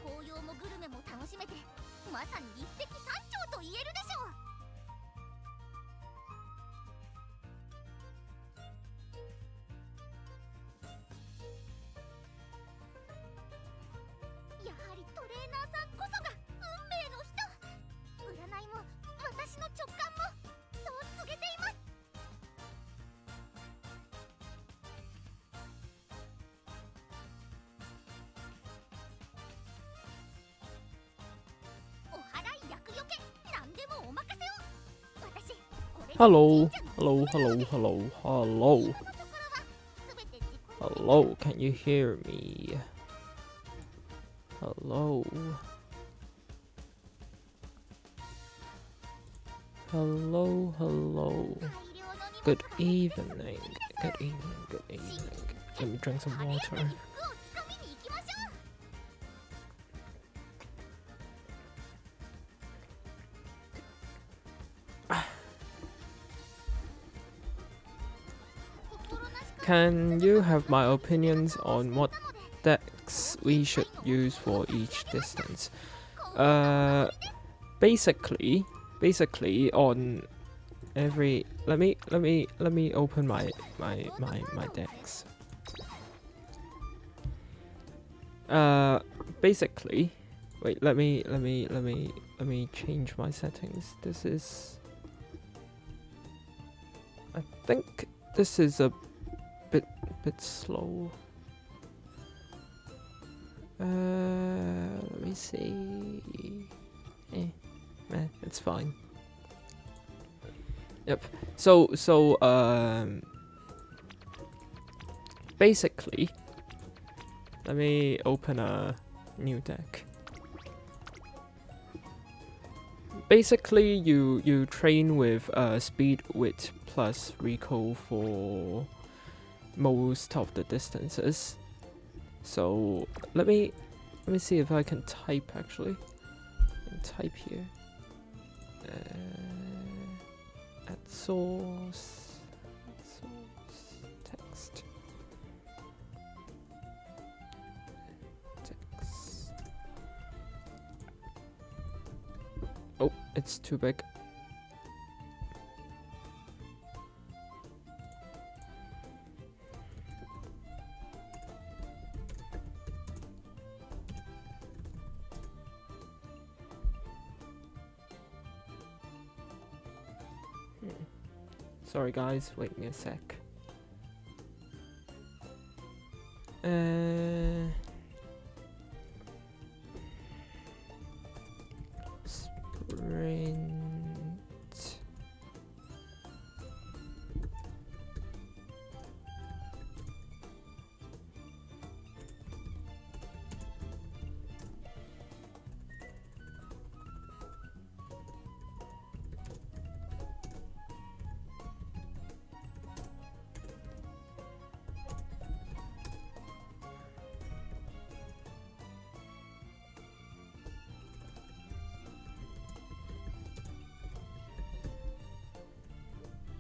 紅葉もグルメも楽しめて、まさに一石三鳥と言えるでしょう。やはりトレーナーさんこそが運命の人。占いも私の直感もそう告げています。お祓い厄除け何でもお任せを。私これで Hello, hello, hello, hello, hello. Hello, can you hear me? Hello. Hello, hello. Good evening. Good evening, good evening. Let me drink some water. Can you have my opinions on what decks we should use for each distance? Basically on every let me open my decks. Basically, wait, let me change my settings. This is, I think this is a bit slow. Let me see. It's fine. Yep. So basically, let me open a new deck. Basically, you train with speed, wit plus recall for most of the distances. So let me see if I can type actually. Type here. At source text. Oh, it's too big. Sorry guys, wait me a sec. Sprint.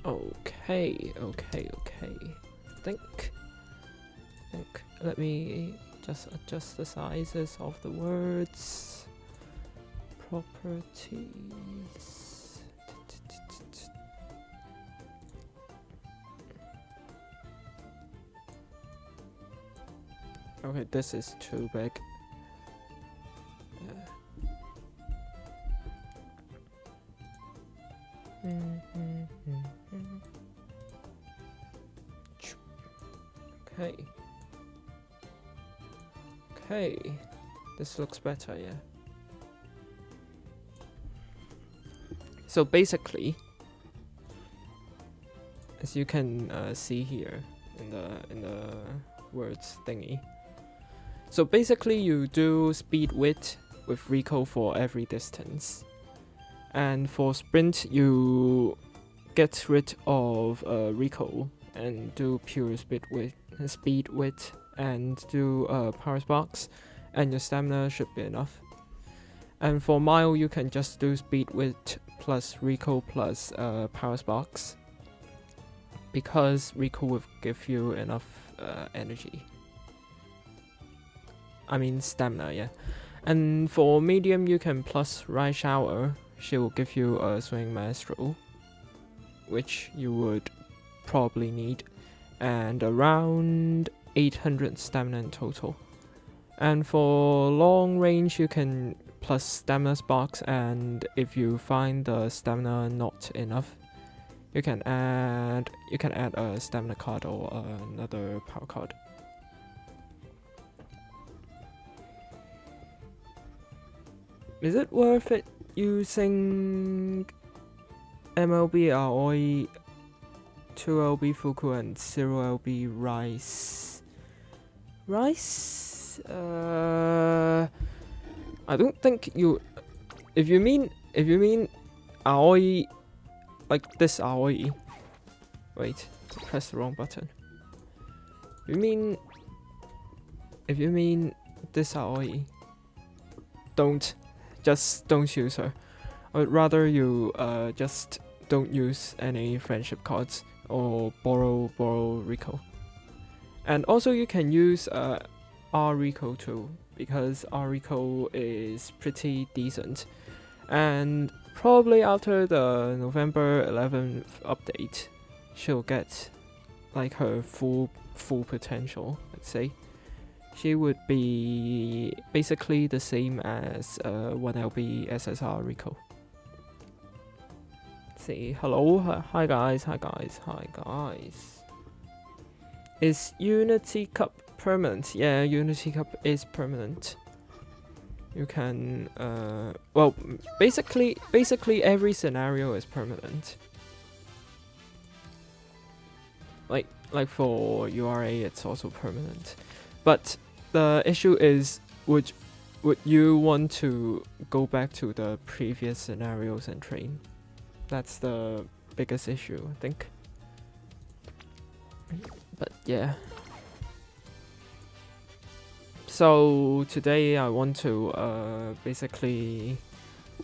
Okay. Think. Let me just adjust the sizes of the words. Properties. Okay, this is too big. Okay, this looks better, yeah. So basically, as you can see here in the words thingy. So basically, you do speed wit with recall for every distance, and for sprint you get rid of recall and do pure speed wit and do power sparks, and your stamina should be enough. And for mile you can just do speed wit plus recall plus power sparks, because recall will give you enough energy. I mean stamina, yeah. And for medium, you can plus Right Shower. She will give you a Swing Maestro, which you would probably need, and around 800 stamina in total. And for long range, you can plus Stamina Sparks, and if you find the stamina not enough, you can add a stamina card or another power card. Is it worth it using MLB Aoi, 2LB Fuku, and 0LB Rice? I don't think you. If you mean Aoi, like this Aoi. Wait, I pressed the wrong button. If you mean this Aoi, just don't use her. I would rather you just don't use any friendship cards or borrow Rico. And also you can use R Rico too, because R Rico is pretty decent. And probably after the November 11th update, she'll get like her full potential, let's say. She would be basically the same as 1LB SSR Rico. Say hello, hi guys. Is Unity Cup permanent? Yeah, Unity Cup is permanent. You can well, basically every scenario is permanent. Like for URA, it's also permanent. But the issue is, would you want to go back to the previous scenarios and train? That's the biggest issue, I think. But yeah. So today I want to basically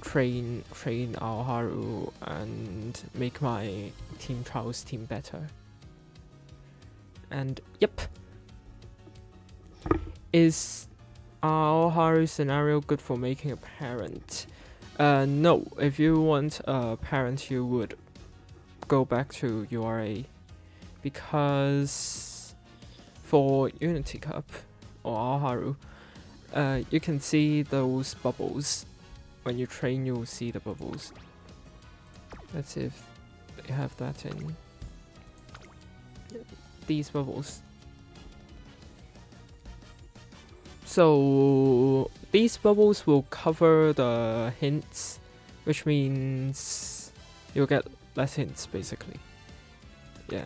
train Aoharu and make my Team Trials team better. And yep. Is Aoharu scenario good for making a parent? No. If you want a parent, you would go back to URA, because for Unity Cup or Aoharu, you can see those bubbles. When you train, you'll see the bubbles. Let's see if they have that in these bubbles. So these bubbles will cover the hints, which means you'll get less hints basically. Yeah.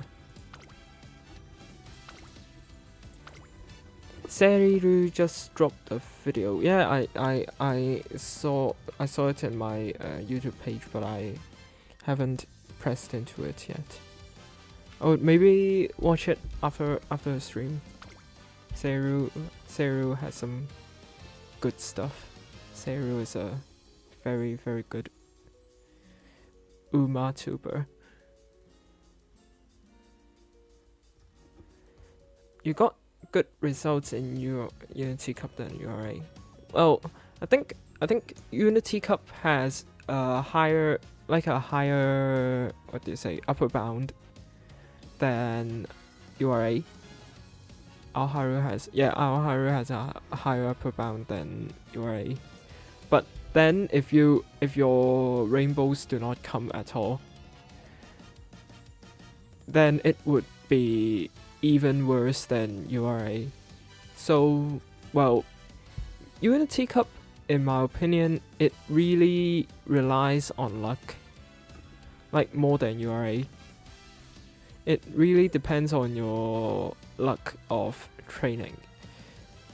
Seriru just dropped a video. Yeah, I saw it in my YouTube page, but I haven't pressed into it yet. I would maybe watch it after the stream. Seriru has some good stuff. Seriru is a very good Umatuber. You got good results in your Unity Cup than URA. Well, I think Unity Cup has a higher what do you say, upper bound than URA. Aoharu has a higher upper bound than URA. But then if your rainbows do not come at all, then it would be even worse than URA. So, well, Unity Cup, in my opinion, it really relies on luck, like more than URA. It really depends on your luck of training.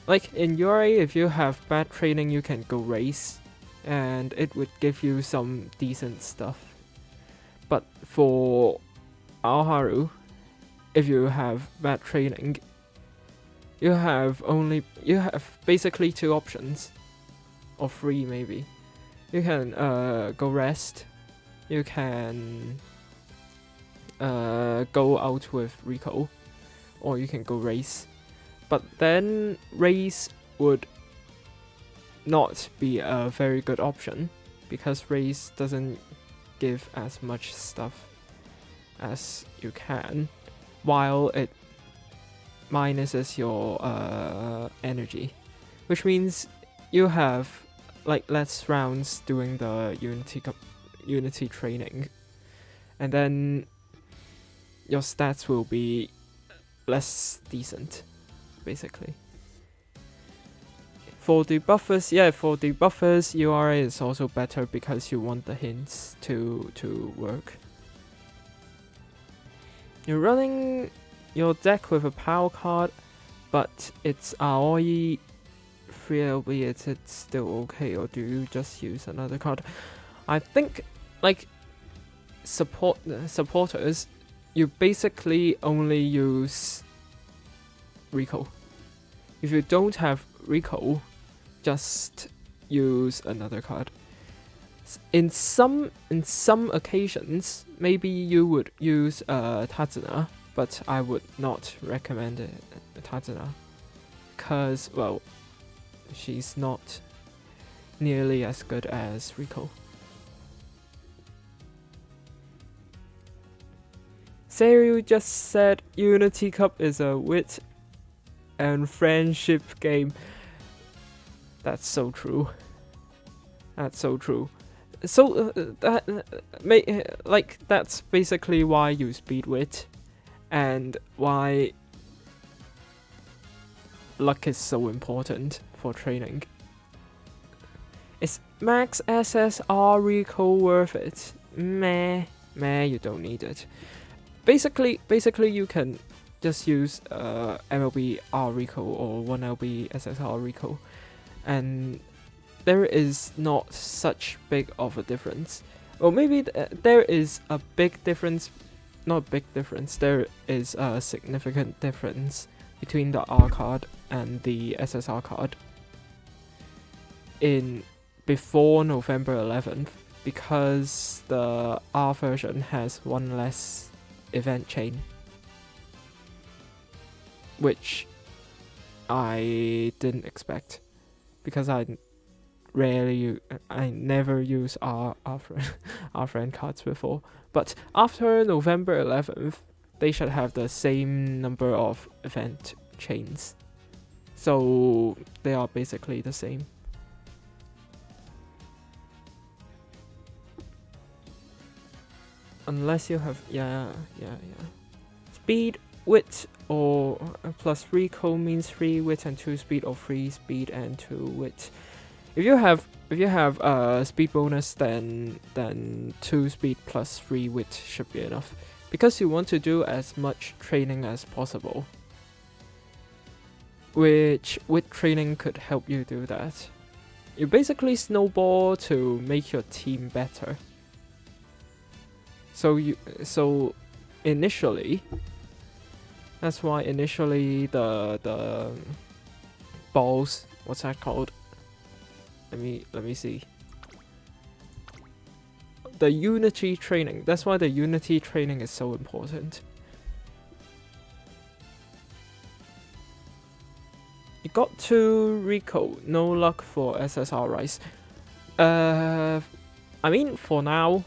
Like in URA, if you have bad training, you can go race, and it would give you some decent stuff. But for Aoharu, if you have bad training, you have basically two options, or three maybe. You can go rest, you can go out with Rico, or you can go race. But then race would not be a very good option because race doesn't give as much stuff as you can, while it minuses your energy, which means you have like less rounds doing the Unity training, and then your stats will be less decent, basically. For the buffers, URA is also better because you want the hints to work. You're running your deck with a power card, but it's Aoi 3LB, is it still okay, or do you just use another card? I think, like, supporters, you basically only use Rico. If you don't have Rico, just use another card. In some occasions, maybe you would use Tazuna, but I would not recommend it, Tazuna, because, well, she's not nearly as good as Rico. Scenario just said Unity Cup is a wit and friendship game. That's so true. That's so true. So that's basically why you speed wit, and why luck is so important for training. Is max SSR Rico worth it? Meh, you don't need it. Basically you can just use MLB R Rico or 1LB SSR Rico, and there is not such big of a difference. Or maybe there is a big difference, not a big difference, there is a significant difference between the R card and the SSR card in before November 11th, because the R version has one less event chain, which I didn't expect, because I never use RFriend cards before. But after November 11th, they should have the same number of event chains, so they are basically the same. Unless you have speed, wit, or plus Rico means 3 wit and 2 speed, or 3 speed and 2 wit. If you have speed bonus, then 2 speed plus 3 wit should be enough, because you want to do as much training as possible, which wit training could help you do that. You basically snowball to make your team better. So initially, that's why initially the balls, what's that called? Let me see. The Unity training. That's why the Unity training is so important. You got 2 Rico. No luck for SSR Rice. I mean, for now,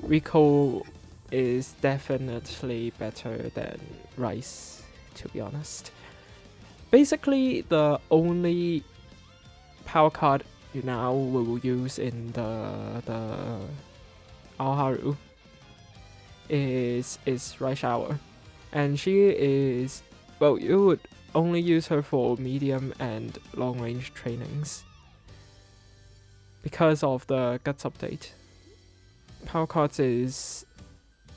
Rico is definitely better than Rice, to be honest. Basically, the only power card you now will use in the Alharu is Right Shower, and she is, well, you would only use her for medium and long range trainings because of the Guts update. Power cards is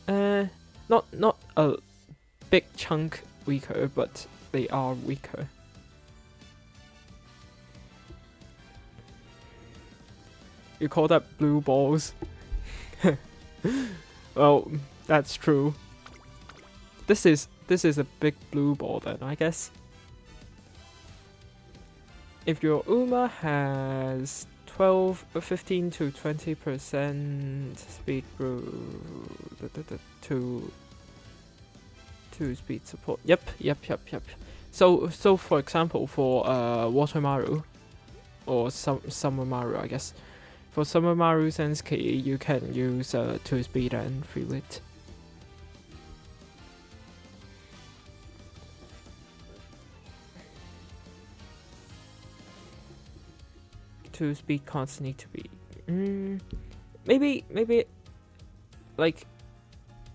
not a big chunk weaker, but they are weaker. You call that blue balls? Well, that's true. This is a big blue ball then, I guess. If your Uma has 15 to 20% speed to speed support. Yep. So for example, for Watermaru, or Summer Mario, I guess. For Summer Mario Senski, you can use 2-speed and 3-wit. Two-speed cards need to be maybe like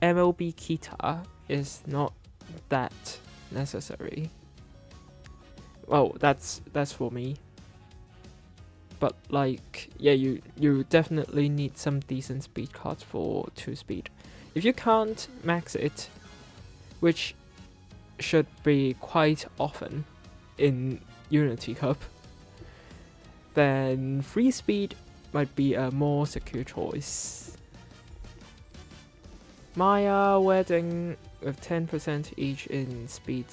MLB Kita is not that necessary. Well, that's for me. But like, yeah, you definitely need some decent speed cards for 2-speed. If you can't max it, which should be quite often in Unity Cup, then 3-speed might be a more secure choice. Maya Wedding with 10% each in speed,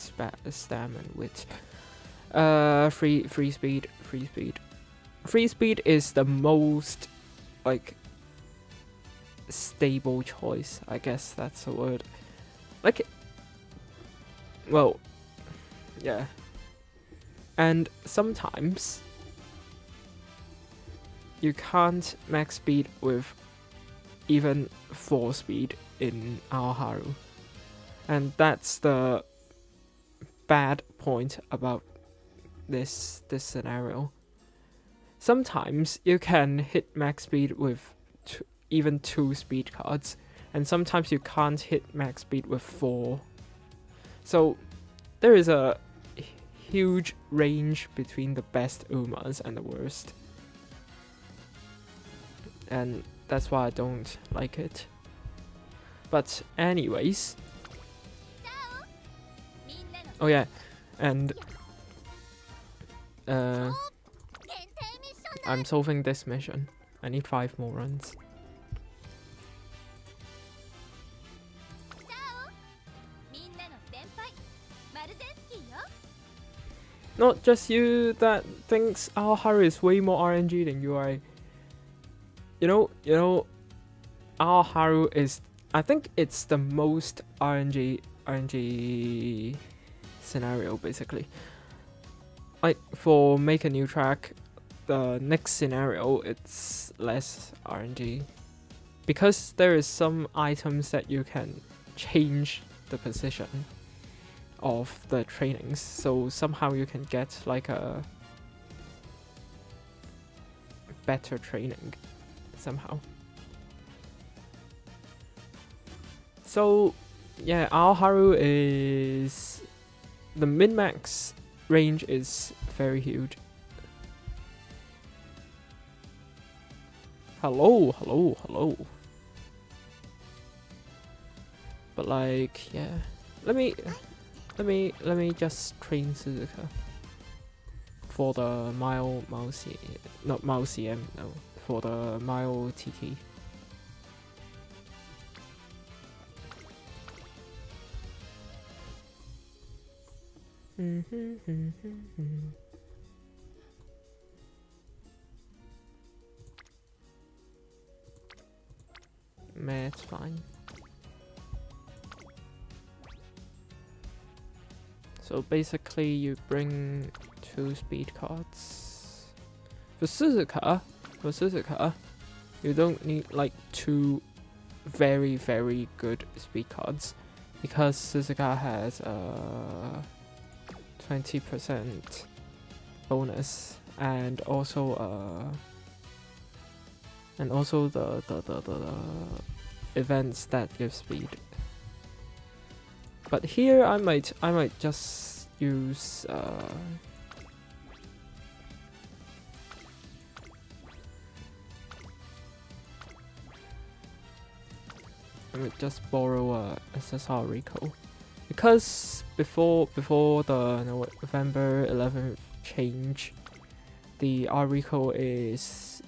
stam, and wit. Free speed. 3-speed is the most like stable choice, I guess that's the word. Like, well, yeah. And sometimes you can't max speed with even 4-speed in Aoharu. And that's the bad point about this scenario. Sometimes you can hit max speed with even 2-speed cards, and sometimes you can't hit max speed with 4. So there is a huge range between the best Umas and the worst. And that's why I don't like it. But anyways. Oh yeah, and I'm solving this mission. I need 5 more runs. Not just you that thinks Aoharu is way more RNG than UI. You know, Aoharu is, I think it's the most RNG scenario basically. Like for make a new track, the next scenario it's less RNG because there is some items that you can change the position of the trainings, so somehow you can get like a better training somehow. So yeah, Aoharu is the min-max range is very huge. Hello. But like, yeah, let me just train Suzuka for the Mile not Mile CM, no, for the Mile TT. Meh, it's fine. So basically you bring 2 speed cards. For Suzuka, you don't need like 2 very good speed cards because Suzuka has 20% bonus and also the events that give speed. But here I might just use I might just borrow SSR Rico because before the November 11th change, the R Rico is,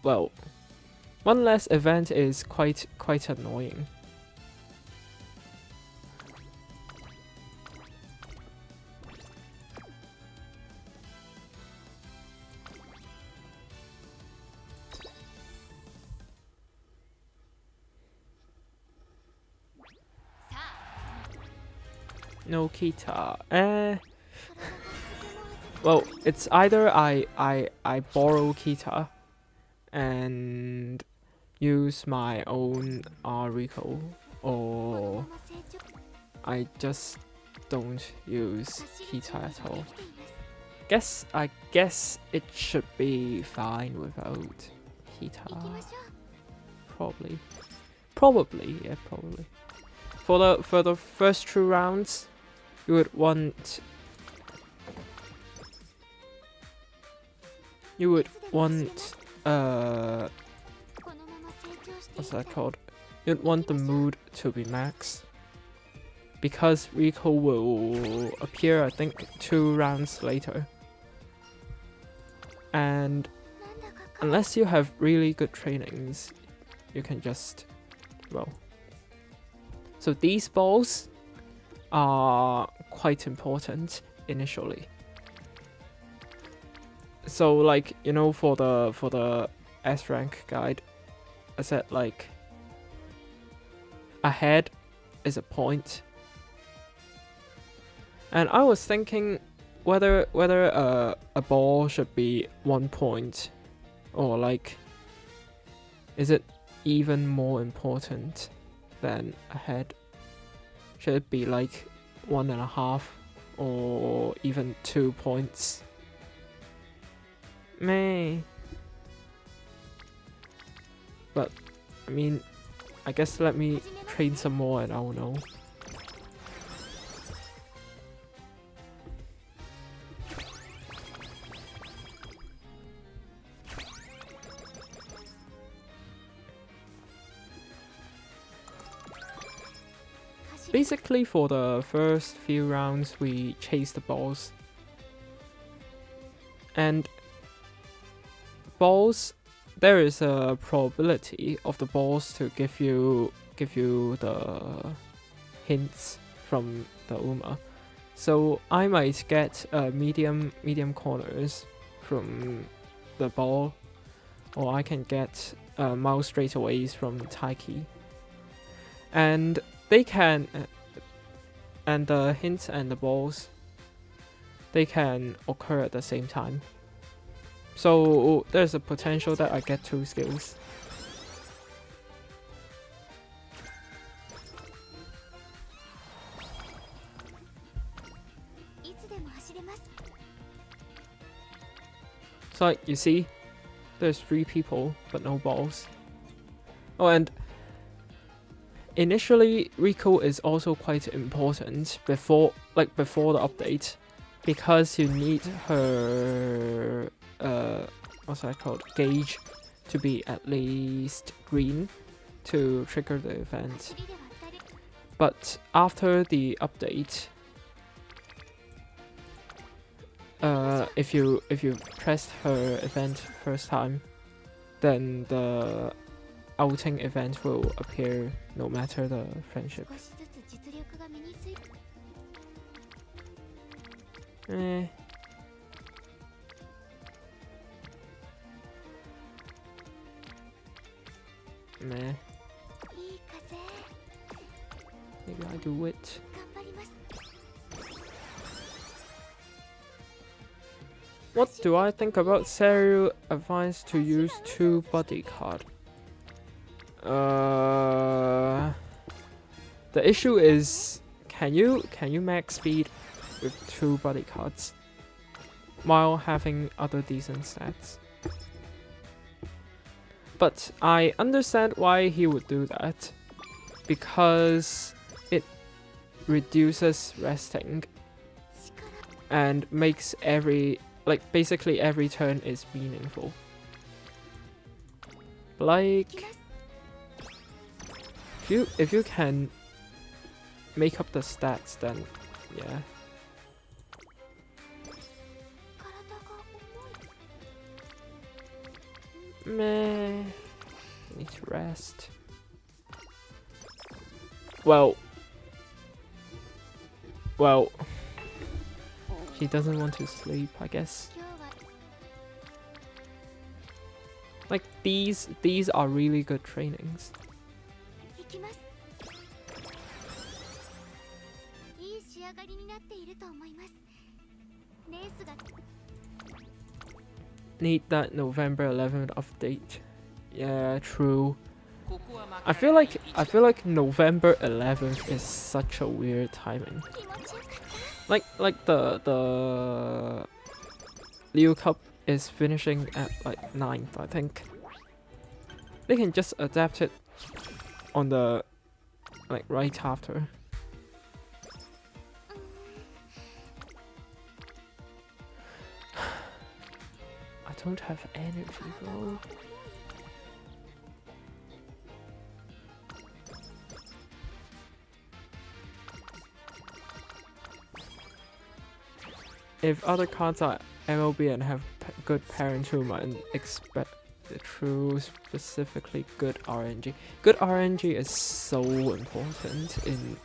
well, one less event is quite annoying. No Kita. Well, it's either I borrow Kita and use my own Rico, or I just don't use Kita at all. I guess it should be fine without Kita. Probably. Yeah, probably. For the first 2 rounds, you would want what's that called? You'd want the mood to be max, because Rico will appear, I think, 2 rounds later. And unless you have really good trainings, you can just, well. So these balls are quite important initially. So like, you know, for the SRank guide, I said like a head is a point. And I was thinking whether a ball should be 1 point, or like, is it even more important than a head? Should it be like 1.5 or even 2 points? Meh. But I mean, I guess let me train some more and I'll know. Basically, for the first few rounds, we chase the balls. And balls, there is a probability of the balls to give you the hints from the Uma. So I might get medium corners from the ball, or I can get mouse straightaways from Taiki. And they can, and the hints and the balls, they can occur at the same time. So there's a potential that I get 2 skills. So like, you see, there's 3 people but no balls. Oh, and initially, Rico is also quite important before the update, because you need her what's that called, gauge, to be at least green to trigger the event. But after the update, if you pressed her event first time, then the outing event will appear no matter the friendship. Meh. Maybe I do it. What do I think about Scenario advice to use 2 bodyguard? The issue is, can you max speed with 2 bodyguards while having other decent stats? But I understand why he would do that, because it reduces resting and makes basically every turn is meaningful. Like, if you can make up the stats, then yeah. Meh. Need to rest. Well, she doesn't want to sleep, I guess. Like, these are really good trainings. Need that November 11th update. Yeah, true. I feel like November 11th is such a weird timing. Like the Leo Cup is finishing at like 9th, I think. They can just adapt it on the like right after. I don't have energy, bro. If other cards are MLB and have good parent Uma and expect the true specifically good RNG. Good RNG is so important in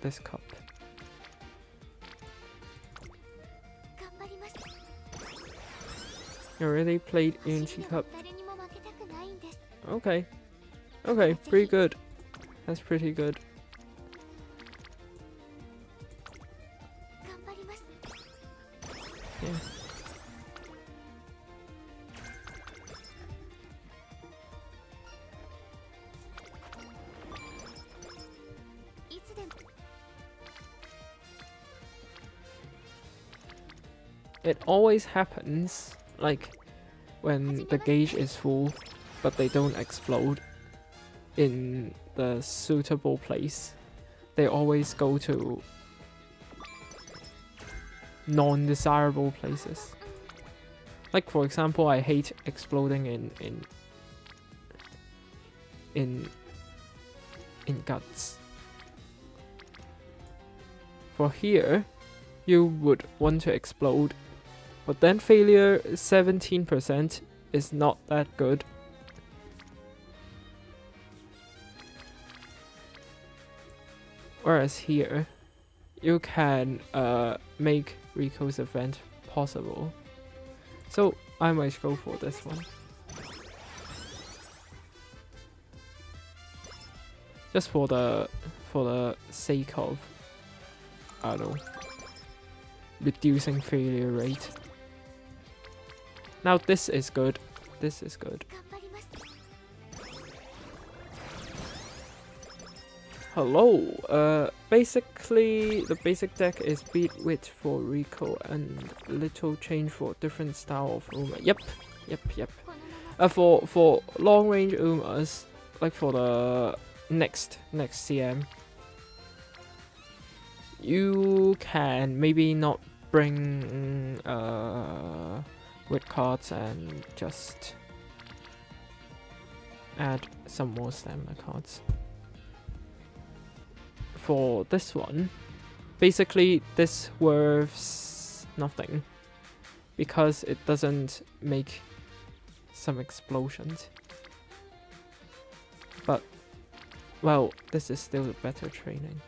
this cup. You already played Unity Cup? Okay. Okay, pretty good. That's pretty good. Yeah. It always happens, like, when the gauge is full, but they don't explode in the suitable place. They always go to non-desirable places. Like, for example, I hate exploding in guts. For here, you would want to explode, but then failure 17% is not that good. Whereas here, you can make Rico's event possible. So I might go for this one. Just for the sake of, I don't know, reducing failure rate. Now this is good. This is good. Hello. Basically the basic deck is beat wit for Rico and little change for different style of Uma. Yep. For long range Umas, like for the next CM, you can maybe not bring wit cards and just add some more stamina cards. For this one, basically this worths nothing because it doesn't make some explosions. But, well, this is still a better training.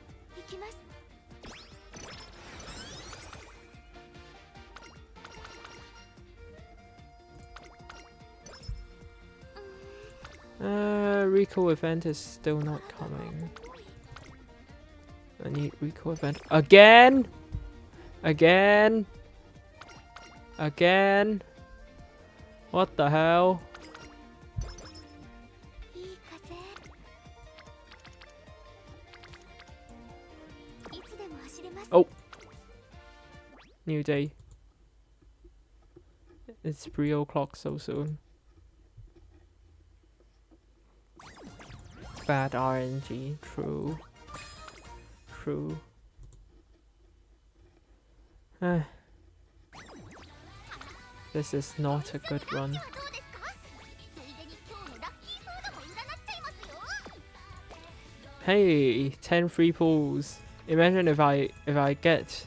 Rico event is still not coming. I need Rico event again. What the hell? Oh, new day. It's 3 o'clock so soon. Bad RNG, true. This is not a good run. Hey, 10 free pulls. Imagine if I get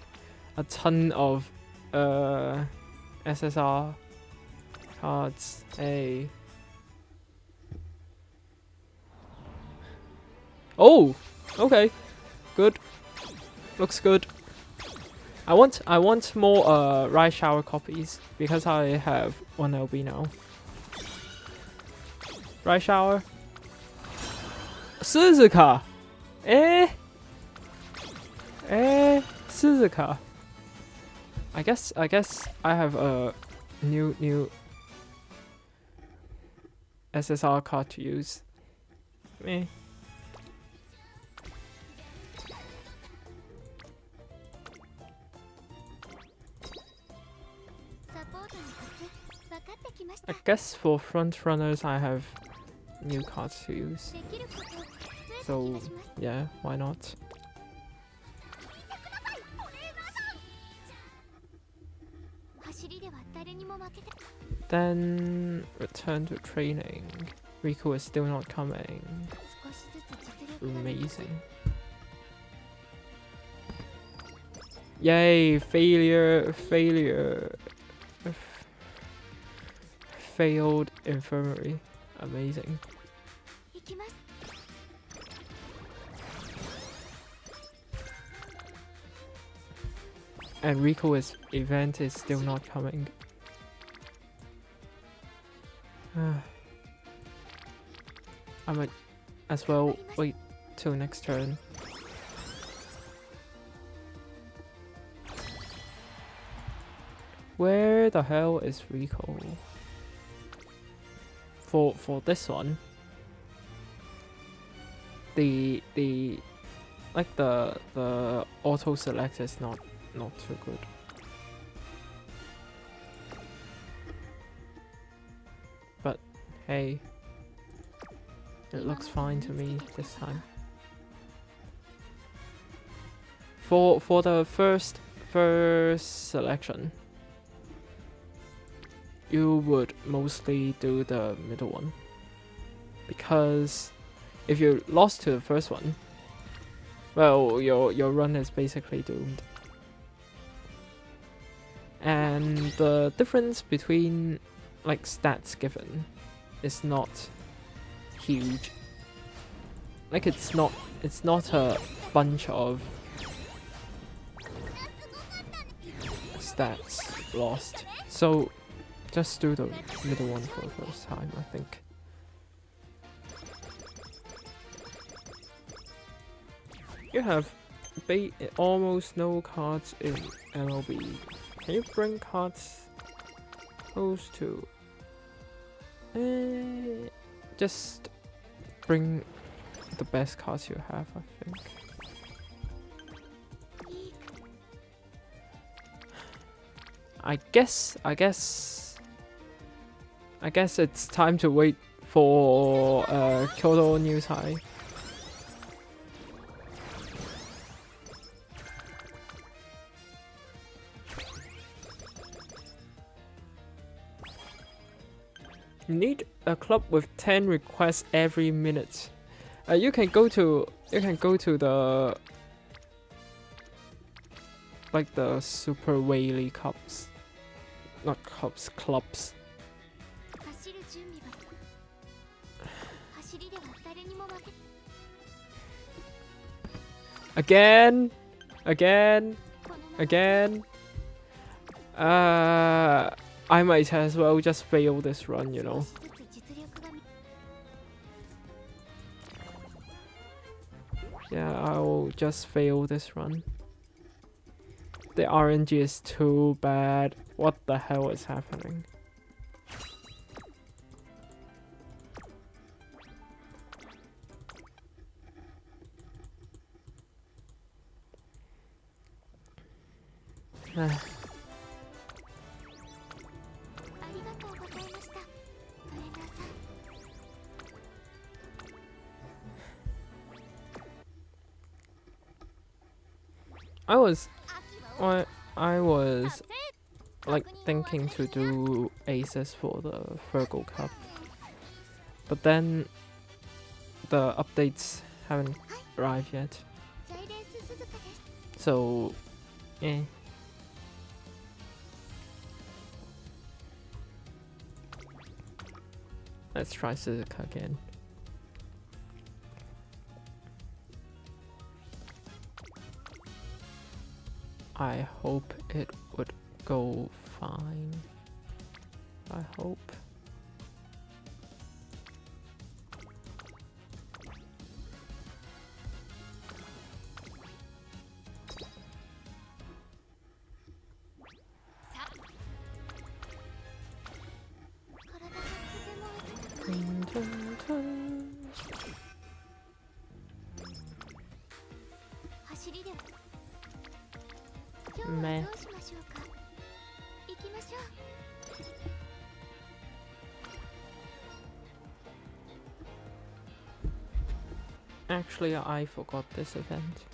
a ton of SSR cards. Hey. Oh, okay. Good. Looks good. I want more Rise Shower copies because I have 1 LB now. Rise Shower. Suzuka. Suzuka. I guess I have a new SSR card to use. Meh. サポートのコツ分かってきました。 I guess for front runners I have new cards to use. できること増えた気 So がします。 yeah, why not? 聞いてください、トレーナーさん。走りでは誰にも負けて。 Then return to training. Riku is still not coming. 少しずつ実力が。 Amazing. Yay, failure. Failed infirmary. Amazing. 行きます。 And Rico's event is still not coming. I might as well wait till next turn. Where the hell is Rico? For this one, the auto select is not too good. But hey, it looks fine to me this time. For the first selection, you would mostly do the middle one, because if you lost to the first one, well, your run is basically doomed. And the difference between like stats given is not huge. Like it's not a bunch of stats lost. So just do the middle one for the first time, I think. You have almost no cards in MLB. Can you bring cards close to... just bring the best cards you have, I think. I guess it's time to wait for Kyoto News High. You need a club with 10 requests every minute. You can go to the like the Super Whaley Cups. Not cups, clubs. Again. I might as well just fail this run, you know. Yeah, I'll just fail this run. The RNG is too bad. What the hell is happening? I was like thinking to do aces for the Virgo Cup, but then the updates haven't arrived yet. So, eh. Let's try Suzuka again. I hope it would go fine. I hope. Meh. どうしましょうか。行きましょう。 Actually, I forgot this event.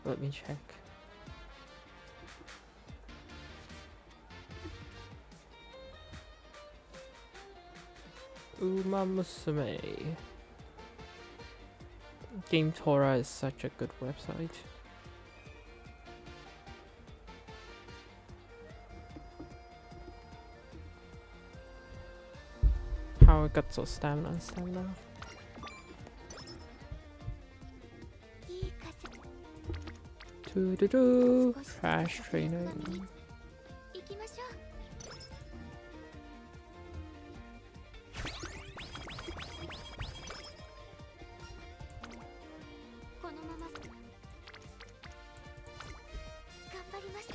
Let me check. Umamusume. Game Tora is such a good website. Power guts or stamina? Stamina. いい風。 Do crash training. 行きましょう。このまま頑張ります。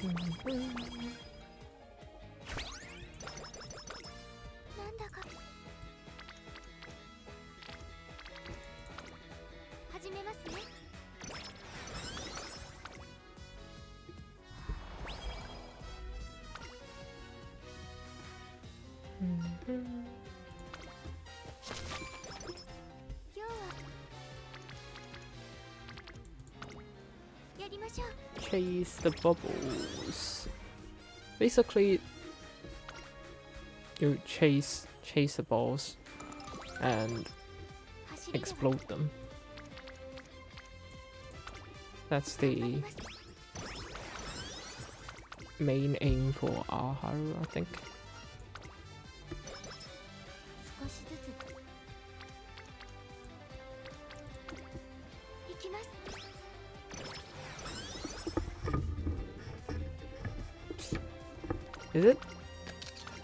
なんだか始めますね。 今日はやりましょう。 Chase the bubbles. Basically, you chase the balls and 走りでは explode them. That's 頑張り the ます。 main aim for Aharu, I think. 少しずつ行きます。 Is it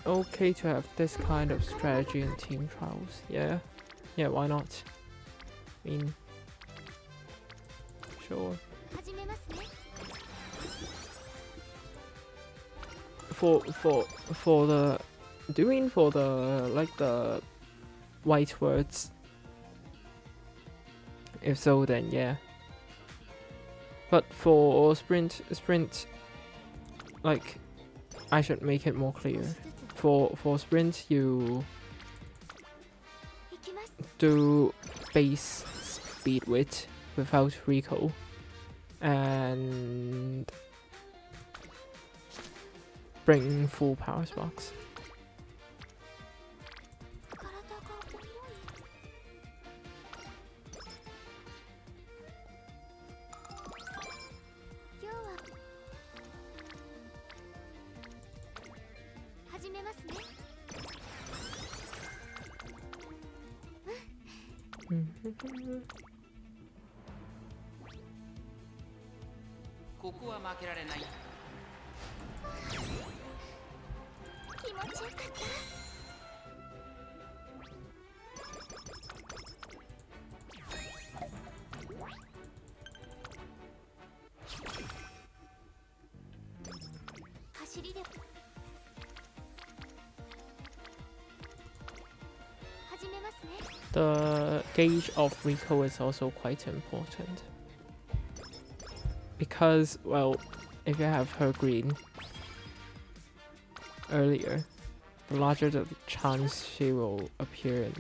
okay to have this kind of strategy in team trials? Yeah, why not? I mean, sure. 始めますね。 For the do you mean for the like the white words? If so, then yeah. But for sprint, like I should make it more clear. 少しずつ For sprint, you 行きます。 do base speed width without recoil, and bring full power sparks. 体が重い。 今日は始めますね。 ここは負けられない。気持ちよかった。 走りで始めますね。 The gauge of recoil is also quite important. Because, well, if you have her green earlier, the larger the chance she will appear in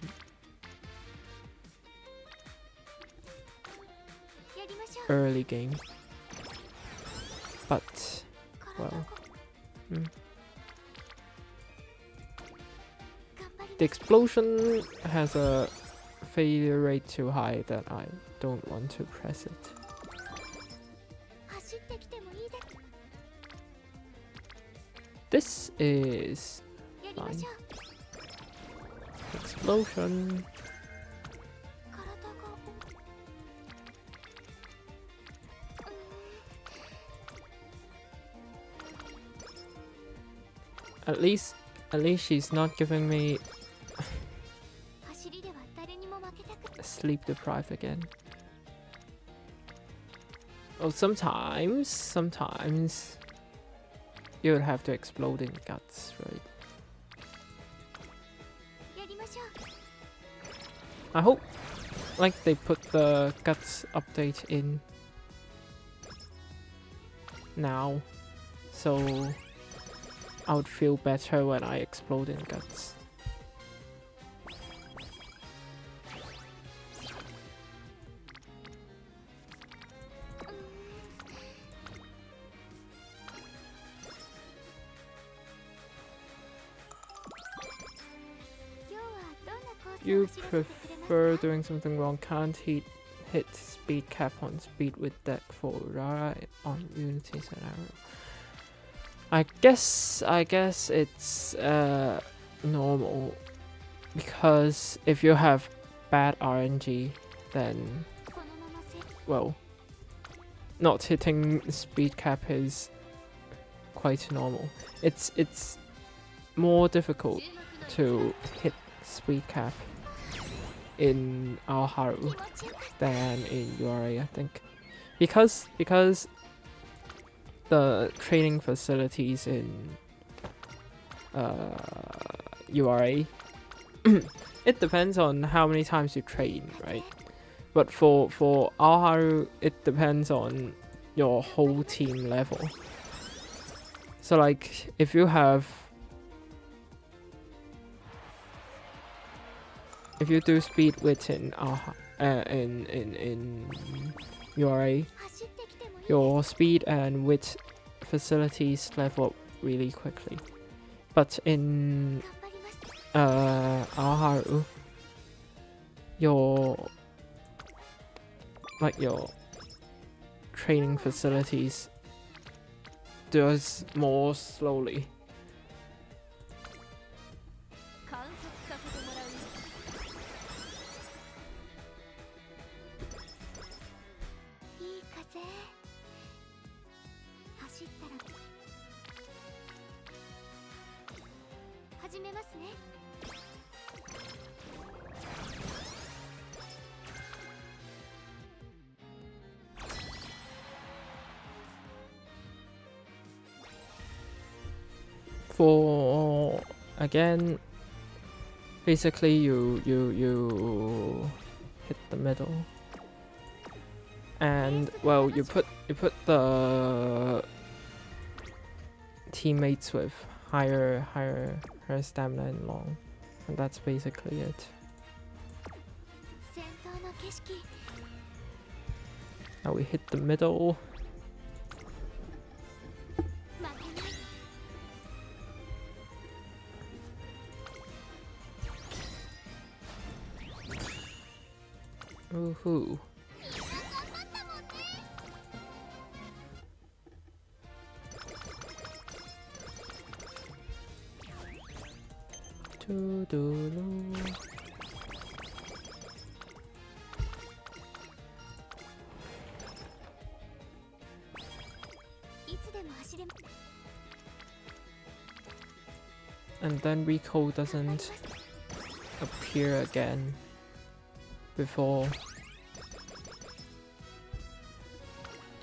やりましょう。 early game. But, 体が well, 頑 mm. 張り the ます。 explosion has a failure rate too high that I don't want to press it. 走ってきてもいいで。 This is やりましょう。 explosion. 体がAt least she's not giving me 走りでは誰にも負けたく sleep deprived again. Oh, sometimes you would have to explode in guts, right? や I hope like they put the guts update in now, so I would feel better when I explode in guts. You prefer doing something wrong, can't hit speed cap on speed with deck for right on Unity Scenario. I guess it's normal, because if you have bad RNG, then well, not hitting speed cap is quite normal. It's more difficult to hit speed cap in Alharu than in URA, I think, because the training facilities in URA it depends on how many times you train, right? But for Alharu, it depends on your whole team level. So like if you do speed wit in URA, your speed and wit facilities level up really quickly. But in Alharu, your training facilities does more slowly. For again, basically you hit the middle, and well you put the teammates with higher stamina and long, and that's basically it. Now we hit the middle. Woohoo. And then Rico doesn't appear again before.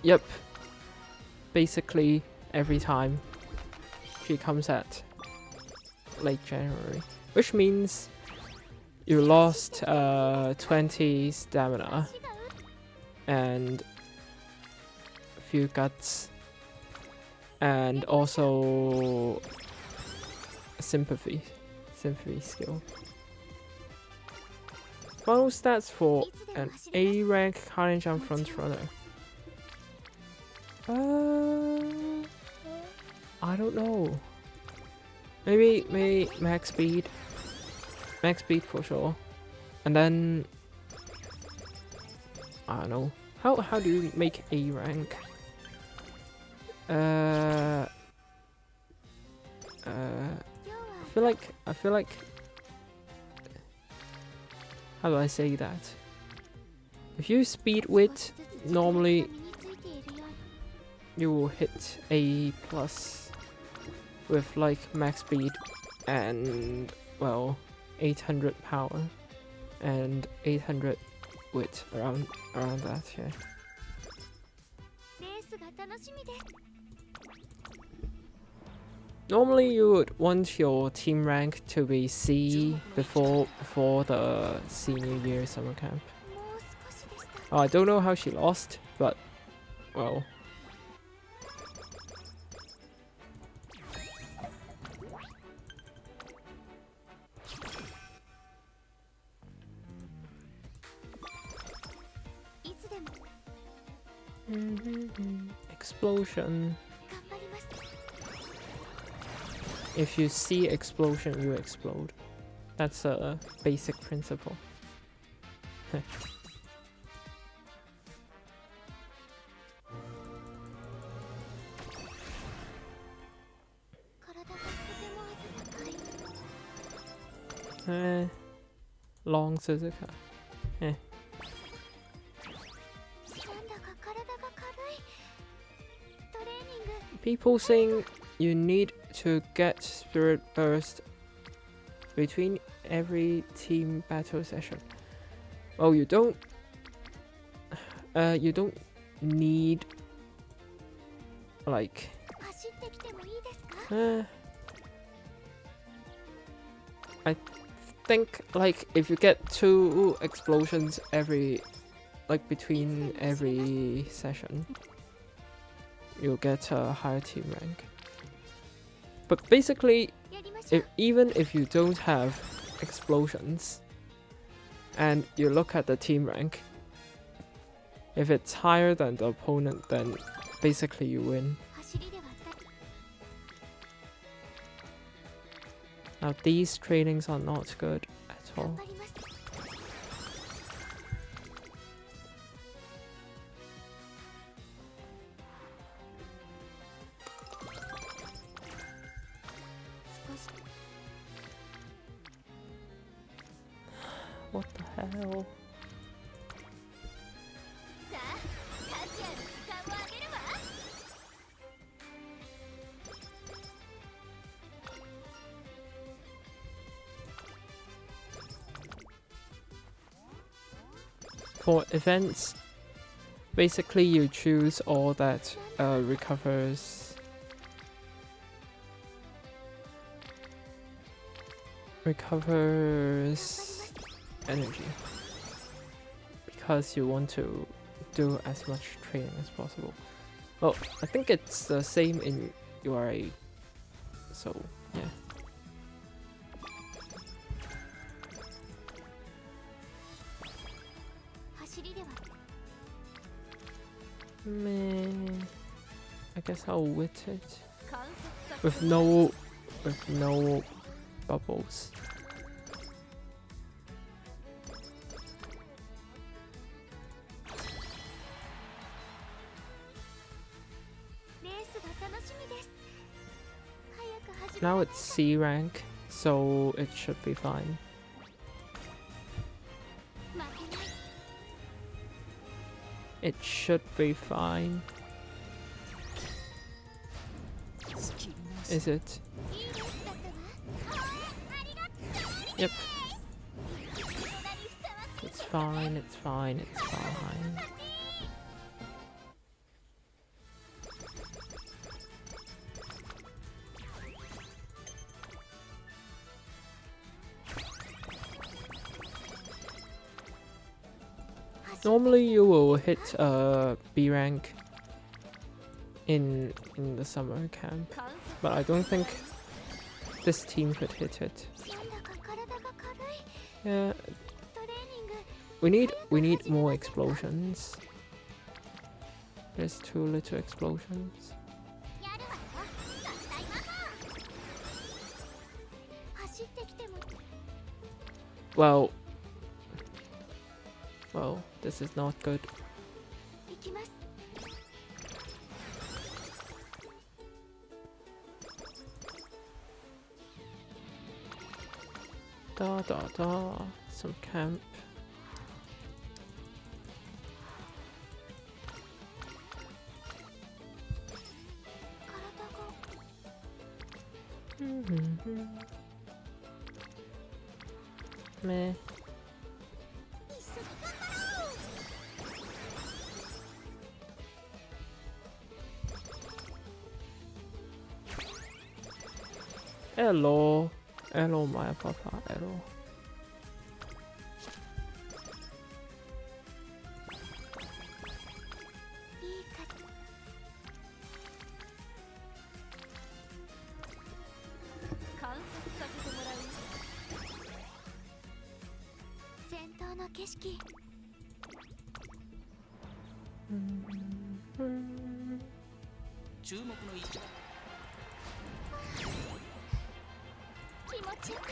Yep, basically every time she comes at late January, which means you lost 20 stamina and a few guts and also sympathy skill. Final stats for an A rank high jump front runner. I don't know. Maybe max speed for sure, and then I don't know. How do you make A rank? I feel like how do I say that? If you speed wit, normally you will hit A plus with like max speed and well 800 power and 800 wit around that, yeah. Normally you would want your team rank to be C before the senior year summer camp. もう少しでした。 I don't know how she lost, but well. いつでも Explosion. 頑張ります。 If you see explosion, you explode. That's a basic principle. 体がとても温かい。 Long Suzuka. なんだか体が軽い。トレーニング People saying you need to get spirit burst between every team battle session. Well, you don't need like 走ってきてもいいですか？ I think like if you get 2 explosions every like between every session, you'll get a higher team rank. But basically, やりましょう。 even if you don't have explosions and you look at the team rank, if it's higher than the opponent, then basically you win. 走りで割ったり。 Now these trainings are not good at 頑 all. 張ります。 少し What the hell? さあ、タジアの時間をあげるわ。 For events, basically you choose all that recovers energy, because you want to do as much training as possible. Well, I think it's the same in URA, so yeah. 走りで割ったり。 Meh. I guess I'll wit it 観察させ with no bubbles. レースが楽しみです。早く始め Now it's C rank, so it should be fine. 負けない。 It should be fine. スキルなし Is it? いいレースだったわ。ありがとう。 Yep. この名にふさわしい It's fine, it's fine, it's fine. Normally you will hit B rank in the summer camp, 観察 but I don't think this team could hit it. なんだか体が軽い。 Yeah, トレーニング we need more explosions. There's too little explosions. やるわよ。合体ママ。走ってきても Well, this is not good. 行きます。 Da da da. Some camp. 体が Meh. 一緒に頑張ろう。 Meh. Hello. Hello, my papa. Hello. いいか観察させてもらう。戦闘の景色。注目の位置は気持ちよかっ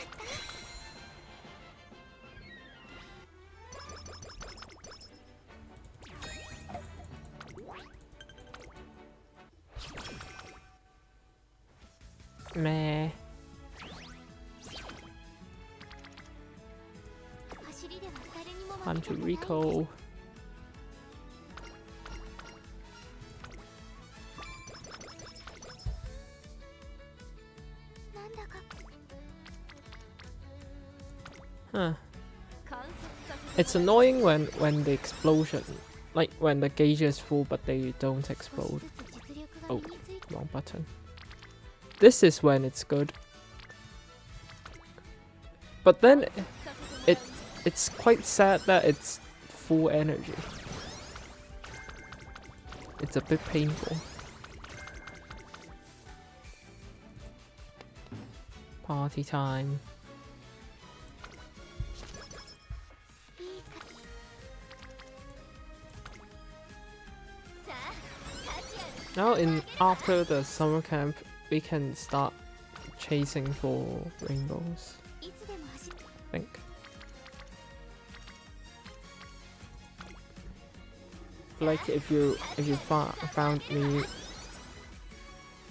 た。Meh. 走りでは誰にも Time 負け to たくない。 recall. なんだか Huh. 観察させて It's annoying when the explosion, like when the gauge is full but they don't 少し explode. ずつ実力が身について Wrong button. This is when it's good. But then させてもらう。 it's quite sad that it's full energy. It's a bit painful. Party time. いいかさあ価値ある Now after the summer camp, we can start chasing for rainbows. いつでも走る I think. Like if you found me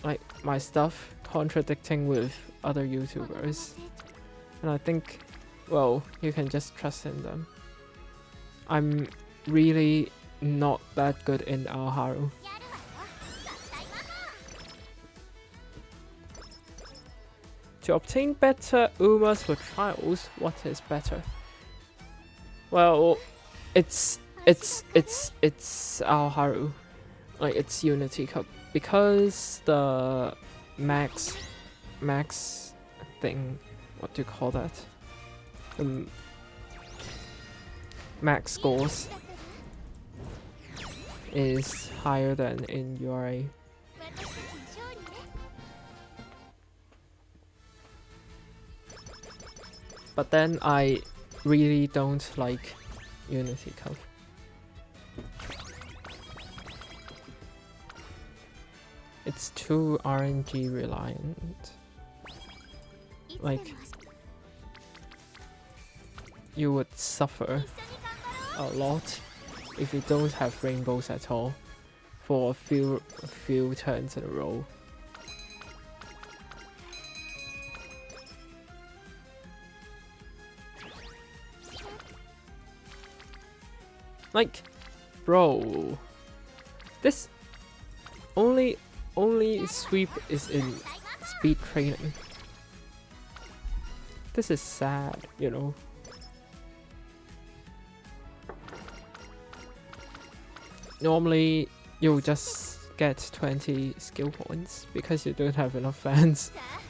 like my stuff contradicting with other 子供の YouTubers, 成長 and I think, well, you can just trust in them. I'm really not that good in Aoharu. やるわよ合体魔法 To obtain better Umas for trials, what is better? Well, it's Aoharu, like it's Unity Cup, because the max thing, what do you call that? The max scores だから is higher than in URA. 私たちの勝利ね But then I really don't like Unity Cup. It's too RNG reliant. いつでも Like 走る you would suffer 一緒に頑張ろう a lot if you don't have rainbows at all for a few turns in a row. Like, bro, this only sweep is in speed training. This is sad, you know. Normally, you'll just get 20 skill points because you don't have enough fans. さあ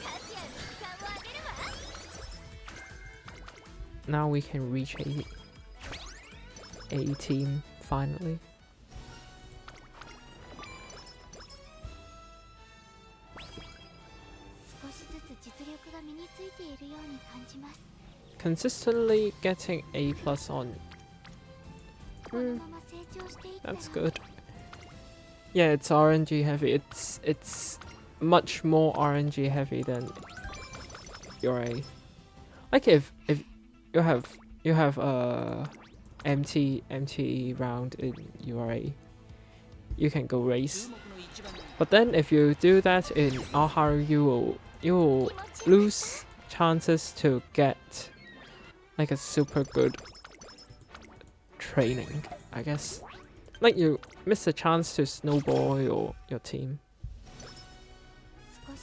価値ある時間をあげるわ Now we can reach a team finally. 少しずつ実力が身についているように感じます Consistently getting A+ on. このまま成長していったら That's good. Yeah, it's RNG heavy. It's much more RNG heavy than URA. Like if you have a empty round in URA, you can go race. 注目の一番に But then if you do that in Aoharu, you will lose chances to get like a super good training, I guess. Like you miss a chance to snowball your team. 少し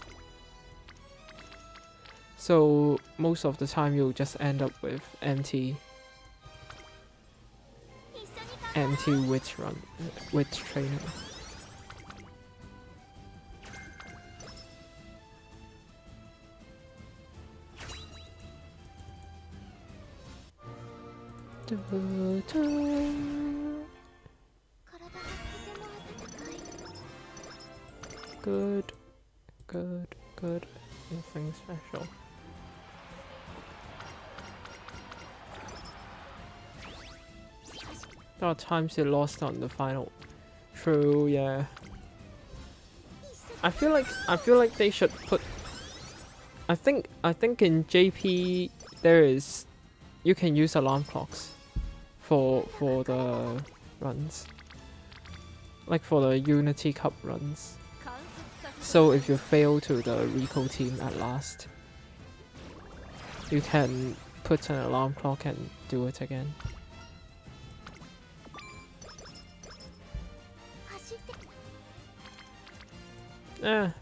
So most of the time you'll just end up with empty 一緒に頑張ろう witch training. Du- du- 体がとても温かい Good, good, good. Nothing special. There are times you lost on the final. True, yeah. I feel like they should put. I think in JP there is, you can use alarm clocks for the runs, like for the Unity Cup runs. 観察させて So if you fail to the Rico team at last, you can put an alarm clock and do it again. 走って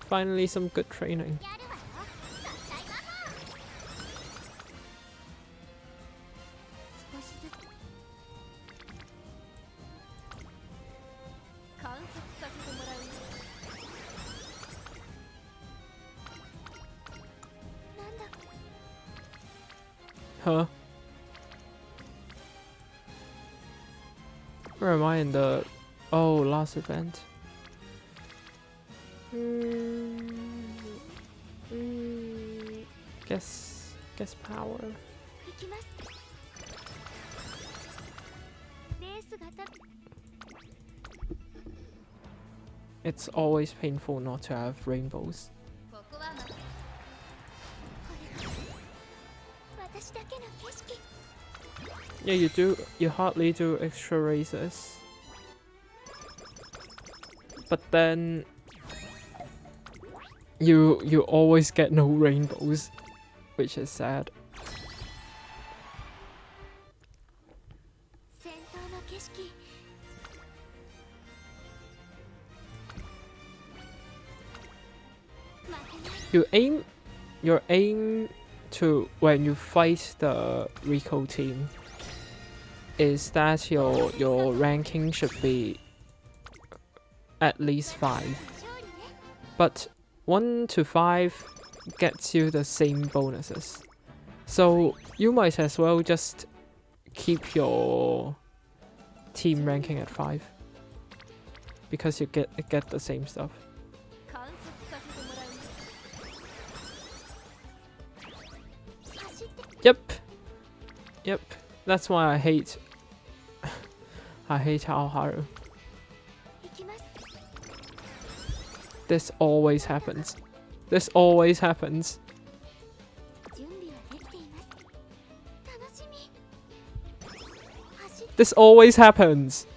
Finally some good training. やるわよ合体ママ少しずつ観察させてもらうよなんだ Huh? Where am I in the... Oh, last event. Guess power. 行きますレースがた It's always painful not to have rainbows. ここはこれ私だけの景色 Yeah, you hardly do extra races. But then you always get no rainbows, which is sad. 先頭の景色 Your aim to when you fight the Rico team is that your ranking should be at least 5. 勝利ね But 1 to 5 gets you the same bonuses. So you might as well just keep your team ranking at 5. Because you get the same stuff. 観察させてもらうよ走って Yep. That's why I hate Aoharu. 行きます This always happens. This always happens. 準備はできています楽しみ走って This always happens.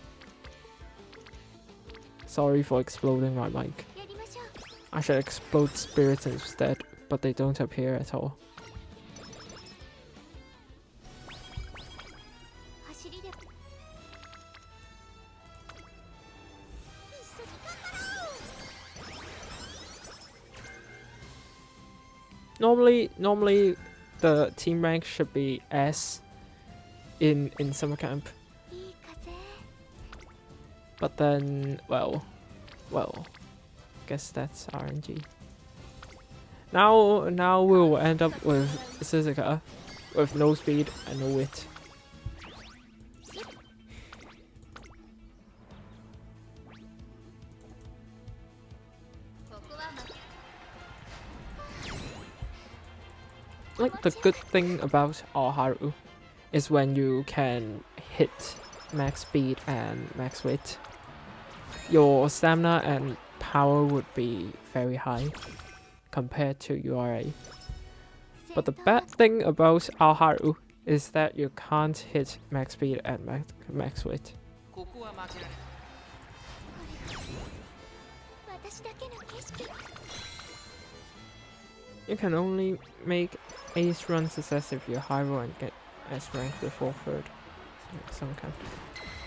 Sorry for exploding my mic. やりましょう I should explode spirits instead, but they don't appear at all. 走りで一緒に頑張ろう Normally the team rank should be S in summer camp. いい風 But then, well, guess that's RNG. Now we will end up with Suzuka with no speed and no wit. ここは負け Like the good thing about Aoharu is when you can hit max speed and max wit, your stamina and power would be very high compared to URA. But the bad thing about Aoharu is that you can't hit max speed and max wit. ここは負けられない私だけの景色 You can only make ace run success if you high roll and get S rank before third summer camp.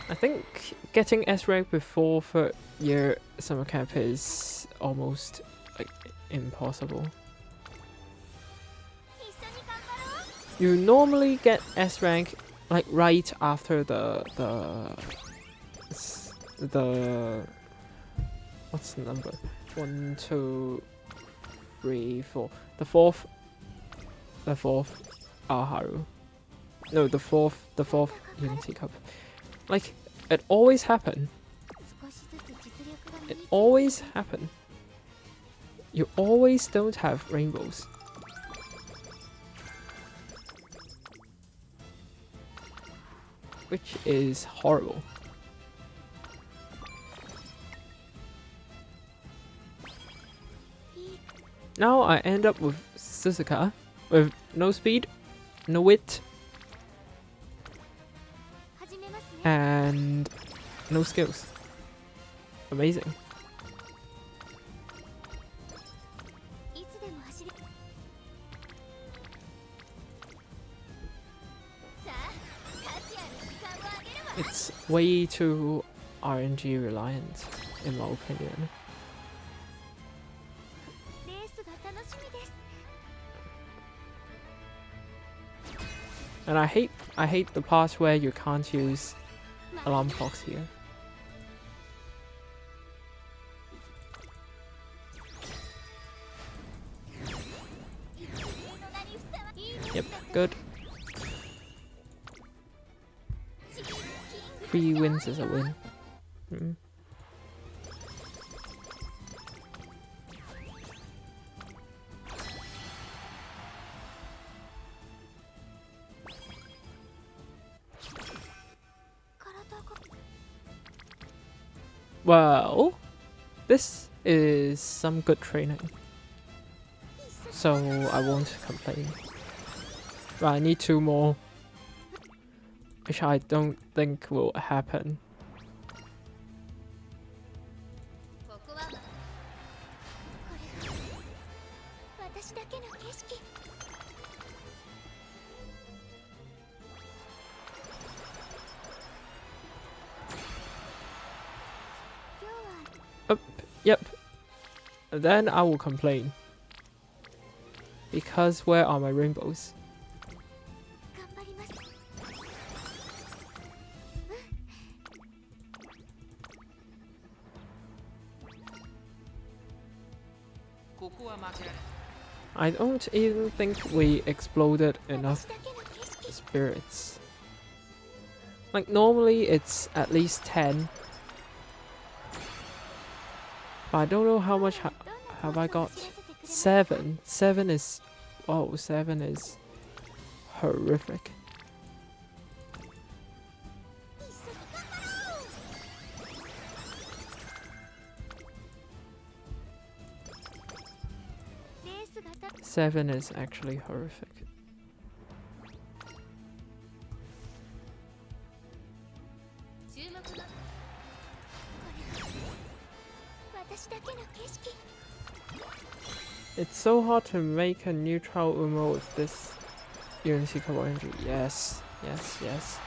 I think getting S rank before third year summer camp is almost like impossible. 一緒に頑張ろう You normally get S rank like right after the what's the number? 1, 2, 3, 4. The fourth Aoharu. No, the fourth Unity Cup. Like, it always happen. 少しずつ実力が身 It について always happen. You always don't have rainbows. Which is horrible. Now I end up with Suzuka with no speed, no wit, 始めますね and no skills. Amazing. いつでも走りさあ勝つやる時間をあげるわ It's way too RNG reliant, in my opinion. レースが楽しみです And I hate the part where you can't use alarm clocks here. Yep, good. 3 wins is a win. Mm. Well, this is some good training, so I won't complain. But I need 2 more, which I don't think will happen. ここはこれが私だけの景色 Yep. Then I will complain. Because where are my rainbows? 頑張りますここは負けられない I don't even think we exploded 私 enough だけの景色 spirits. Like normally it's at least 10. But I don't know how much have I got. 7. 7 is... Oh, 7 is horrific. レースがた 7 is actually horrific. 注目のこれが私だけの景色 It's so hard to make a neutral Umo with this Unity Kawaii. Yes, yes, yes.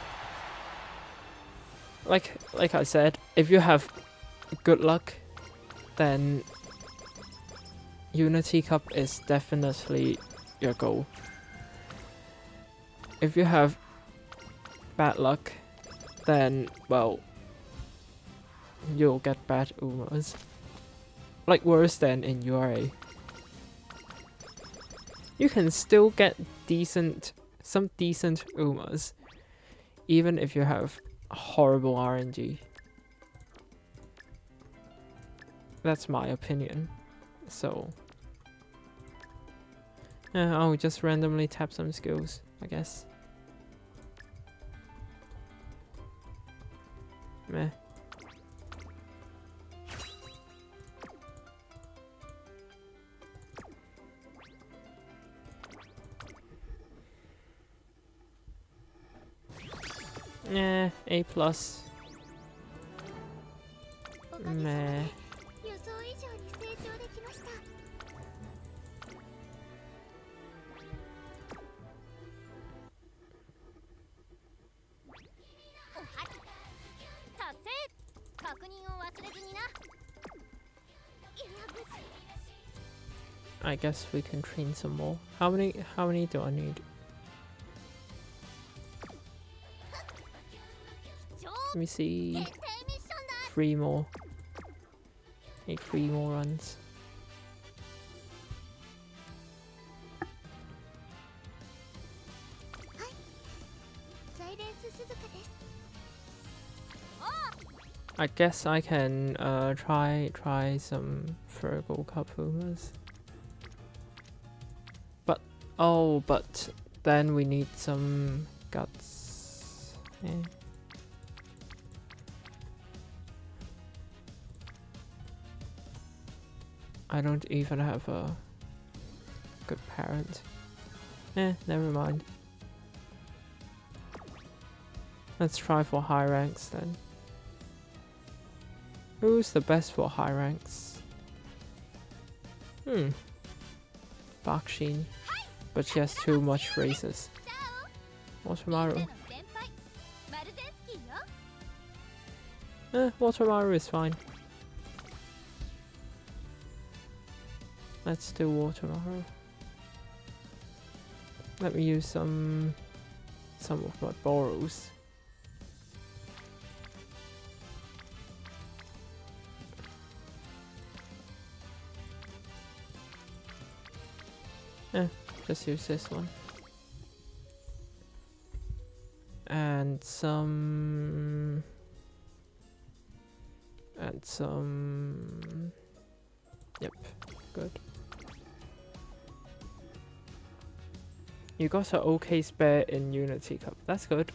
Like I said, if you have good luck, then Unity Cup is definitely your goal. If you have bad luck, then, well, you'll get bad Umos. Like worse than in URA. You can still get some decent Umas, even if you have horrible RNG. That's my opinion. So, yeah, I'll just randomly tap some skills, I guess. Meh. Yeah, A+. おかげさまで Meh. 予想以上に成長できましたおはり達成確認を忘れずにな I guess we can train some more. How many do I need? Let me see. 決定ミッションだ 3 more. Need 3 more runs. イレンス鈴鹿です。 I guess I can try some Virgo Cup Umas. But but then we need some guts. Eh. I don't even have a good parent. Never mind. Let's try for high ranks then. Who's the best for high ranks? Bakshin. But she has too much races. Wataru. Wataru is fine. Let's do Wataru. Let me use some of my borrows. Just use this one. And some... Yep, good. You got an okay spare in Unity Cup. That's good.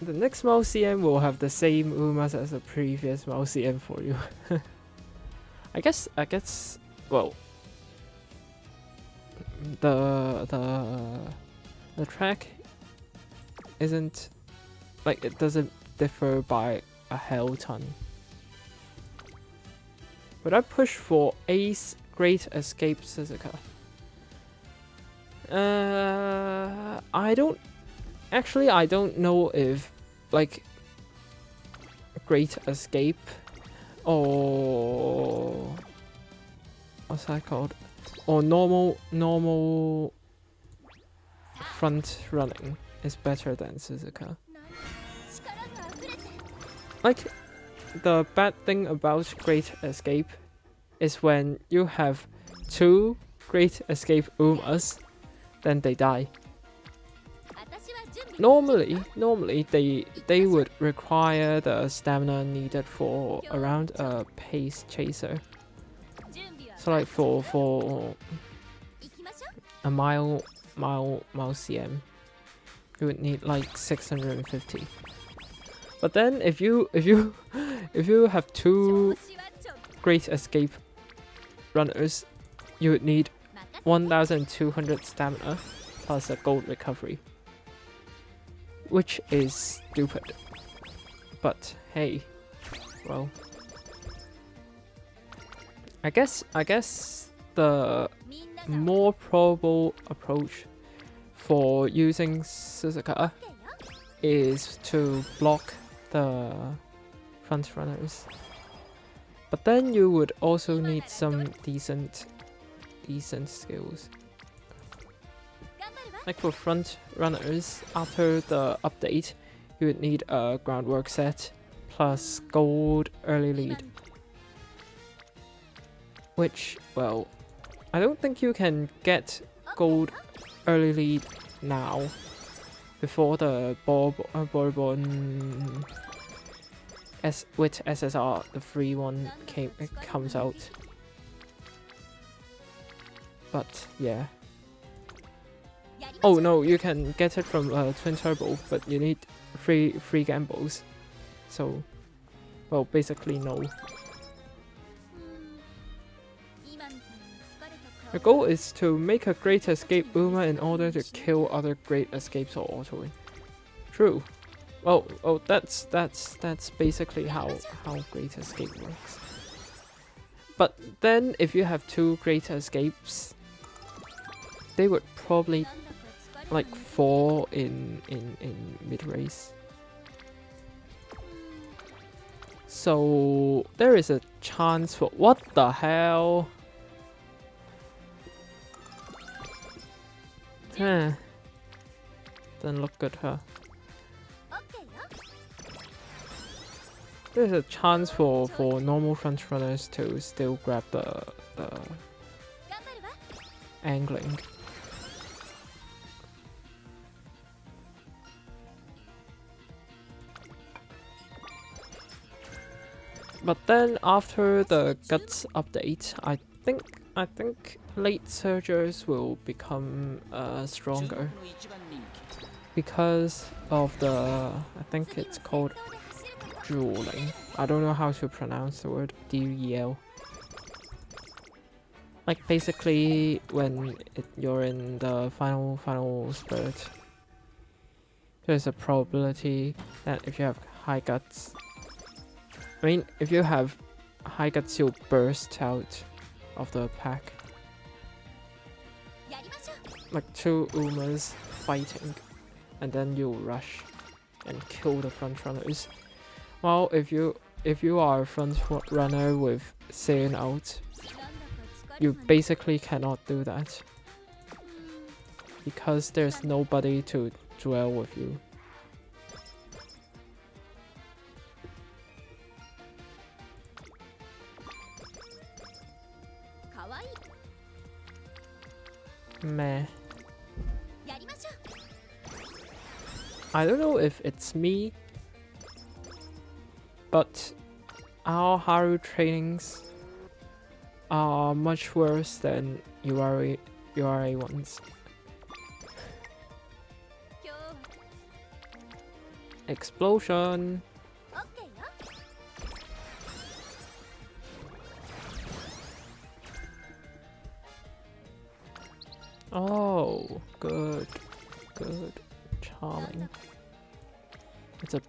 The next MCM will have the same Umas as the previous MCM for you. I guess well, the track isn't like, it doesn't differ by a hell ton. But I push for Ace Great Escape Suzuka. I don't know if like Great Escape or what's that called, or normal front running is better than Suzuka. Like, the bad thing about Great Escape is when you have 2 Great Escape Umas, then they die. Normally they would require the stamina needed for around a pace chaser. So like for a mile CM, you would need like 650. But then if you have 2 Great Escape runners, you would need 1200 stamina plus a gold recovery, which is stupid. But hey, well, I guess the more probable approach for using Suzuka is to block the front runners. But then you would also need some decent skills. Like for front runners, after the update, you would need a groundwork set plus gold early lead. Which, well, I don't think you can get gold early lead now before the Bourbon with SSR, the free one comes out. But yeah. Oh no, you can get it from Twin Turbo, but you need free gambles. So, well, basically no. The goal is to make a Great Escape Uma in order to kill other Great Escapes or auto-win. True. Well, that's basically how Great Escape works. But then if you have 2 Great Escapes, they would probably like fall in mid race. So there is a chance for, what the hell? Doesn't look good, huh? There's a chance for normal front runners to still grab the angling. But then after the guts update, I think late surgers will become stronger because of the, I think it's called drooling. I don't know how to pronounce the word, DEL. Like basically when you're in the final spurt, there's a probability that if you have high guts, I mean if you have high guts, you'll burst out of the pack. Like two Umas fighting, and then you'll rush and kill the front runners. Well, if you are a front runner with Saiyan out, you basically cannot do that because there's nobody to dwell with you. Meh. I don't know if it's me, but our Haru trainings are much worse than URA ones. Explosion! Oh, good, charming. It's a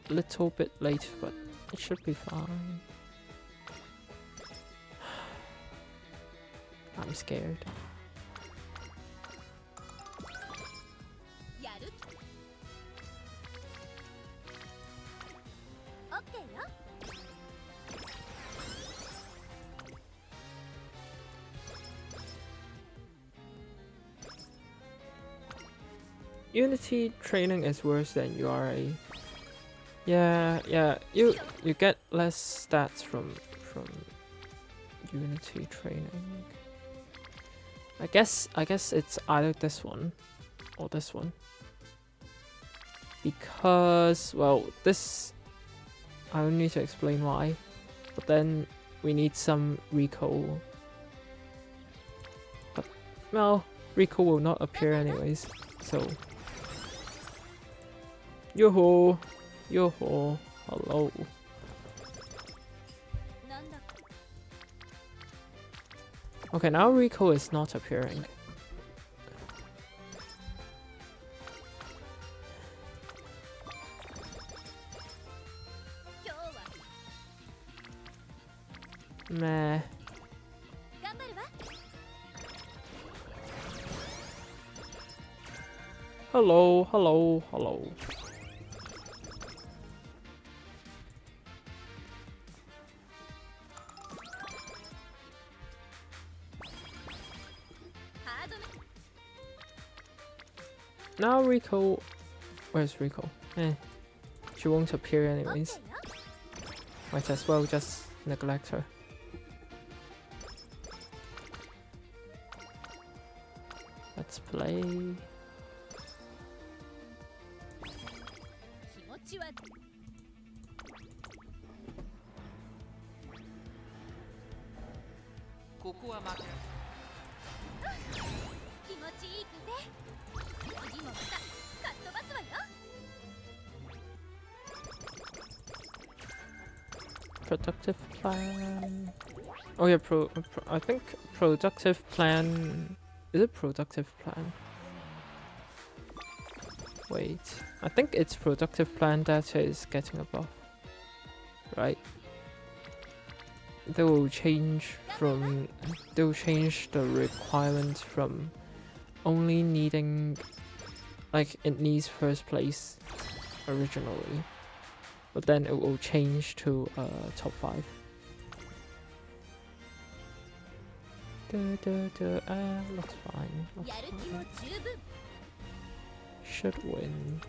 little bit late, but it should be fine. I'm scared. Unity training is worse than URA. Yeah, you get less stats from Unity training. I guess it's either this one or this one. Because, well, this, I don't need to explain why, but then we need some recall. But, well, recall will not appear anyways, so. Yo-ho! Yo-ho! Hello! Okay, now recall is not appearing. Meh. Hello, hello, hello. Now Rico, where's Rico? She won't appear anyways. Might as well just neglect her. Let's play. Productive plan. Oh yeah, I think productive plan. Is it productive plan? Wait, I think it's productive plan that is getting a buff, right? They will change the requirement from only needing, like it needs first place originally, but then it will change to top 5. Looks fine. Looks fine. Should win.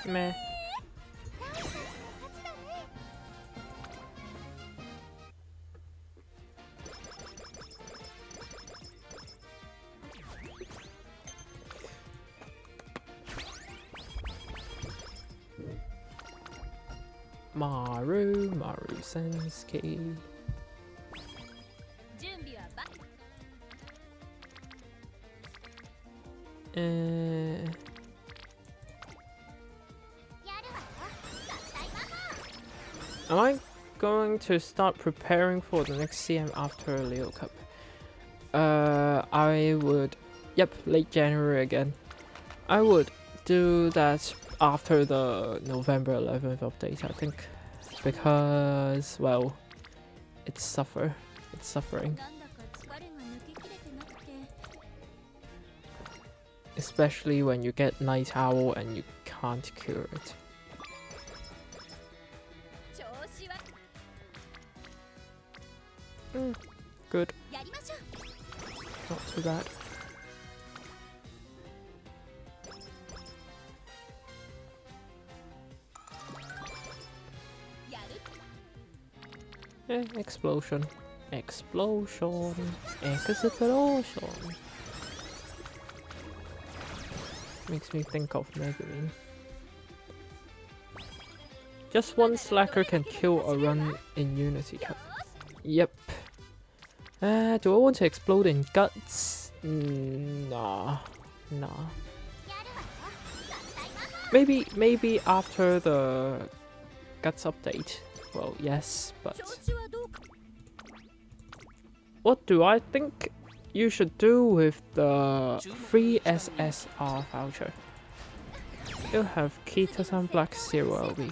Meh. Maru Sensei. 準備はば Eh, やるわよ合体魔法 am I going to start preparing for the next CM after Leo Cup? I would. Yep, late January again. I would do that after the November 11th update, I think, because well, it's suffering. なんだか疲れが抜けきれてなくて Especially when you get night owl and you can't cure it. 調子は Good, やりましょう not too bad. やる Explosion. Explosion. Makes me think of Megumin. Just one slacker can kill a run in Unity Cup. Yep. Do I want to explode in guts? Nah. やるわよ合体魔法 Maybe after the guts update. Well, yes, but 調子はどうか what do I think you should do with the free SSR voucher? You have Kita-san Black Zero LB.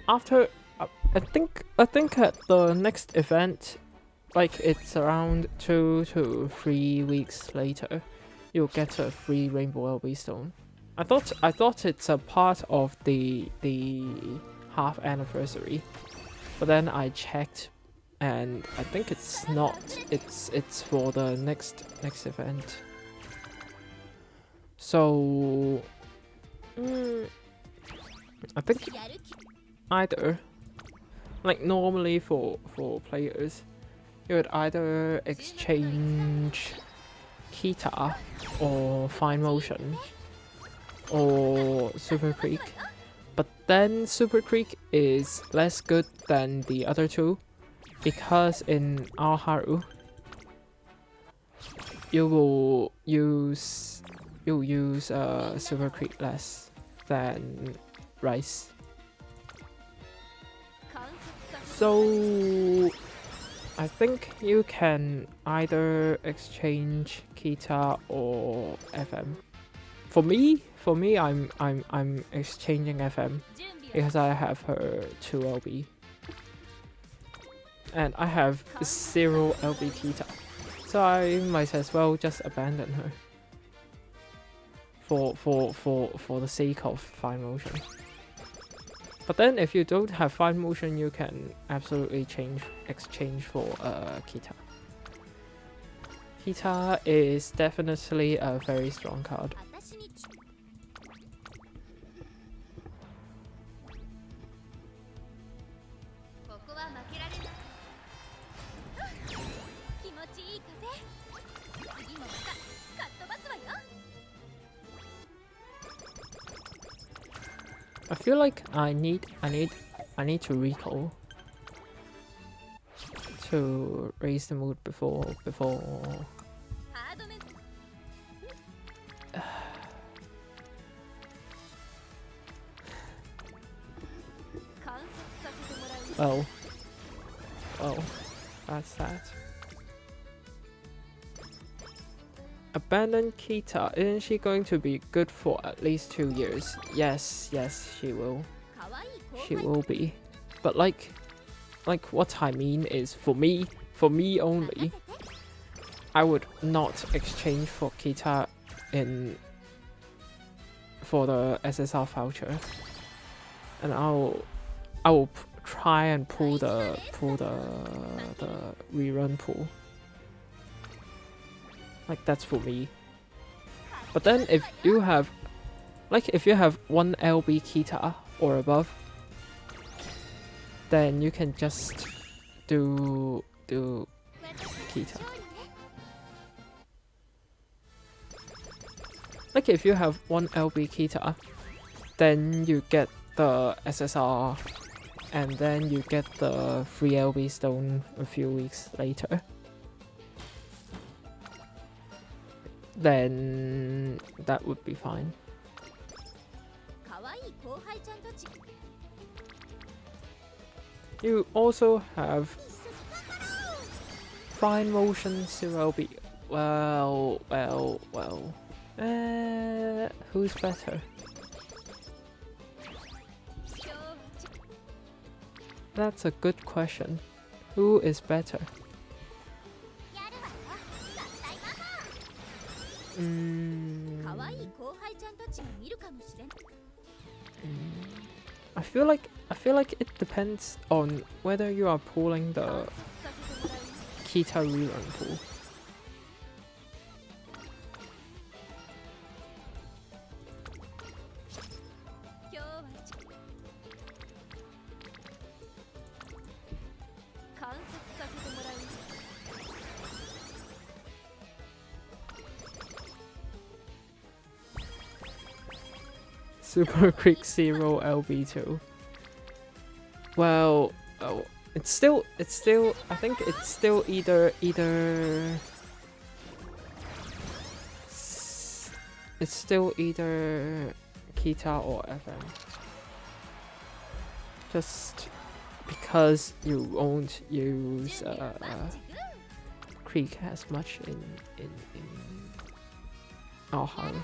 After, I think at the next event, like it's around 2 to 3 weeks later, you'll get a free Rainbow LB stone. I thought it's a part of the half anniversary, but then I checked, and I think it's not. It's for the next event. So, I think やる気 either, like normally for players, you would either exchange Kita or Fine Motion or Super Creek, but then Super Creek is less good than the other two because in Aoharu you'll use Super Creek less than Rice. 観察させ So I think you can either exchange Kita or FM. For me, I'm exchanging FM 準備は because I have her 2 LB, and I have 0 LB Kita, so I might as well just abandon her for the sake of fine motion. But then if you don't have fine motion, you can absolutely exchange for Kita. Kita is definitely a very strong card. 私にここは負けられない気持ちいい風次もまたかっ飛ばすわよ I feel like I need to recall to raise the mood before ハードめ 観察させてもらう well, that's that. Abandon Kita, isn't she going to be good for at least 2 years? Yes, she will. かわいい後 She 輩 will be. But like what I mean is for me only, I would not exchange for Kita for the SSR voucher, and I will try and pull the rerun pool. Like that's for me. But then if you have 1 LB Kita or above, then you can just do Kita. Like if you have 1 LB Kita, then you get the SSR, and then you get the free LB stone a few weeks later, then that would be fine. 可愛い後輩ちゃんたち You also have 一緒に頑張ろう fine motion 0LB. Well. Who's better? 今日はちょ That's a good question. Who is better? やるわよ合体ママ Mm, 可愛い後輩ちゃんたちが見るかもしれん I feel like it depends on whether you are pulling the 観察させてもらう Kita relearn pool. 今日はちょ観察させてもらう Super Quick 0 LB2. Well, oh, it's still I think it's still either it's still either Kita or FM. Just because you won't use 準備はバッチグー Creek as much in Alharu. 合体ママ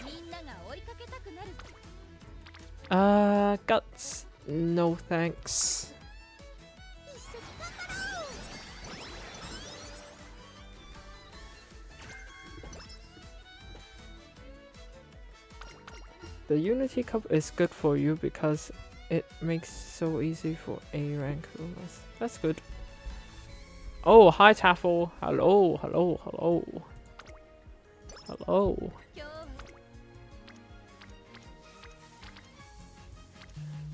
みんなが追いかけたくなる Guts. No thanks. 一緒に頑張ろう The Unity Cup is good for you because it makes so easy for A rank rumors. That's good. Oh, hi Taffel. Hello. 今日は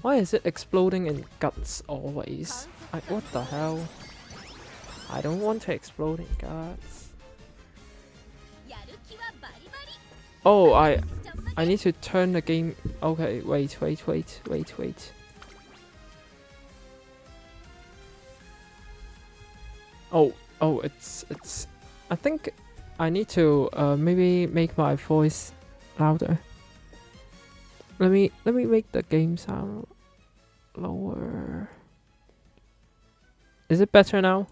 Why is it exploding in guts always? What the hell? I don't want to explode in guts. やる気はバリバリ Oh, ちょんま I need to turn the game. Okay, wait. Oh, it's. I think I need to maybe make my voice louder. Let me make the game sound lower. Is it better now?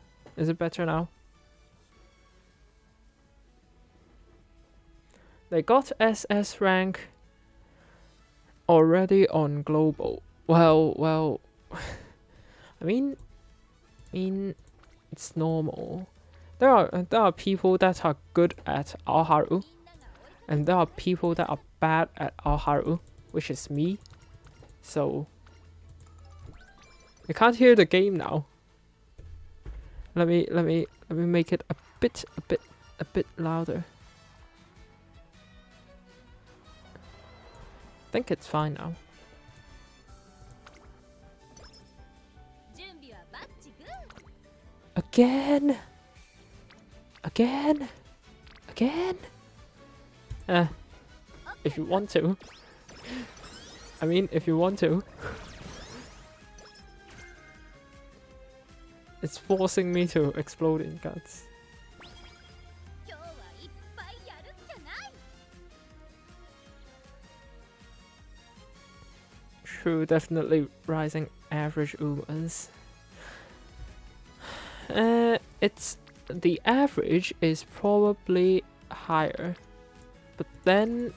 They got SS rank already on global. Well, I mean, it's normal. There are people that are good at Alharu, みんなが追い and there are people that are bad at Alharu, which is me. So you can't hear the game now. Let me make it a bit louder. I think it's fine now. 準備はバッチグー Again. If you want to. I mean, if you want to. It's forcing me to explode in guts. 今日はいっぱいやるっきゃない True, definitely rising average Umas. It's the average is probably higher, but then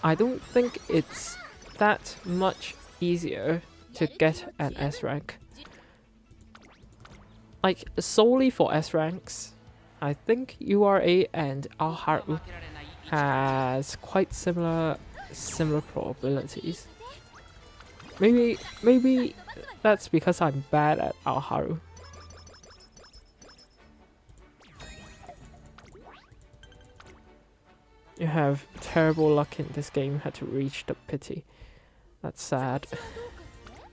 I don't think it's that much easier to get an S rank. Like solely for S ranks, I think URA and Alharu 負けられない一 has quite similar probabilities. Maybe that's because I'm bad at Alharu. You have terrible luck in this game, had to reach the pity. That's sad. じゃあどう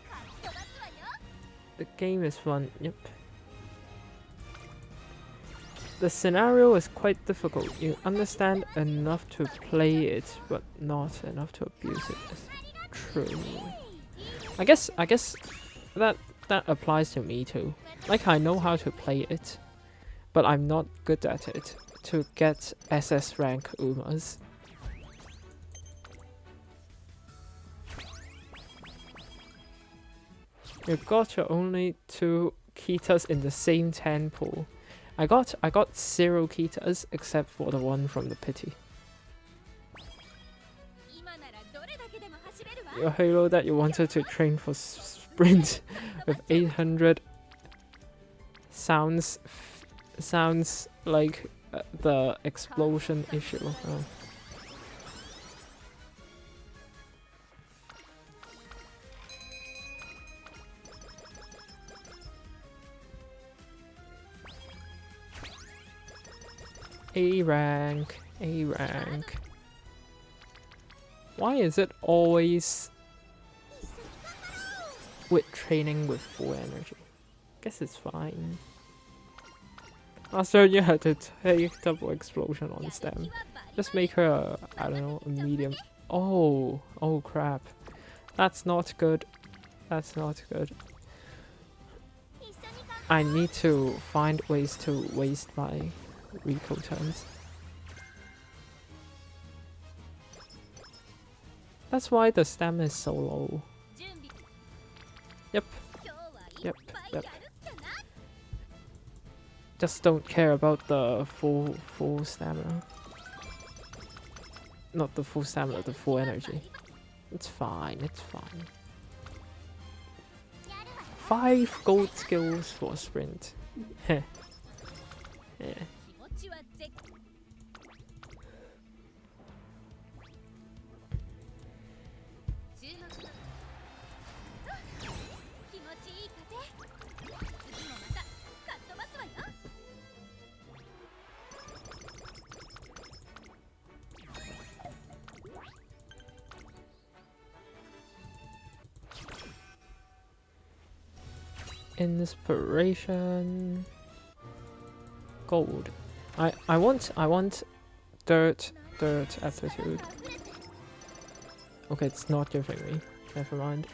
かってかっ飛ばすわよ The game is fun. Yep. The scenario is quite difficult. You understand enough to play it, but not enough to abuse it. True. I guess that applies to me too. Like, I know how to play it, but I'm not good at it to get SS rank Umas. You got your only 2 Kitas in the same 10 pool. I got 0 Kitas except for the one from the pity. Your Halo that you wanted to train for sprint with 800 sounds like the explosion issue. Oh. A rank. Why is it always with training with full energy? Guess it's fine. Last turn you had to take double explosion on stem. Just make her a, I don't know, a medium. Oh crap. That's not good. That's not good. I need to find ways to waste my Rico turns. That's why the stem is so low. Yep. Just don't care about the full stamina. Not the full stamina, the full energy. It's fine. 5 gold skills for sprint. Heh. Yeah. Inspiration. Gold. I want dirt aptitude. Okay, it's not giving me. Never mind.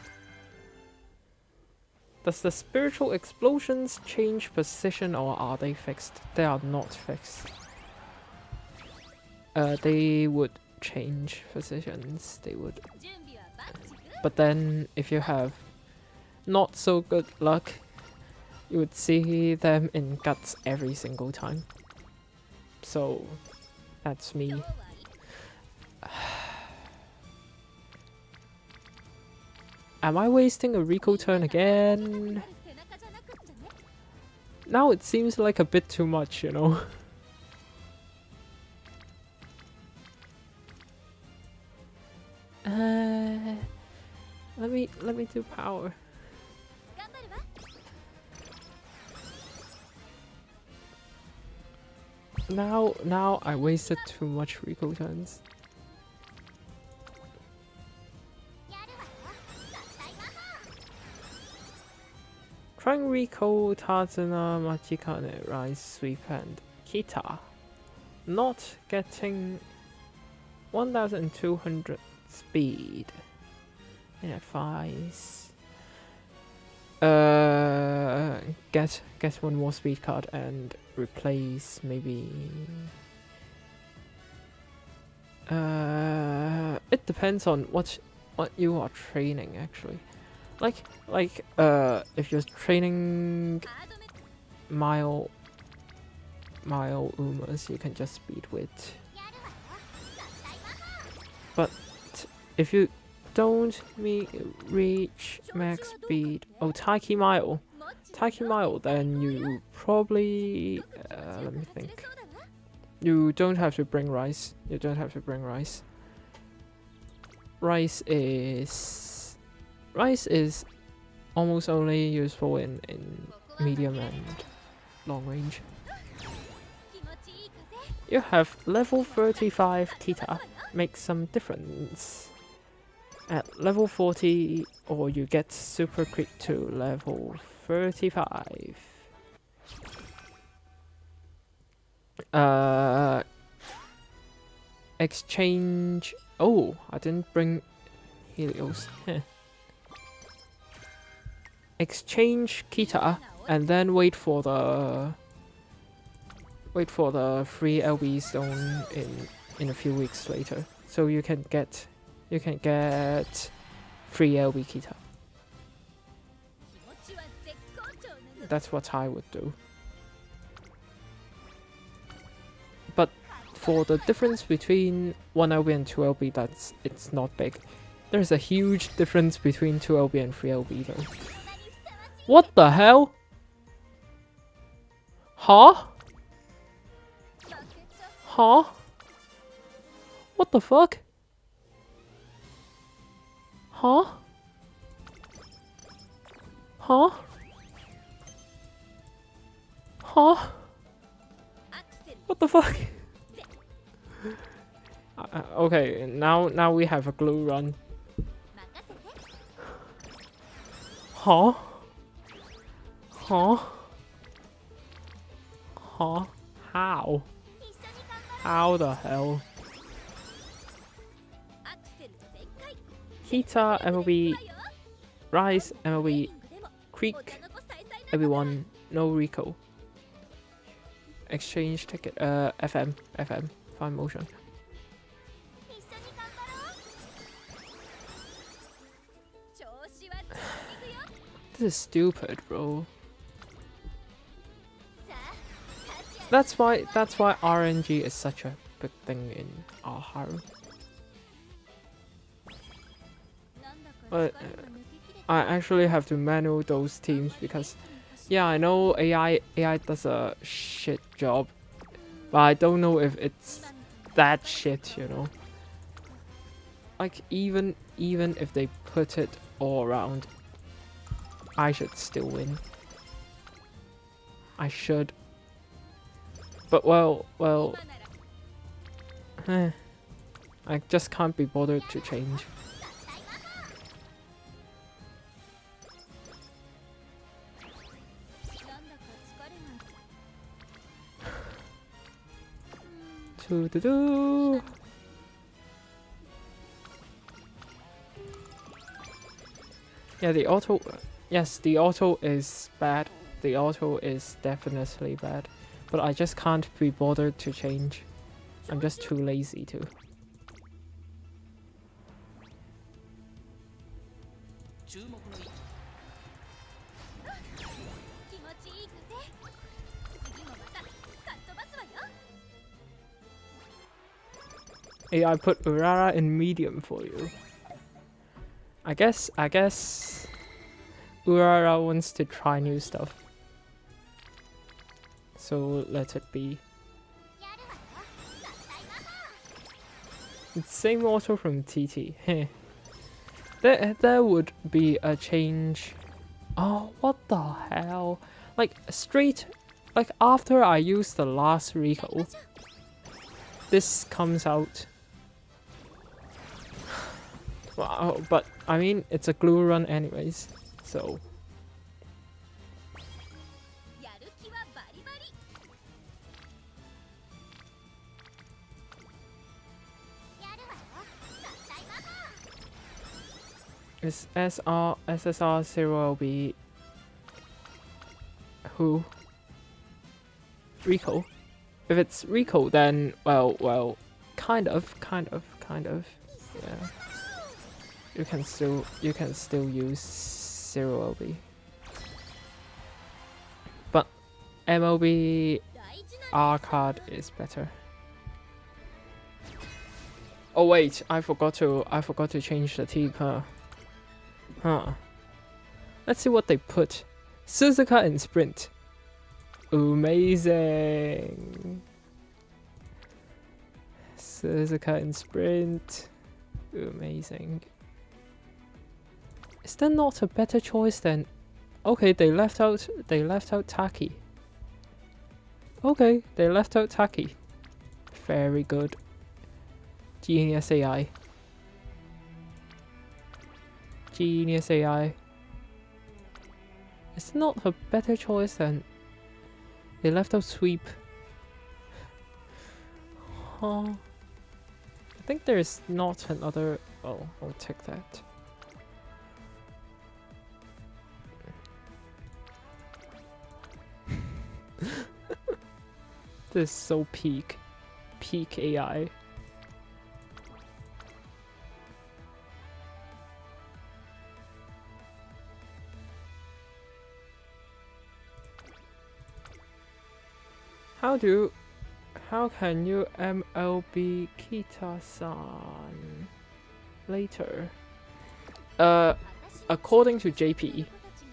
Does the spiritual explosions change position or are they fixed? They are not fixed. They would change positions. They would. But then if you have not so good luck, you would see them in guts every single time. So that's me. Am I wasting a Rico turn again? Now it seems like a bit too much, you know. Let me do power. Now I wasted too much Rico turns. Trying Rico, Tazuna, Machikane, Rise, Sweep and Kita. Not getting 1200 speed. In advice. Get one more speed card and replace maybe. It depends on what you are training actually. Like if you're training mile Umas, you can just speed with. But if you don't reach max speed, Taiki Mile, then you probably let me think. You don't have to bring rice. Rice is almost only useful in medium and long range. You have level 35 Kita, makes some difference. at level 40, or you get super crit to level 35. Exchange. Oh, I didn't bring Helios. Heh. Exchange Kita and then wait for the free LB stone in a few weeks later, so you can get free LB Kita. That's what I would do. But for the difference between 1 LB and 2 LB, it's not big. There's a huge difference between 2 LB and 3 LB though. What the hell? Huh? Huh? What the fuck? Huh? Huh? Huh? What the fuck? Okay, now we have a glue run. Huh? Huh? Huh? How? How the hell? Kita, MLB, Rise, MLB, Creek, everyone, no Rico. Exchange ticket, FM, fine motion. This is stupid, bro. That's why RNG is such a big thing in Haru. But I actually have to manual those teams because, yeah, I know AI does a shit job, but I don't know if it's that shit, you know. Like even if they put it all around, I should still win. I should. But well, I just can't be bothered to change. Do. Yeah, the auto. Yes, the auto is bad. The auto is definitely bad. But I just can't be bothered to change. I'm just too lazy to. AI put Urara in medium for you. I guess Urara wants to try new stuff. So let it be. It's same auto from TT. Heh. There would be a change. Oh, what the hell? Like straight, like after I use the last Rico, this comes out. Wow, but I mean it's a glue run anyways, so. Is SSR 0LB who? Rico? If it's Rico, then well, kind of. Yeah. You can still use 0LB. But MLB R card is better. Oh wait, I forgot to change the team, huh? Let's see what they put. Suzuka in sprint. Amazing. Suzuka in sprint. Amazing. Is there not a better choice than? Okay, they left out Taki. Okay, they left out Taki. Very good. Genius AI. Genius AI. It's not a better choice than a left out sweep. Huh. I think there's not another. Oh, I'll take that. This is so peak AI. How can you MLB Kita-san later? According to JP,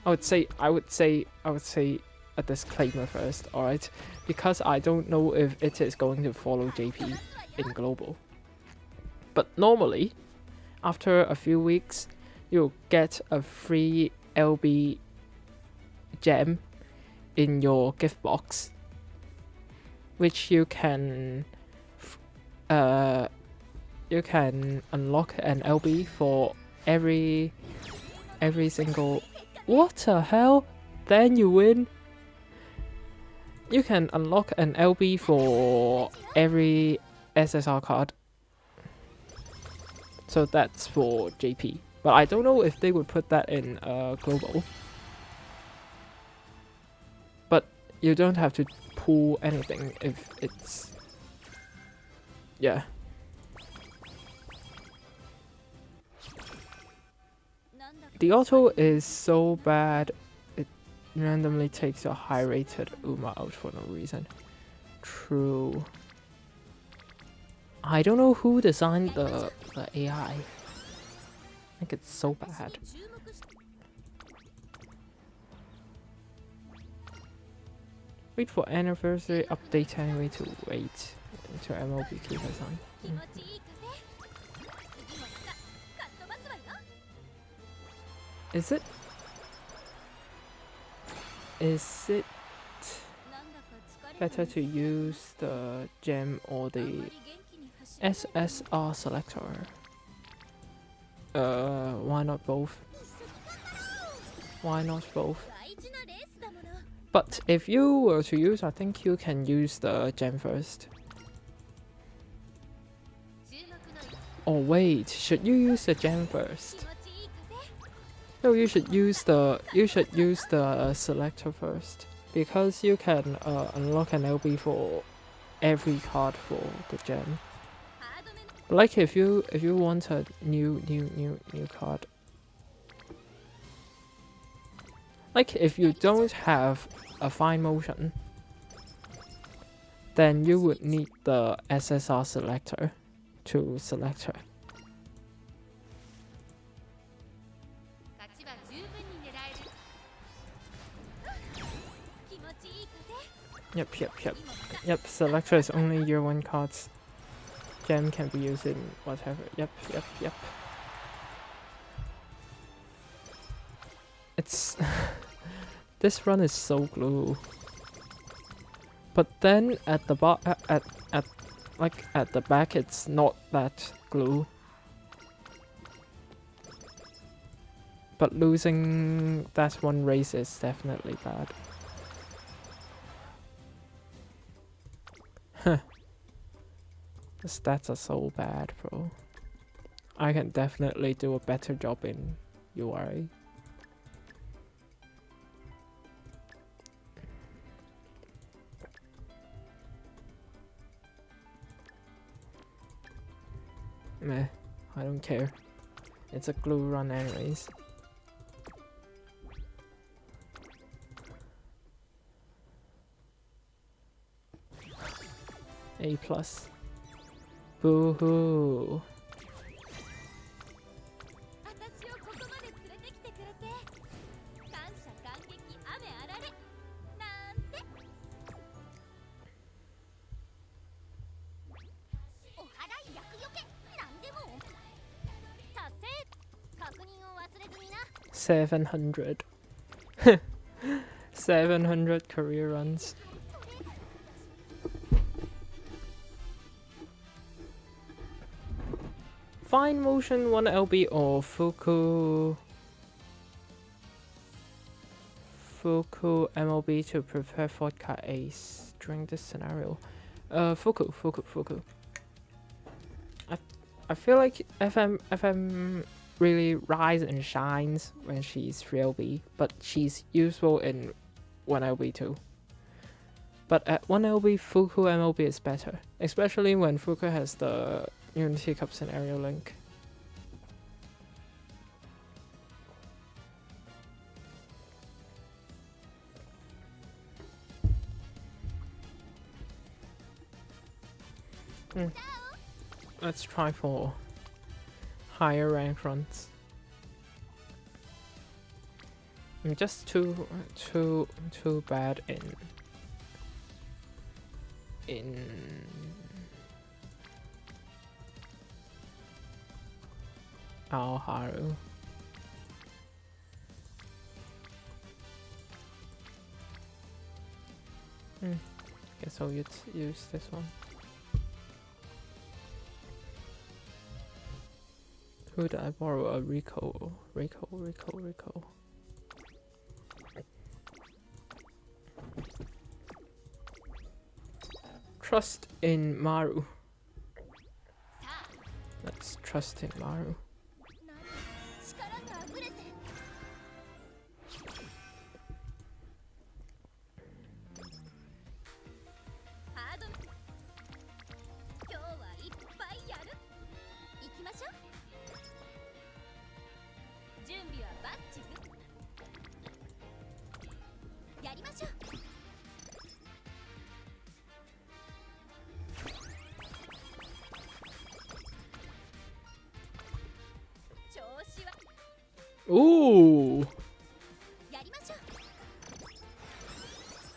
I would say a disclaimer first, alright? Because I don't know if it is going to follow JP in global. But normally, after a few weeks, you'll get a free LB gem in your gift box, which you can unlock an LB for every single. What the hell? Then you win. You can unlock an LB for every SSR card. So that's for JP. But I don't know if they would put that in global. But you don't have to pull anything if it's... Yeah. The auto is so bad, it randomly takes a high rated Uma out for no reason. True. I don't know who designed the AI. I think it's so bad. Wait for anniversary update anyway to wait to MLB Kita-san. Is it better to use the gem or the SSR selector? Why not both? Why not both? But if you were to use, I think you can use the gem first. Oh wait, should you use the gem first? No, you should use the selector first, because you can unlock an LB for every card for the gem. Like if you want a new card. Like if you don't have a fine motion, then you would need the SSR selector to select her. Yep, selector is only year 1 cards. Gem can be used in whatever. Yep. It's this run is so glue. But then at the at the back it's not that glue. But losing that one race is definitely bad. Huh. The stats are so bad, bro. I can definitely do a better job in URA. Meh, I don't care. It's a glue run anyways. A+. Boo-hoo. $700. 700 career runs. Fine motion 1 LB or Fuku Fuku MLB to prepare vodka ace during this scenario. Fuku. I feel like FM really rise and shines when she's 3LB, but she's useful in 1LB too. But at 1LB, Fuku MLB is better, especially when Fuku has the Unity Cup scenario link. Let's try for higher rank runs. I'm just too bad in Aoharu. Guess I'll use this one. Who did I borrow? A Rico. Trust in Maru. Let's trust in Maru. Ooh!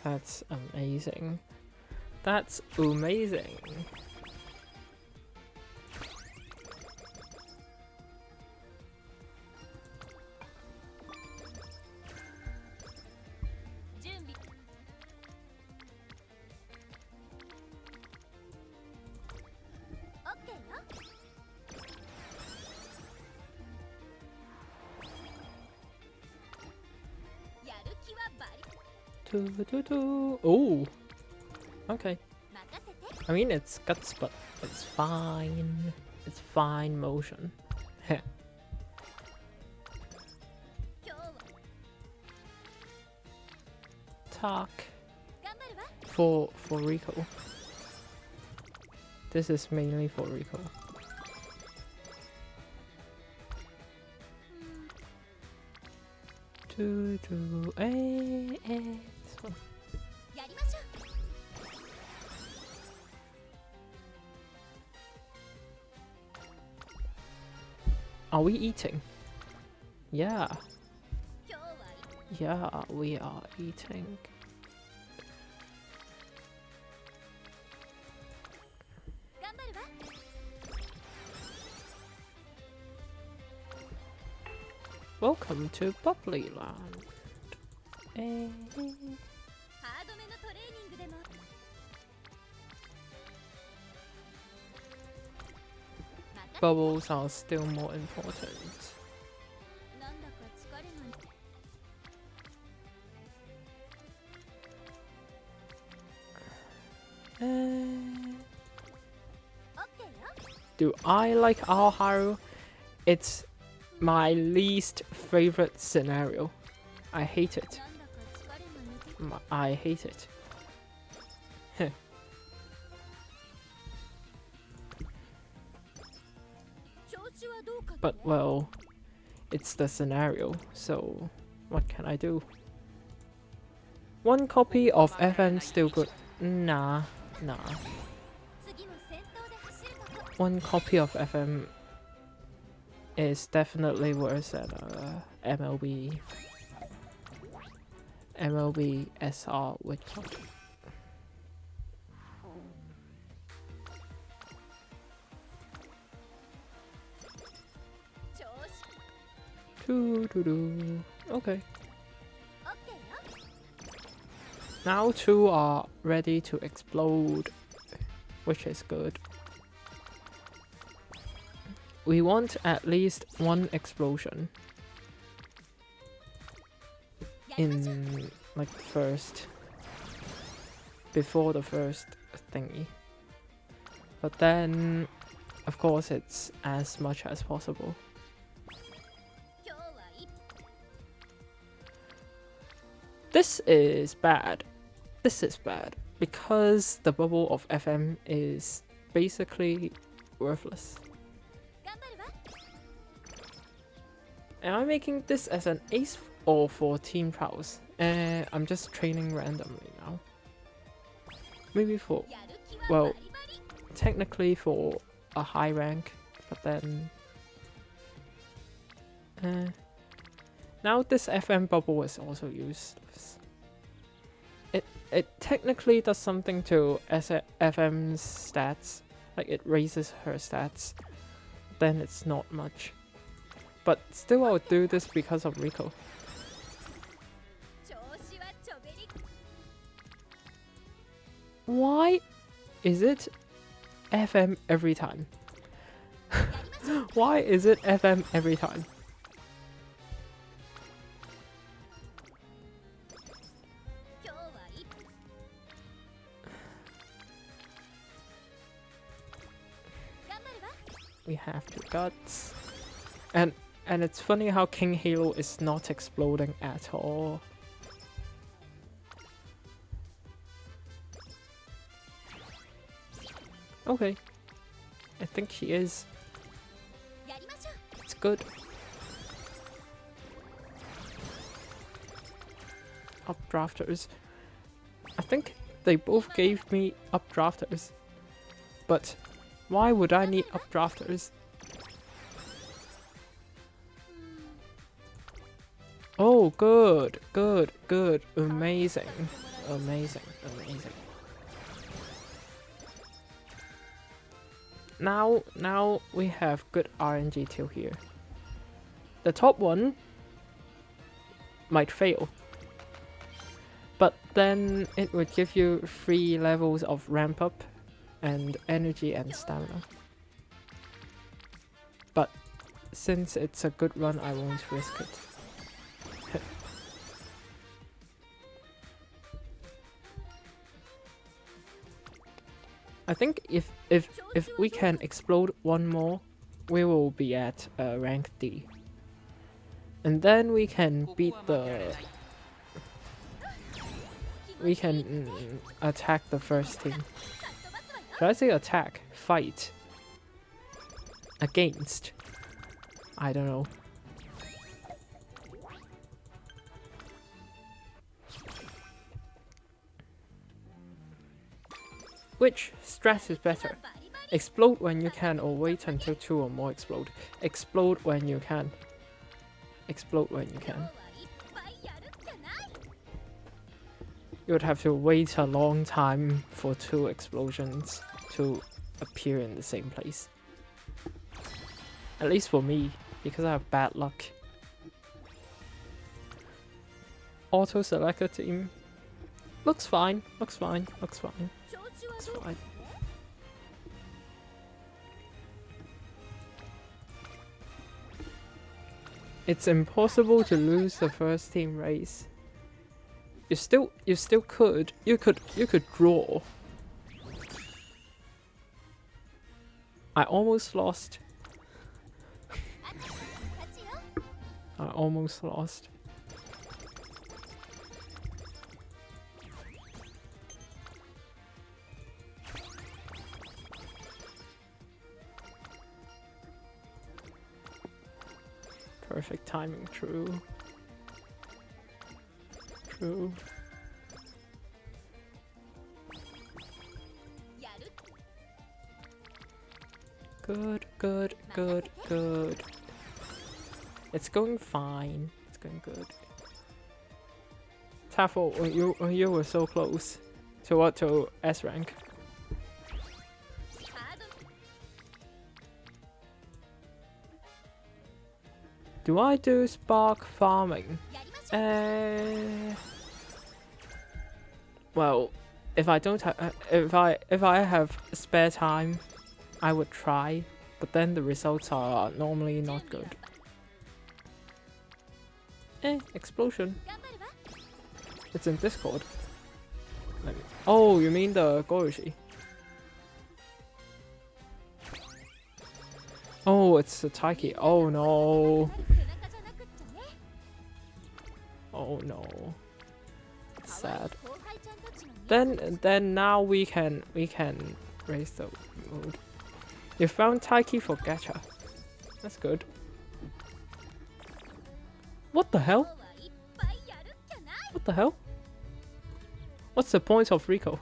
That's amazing. That's amazing. Oh, okay. I mean, it's guts, but it's fine. It's fine motion. Talk for Rico. This is mainly for Rico. Are we eating? Yeah. Yeah, we are eating. Welcome to Bubbly Land. Bubbles are still more important. Do I like Aoharu? It's my least favorite scenario. I hate it. I hate it. But well, it's the scenario, so what can I do? One copy of FM still good. Nah. One copy of FM is definitely worse than MLB SR with copy. Okay. Now two are ready to explode, which is good. We want at least one explosion. in like first, before the first thingy. But then, of course, it's as much as possible. This is bad. This is bad because the bubble of FM is basically worthless. Am I making this as an ace or for team trials? I'm just training randomly now. Maybe for, well, technically for a high rank, but then now this FM bubble is also useless. It technically does something to FM's stats, like it raises her stats, then it's not much. But still I'll do this because of Rico. Why is it FM every time? Why is it FM every time? We have two guts. And it's funny how King Halo is not exploding at all. Okay. I think he is. It's good. Updrafters. I think they both gave me updrafters. But why would I need updrafters? Oh, good, good, good. Amazing. Amazing, amazing. Now we have good RNG till here. The top one might fail, but then it would give you 3 levels of ramp up and energy and stamina. But since it's a good run, I won't risk it. I think if we can explode one more, we will be at rank D. And then we can beat the... We can attack the first team. Should I say attack? Fight. Against. I don't know. Which strat is better? Explode when you can or wait until 2 or more explode. Explode when you can. Explode when you can. You would have to wait a long time for 2 explosions to appear in the same place. At least for me, because I have bad luck. Auto selector team. Looks fine, looks fine, looks fine. Looks fine. It's impossible to lose the first team race. You still could. You could draw. I almost lost. I almost lost. Perfect timing, true. True. Good, good, good, good. It's going fine. It's going good. Tafel, you were so close. To what? To SRank. Do I do spark farming? Well, if I don't have, if I have spare time, I would try, but then the results are normally not good. Explosion. It's in Discord. Oh, you mean the Goroshi? Oh, it's a Taiki. Oh no. Oh no. Sad. Then now we can raise the mood. You found Taiki for gacha. That's good. What the hell? What the hell? What's the point of Rico?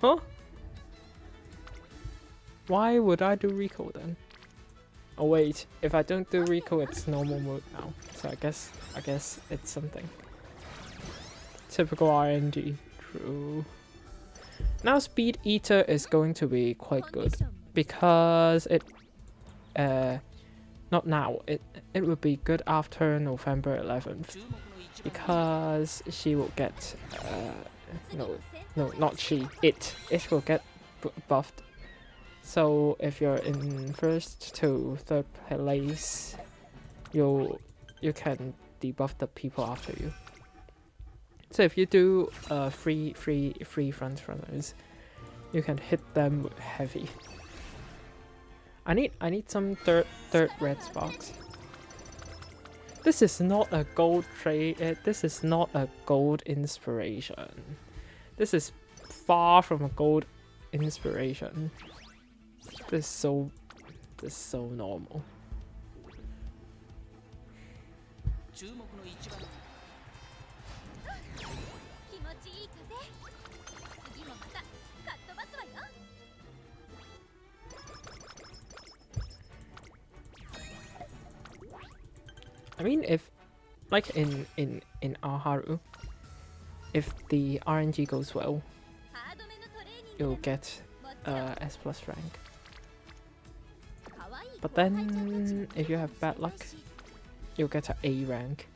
Huh? Why would I do Rico then? Oh wait, if I don't do Rico, it's normal mode now. So I guess it's something. Typical RNG. True. Now Speed Eater is going to be quite good because it not now. It will be good after November 11th because she will get no, not she. It will get buffed. So if you're in first to third place, you can debuff the people after you. So if you do free front runners, you can hit them heavy. I need some third red sparks. This is not a gold trade. This is not a gold inspiration. This is far from a gold inspiration. This is so normal. I mean, if like in Aharu, if the RNG goes well, you'll get S+ rank. But then, if you have bad luck, you'll get an A rank.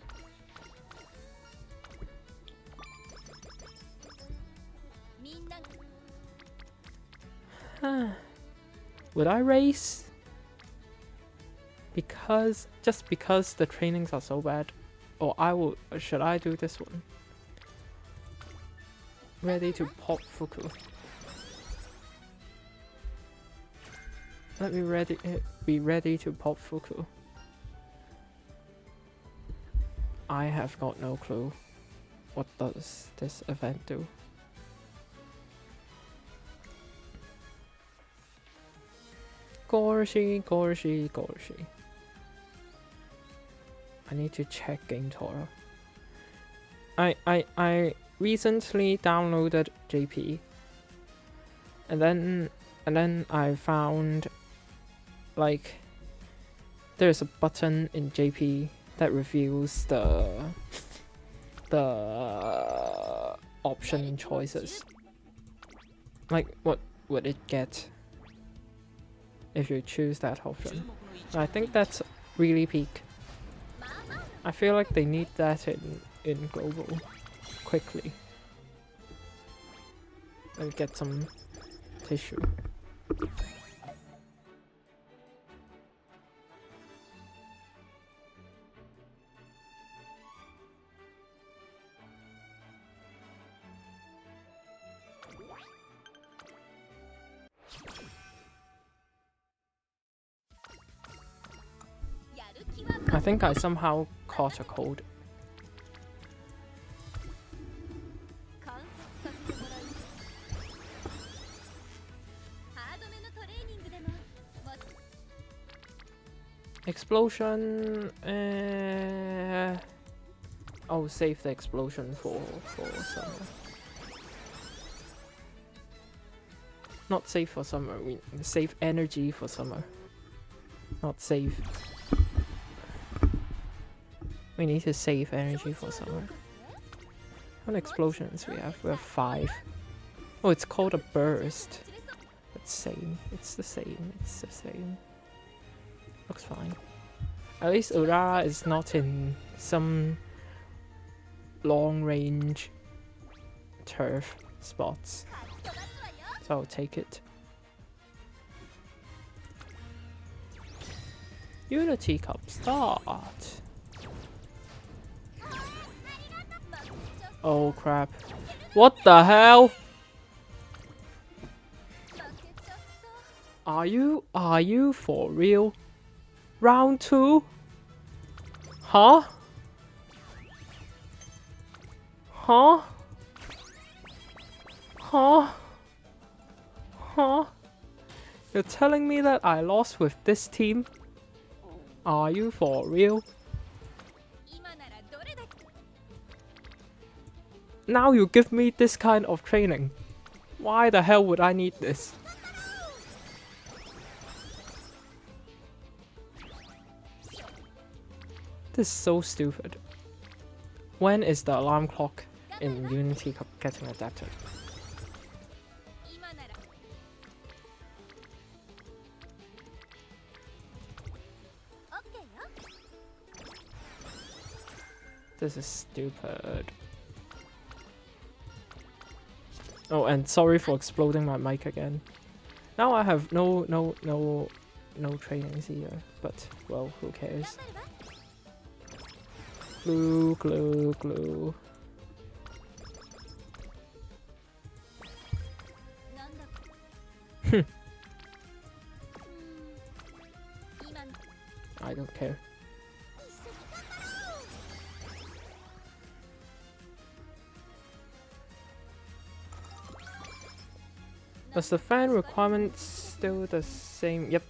Would I race? Just because the trainings are so bad, or should I do this one? Ready to pop Fuku. Let me be ready to pop Fuku. I have got no clue. What does this event do? Goroshi. I need to check Game Toro. I recently downloaded JP, and then I found like there's a button in JP that reveals the option choices. Like what would it get if you choose that option? And I think that's really peak. I feel like they need that in global quickly. Let me get some tissue. I think I somehow caught a cold. Explosion. Oh, save the explosion for summer. Not save for summer. We save energy for summer. Not save. We need to save energy for summer. How many explosions we have? We have 5. Oh, it's called a burst. It's same. It's the same. It's the same. Looks fine. At least Urara is not in some long range turf spots. So I'll take it. Unity Cup start. Oh crap. What the hell? Are you for real? Round 2? Huh? Huh? Huh? Huh? You're telling me that I lost with this team? Are you for real? Now you give me this kind of training. Why the hell would I need this? This is so stupid. When is the alarm clock in Unity Cup getting adapted? This is stupid. Oh, and sorry for exploding my mic again. Now I have no trainings here, but well, who cares? Glue, glue, glue. I don't care. Is the fan requirement still the same? Yep.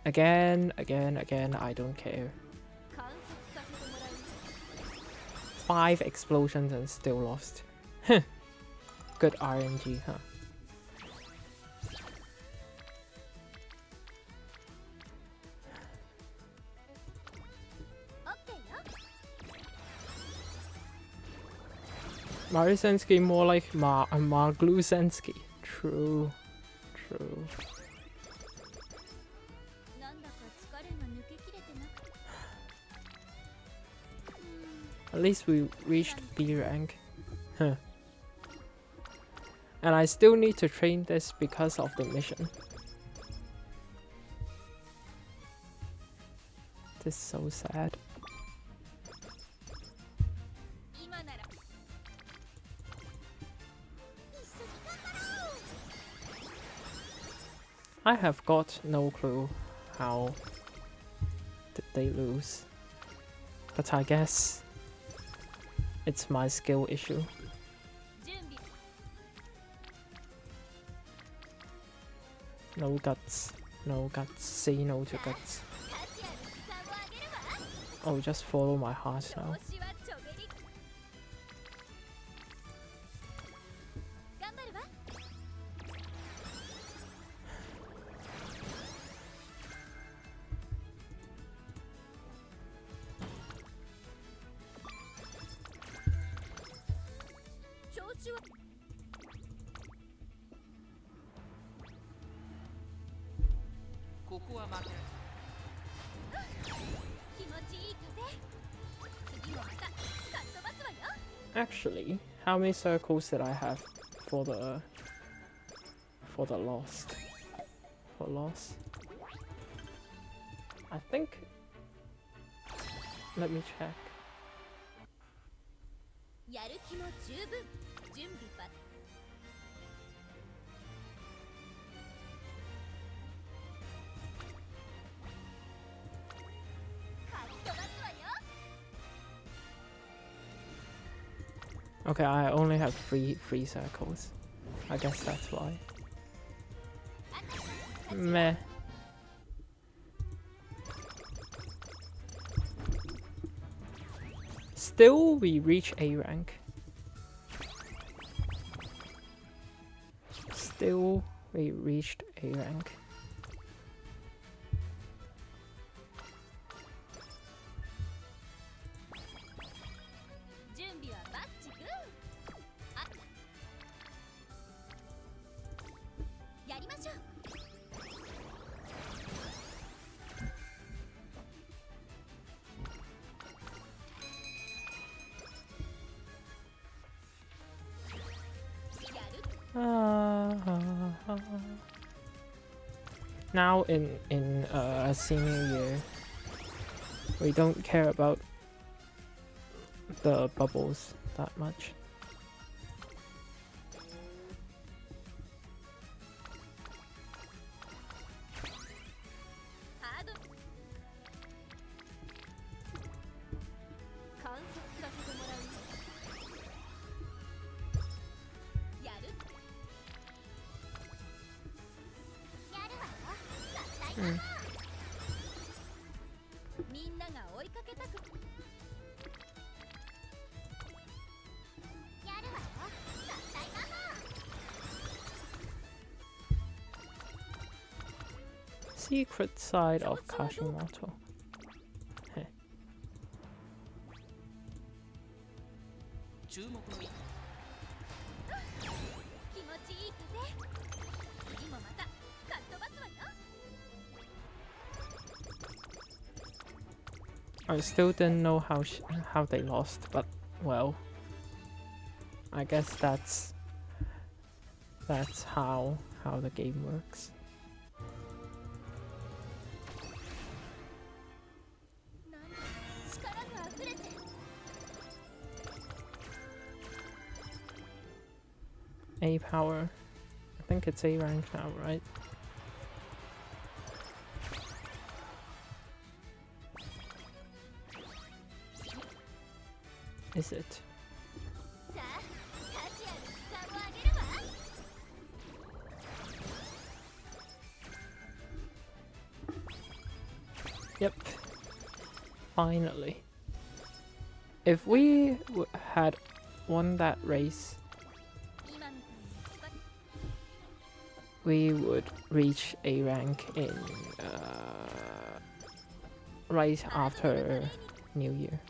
Again, I don't care. 5 explosions and still lost. Good RNG, huh? Marisensky more like Marglusensky. True. At least we reached B rank. Huh. And I still need to train this because of the mission. This is so sad. I have got no clue how did they lose, but I guess it's my skill issue. No guts, say no to guts. Oh, just follow my heart now. Actually, how many circles did I have for the lost? For loss? I think. Let me check. Okay, I only have three circles. I guess that's why. Meh. Still, we reach A rank. Still, we reached A rank. Now in senior year, we don't care about the bubbles that much. Secret side of Kashimoto. Heh. 注目の一手 I still didn't know how they lost, but well, I guess that's how the game works. A power. I think it's A rank now, right? Is it? Yep. Finally. If we had won that race, we would reach A rank in right after New Year.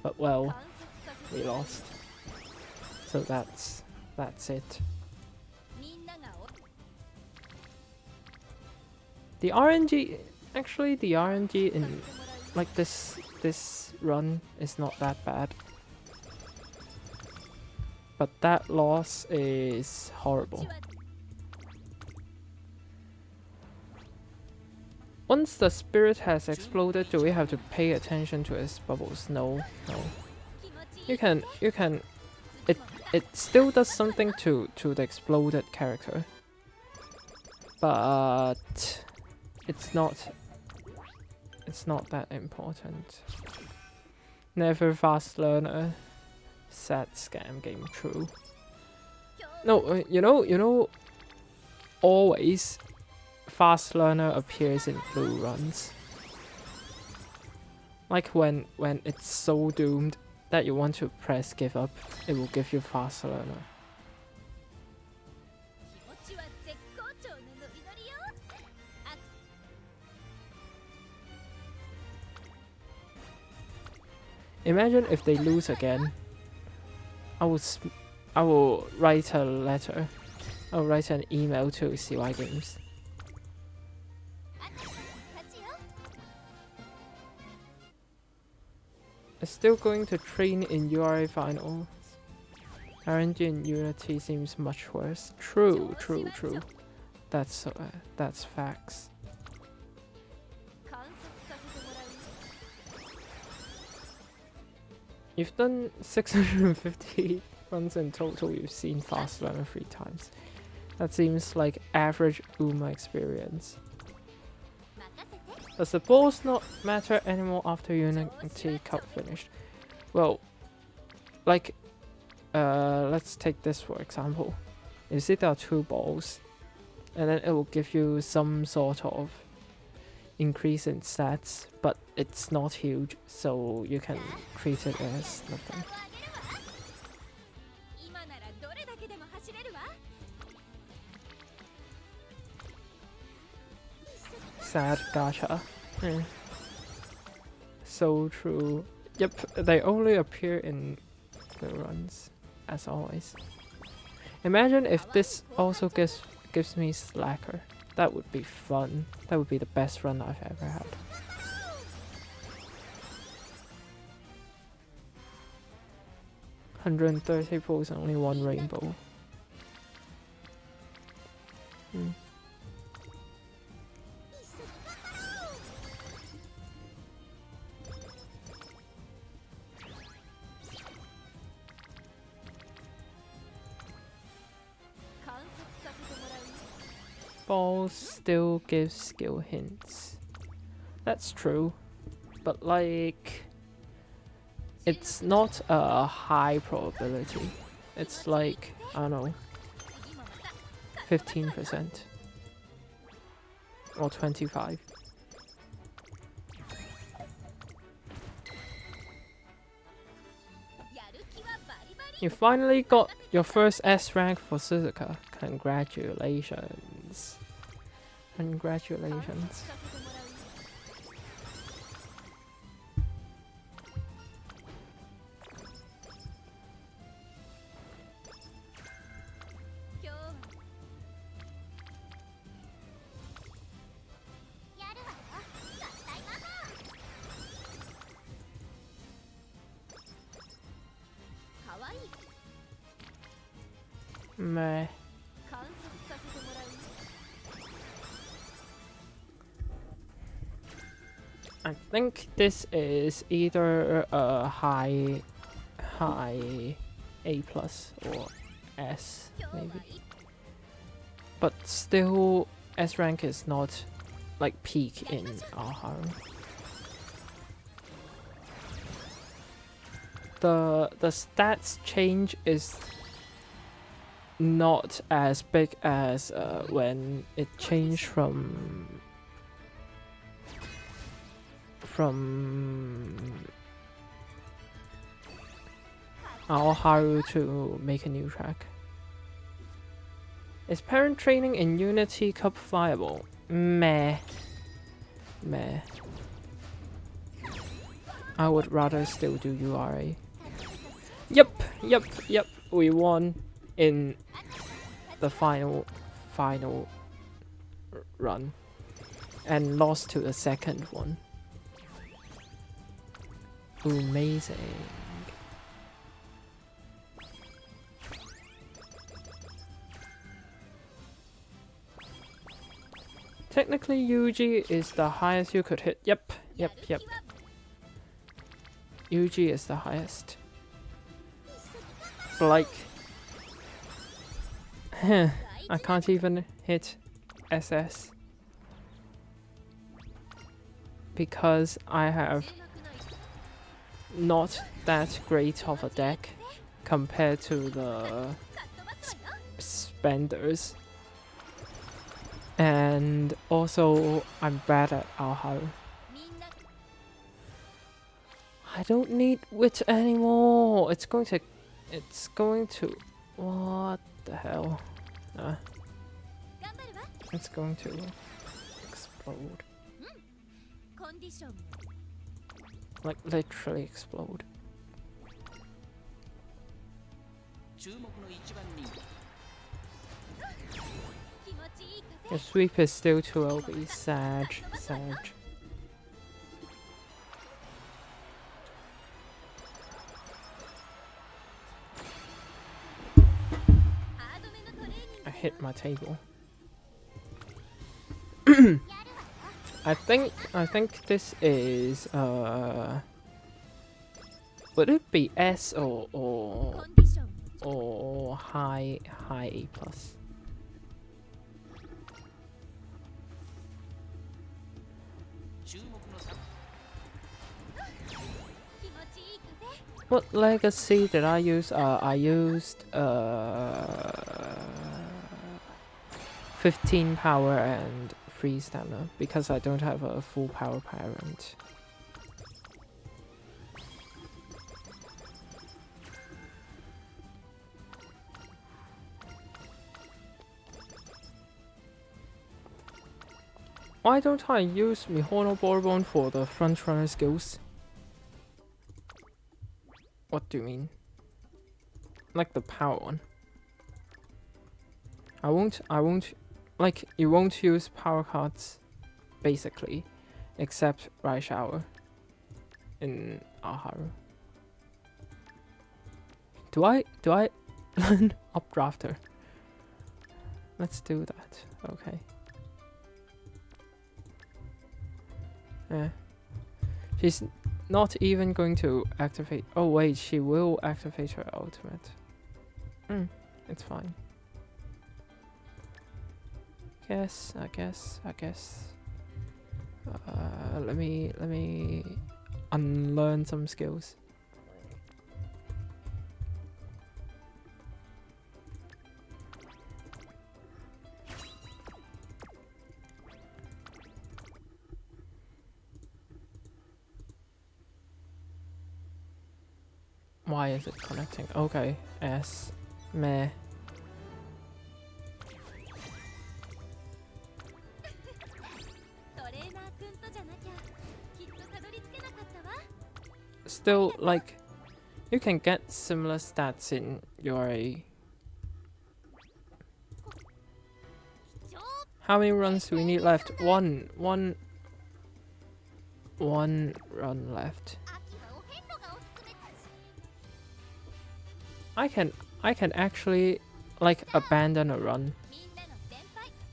But well, we lost. So that's it. The RNG, actually the RNG in like this run is not that bad. But that loss is horrible. Once the spirit has exploded, do we have to pay attention to its bubbles? No, no. You can it still does something to the exploded character. But it's not that important. Never fast learner. Sad scam game, true. No, you know, always fast learner appears in blue runs. Like when it's so doomed that you want to press give up, it will give you fast learner. Imagine if they lose again. I will write a letter. I will write an email to CY Games. I'm still going to train in URA finals. RNG in Unity seems much worse. True. That's facts. You've done 650 runs in total. You've seen fast learner 3 times. That seems like average Uma experience. Does the balls not matter anymore after Unity Cup finished? Well, like, let's take this for example. You see there are 2 balls, and then it will give you some sort of increase in stats, but it's not huge, so you can treat it as nothing. Sad gacha. So true. Yep, they only appear in the runs, as always. Imagine if this also gives me Slacker. That would be fun. That would be the best run I've ever had. $130 pulls, only 1 rainbow. Fall still gives skill hints. That's true, but like, it's not a high probability. It's like, I don't know, 15% or 25. You finally got your first S rank for Suzuka. Congratulations. Congratulations. Meh. I think this is either a high A plus or S maybe, but still S rank is not like peak in Aoharu. The stats change is not as big as when it changed from Aoharu to make a new track. Is parent training in Unity Cup viable? Meh. Meh. I would rather still do URA. Yep. We won in the final run and lost to the second one. Amazing. Technically Yuji is the highest you could hit. Yep. Yuji is the highest. But like, I can't even hit SS because I have not that great of a deck compared to the spenders, and also I'm bad at Aoharu. I don't need wit anymore. It's going to what the hell? It's going to explode. Like literally explode. Your sweep is still too LB. Sag. I hit my table. I think this is would it be S or high A plus? What legacy did I use? I used 15 power and 3 stamina because I don't have a full power parent. Why don't I use Mihono Bourbon for the front runner skills? What do you mean? Like the power one? I won't, like, you won't use power cards, basically, except Rai Shower in Aoharu. Do I learn Updrafter? Let's do that, okay. Yeah. She's not even going to activate. Oh wait, she will activate her ultimate. It's fine. guess. Let me unlearn some skills. Why is it connecting? Okay, S, meh. Still, like, you can get similar stats in your A. How many runs do we need left? One run left. I can actually like abandon a run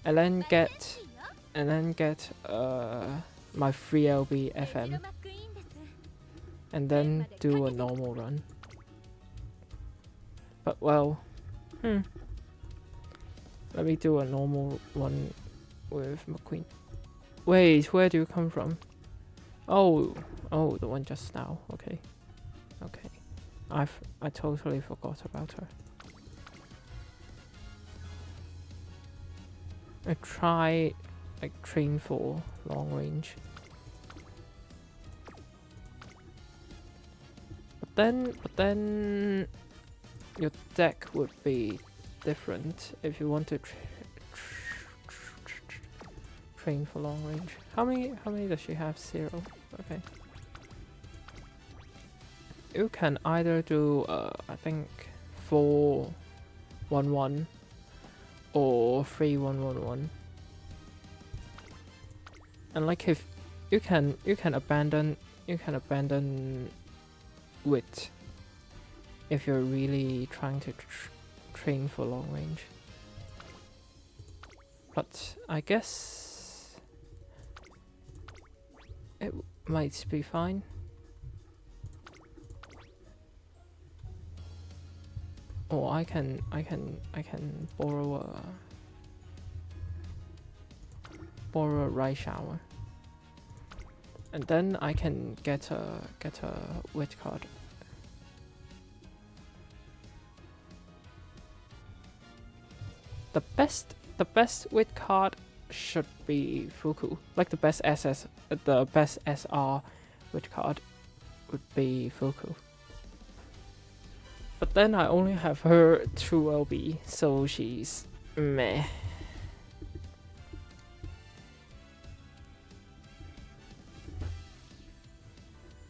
and then get my 3LB FM and then do a normal run. But well, let me do a normal one with McQueen. Wait, where do you come from? Oh, the one just now. Okay. I totally forgot about her. I try like train for long range. But then your deck would be different if you want to train for long range. How many does she have? 0. Okay. You can either do I think 4-1-1 or 3-1-1-1. And like if you can abandon wit if you're really trying to train for long range. But I guess it might be fine. Or I can borrow a right shower, and then I can get a wit card. The best wit card should be Fuku. Like the best SR wit card would be Fuku. But then I only have her 2LB, so she's meh.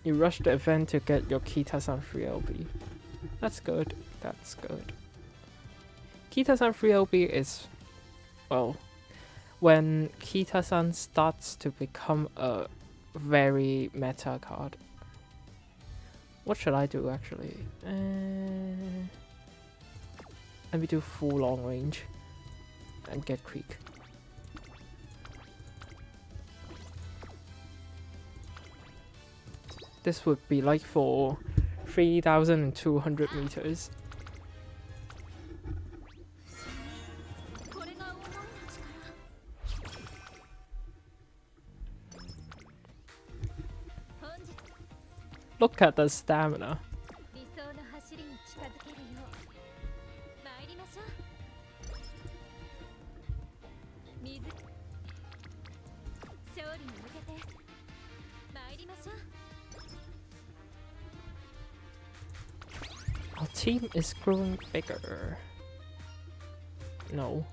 You rush the event to get your Kita-san 3LB. That's good. Kita-san 3LB is, well, when Kita-san starts to become a very meta card. What should I do actually? Let me do full long range and get Creek. This would be like for 3,200 meters. Look at the stamina. Our team is growing bigger. No.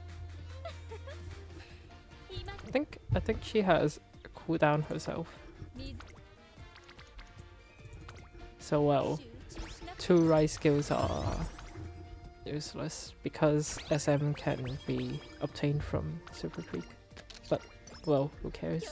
I think she has cooled down herself. So well, 2 right skills are useless because SM can be obtained from Super Creek. But well, who cares?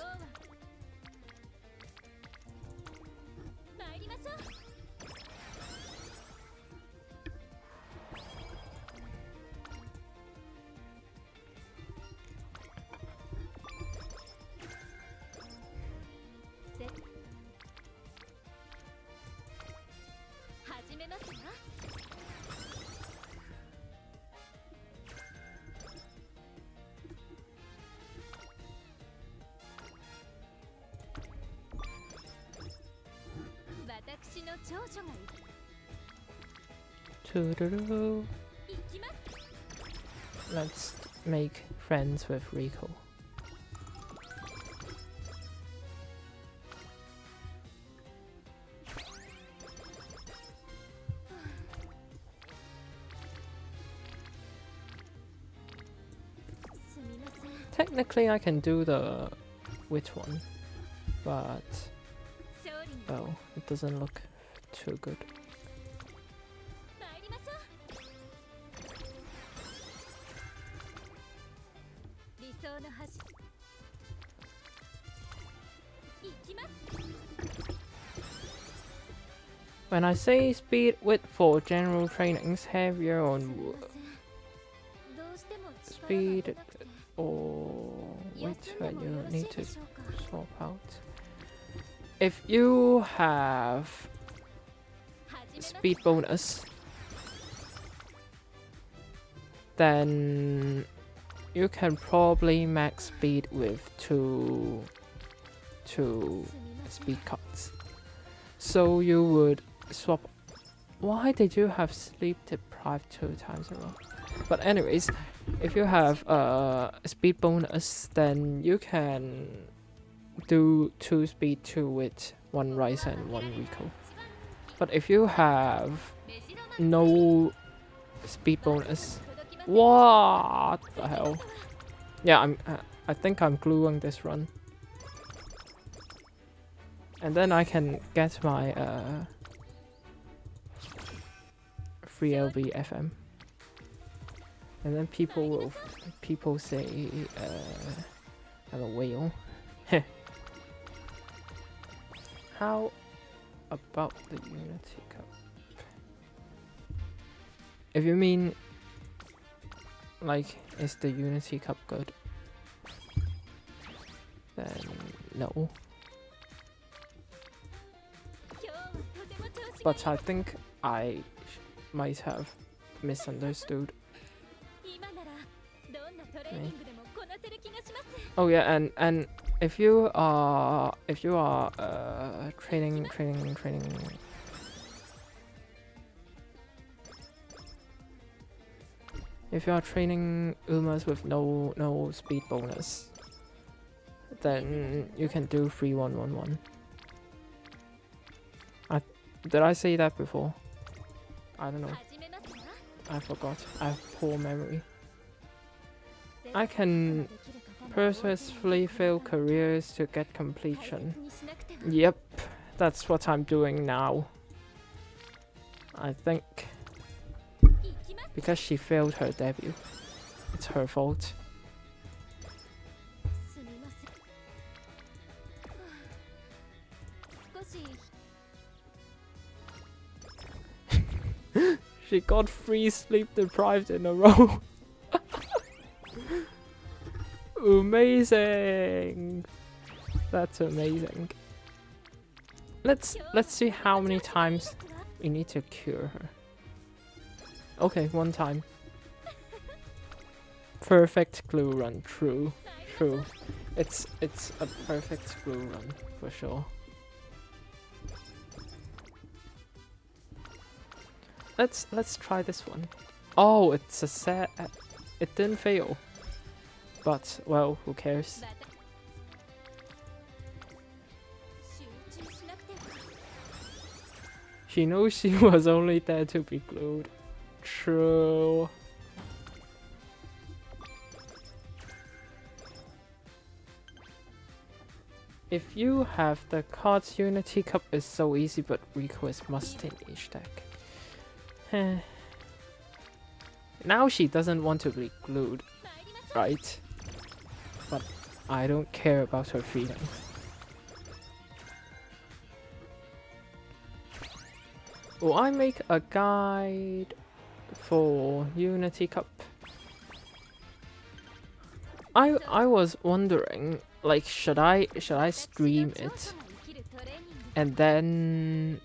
Toodaloo. Let's make friends with Rico. Technically, I can do the wit one, but well, it doesn't look too good. When I say speed wit for general trainings, heavier on speed or wit that you need to swap out. If you have speed bonus, then you can probably max speed with two speed cards. So you would swap. Why did you have sleep deprived 2 times in a row? But anyways, if you have a speed bonus, then you can do 2 speed, 2 wit, 1 rise and 1 recall. But if you have no speed bonus, what the hell? Yeah, I think I'm gluing this run, and then I can get my 3LB FM, and then people say I'm a whale. How about the Unity Cup? If you mean like, is the Unity Cup good? Then no. But I think I might have misunderstood. Okay. Oh yeah, and if you are training. If you are training Umas with no speed bonus, then you can do 3-1-1-1. Did I say that before? I don't know. I forgot. I have poor memory. I can purposefully fail careers to get completion. Yep, that's what I'm doing now. I think because she failed her debut. It's her fault. She got 3 sleep deprived in a row. Amazing. That's amazing. Let's see how many times we need to cure her. Okay, 1 time. Perfect glue run. True. It's a perfect glue run for sure. Let's try this one. Oh, it's a set. It didn't fail. But well, who cares? She knows she was only there to be glued. True. If you have the cards, Unity Cup is so easy, but Rico is must in each deck. Now she doesn't want to be glued, right? But I don't care about her feelings. Will I make a guide for Unity Cup? I was wondering, like, should I stream it and then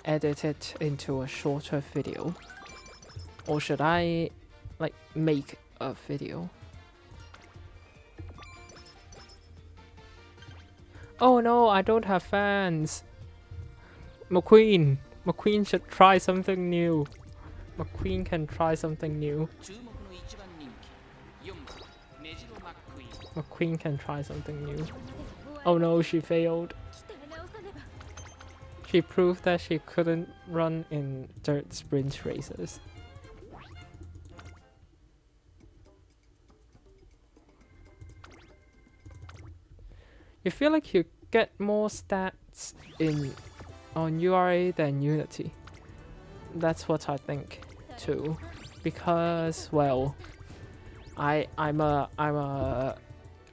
edit it into a shorter video, or should I like make a video? Oh no, I don't have fans. McQueen! McQueen should try something new. McQueen can try something new. 注目の一番人気4番メジロマックイーン McQueen can try something new. Oh no, she failed. 鍛え直さねば。 She proved that she couldn't run in dirt sprint races. You feel like you get more stats on URA than Unity. That's what I think too, because well, I'm a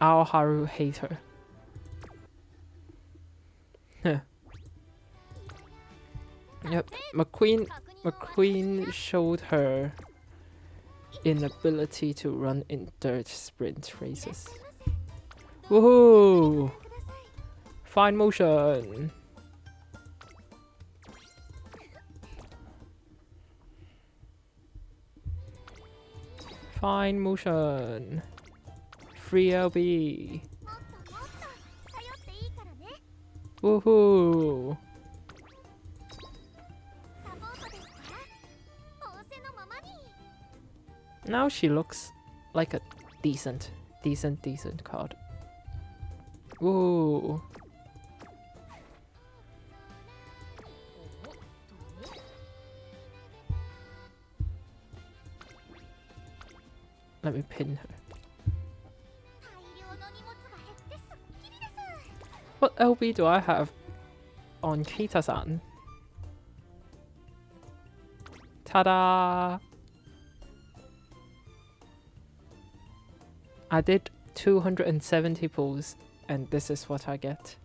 Aoharu hater. Yep, McQueen showed her inability to run in dirt sprint races. Woohoo! Fine motion. Fine motion. Free LB. もっともっと頼っていいからね。 Woohoo! サポートですか？仰せのままに。 Now she looks like a decent card. Woo! Let me pin her. 大量の荷物が減ってすっきりです。 What LB do I have on Kita-san? Ta-da! I did 270 pulls, and this is what I get.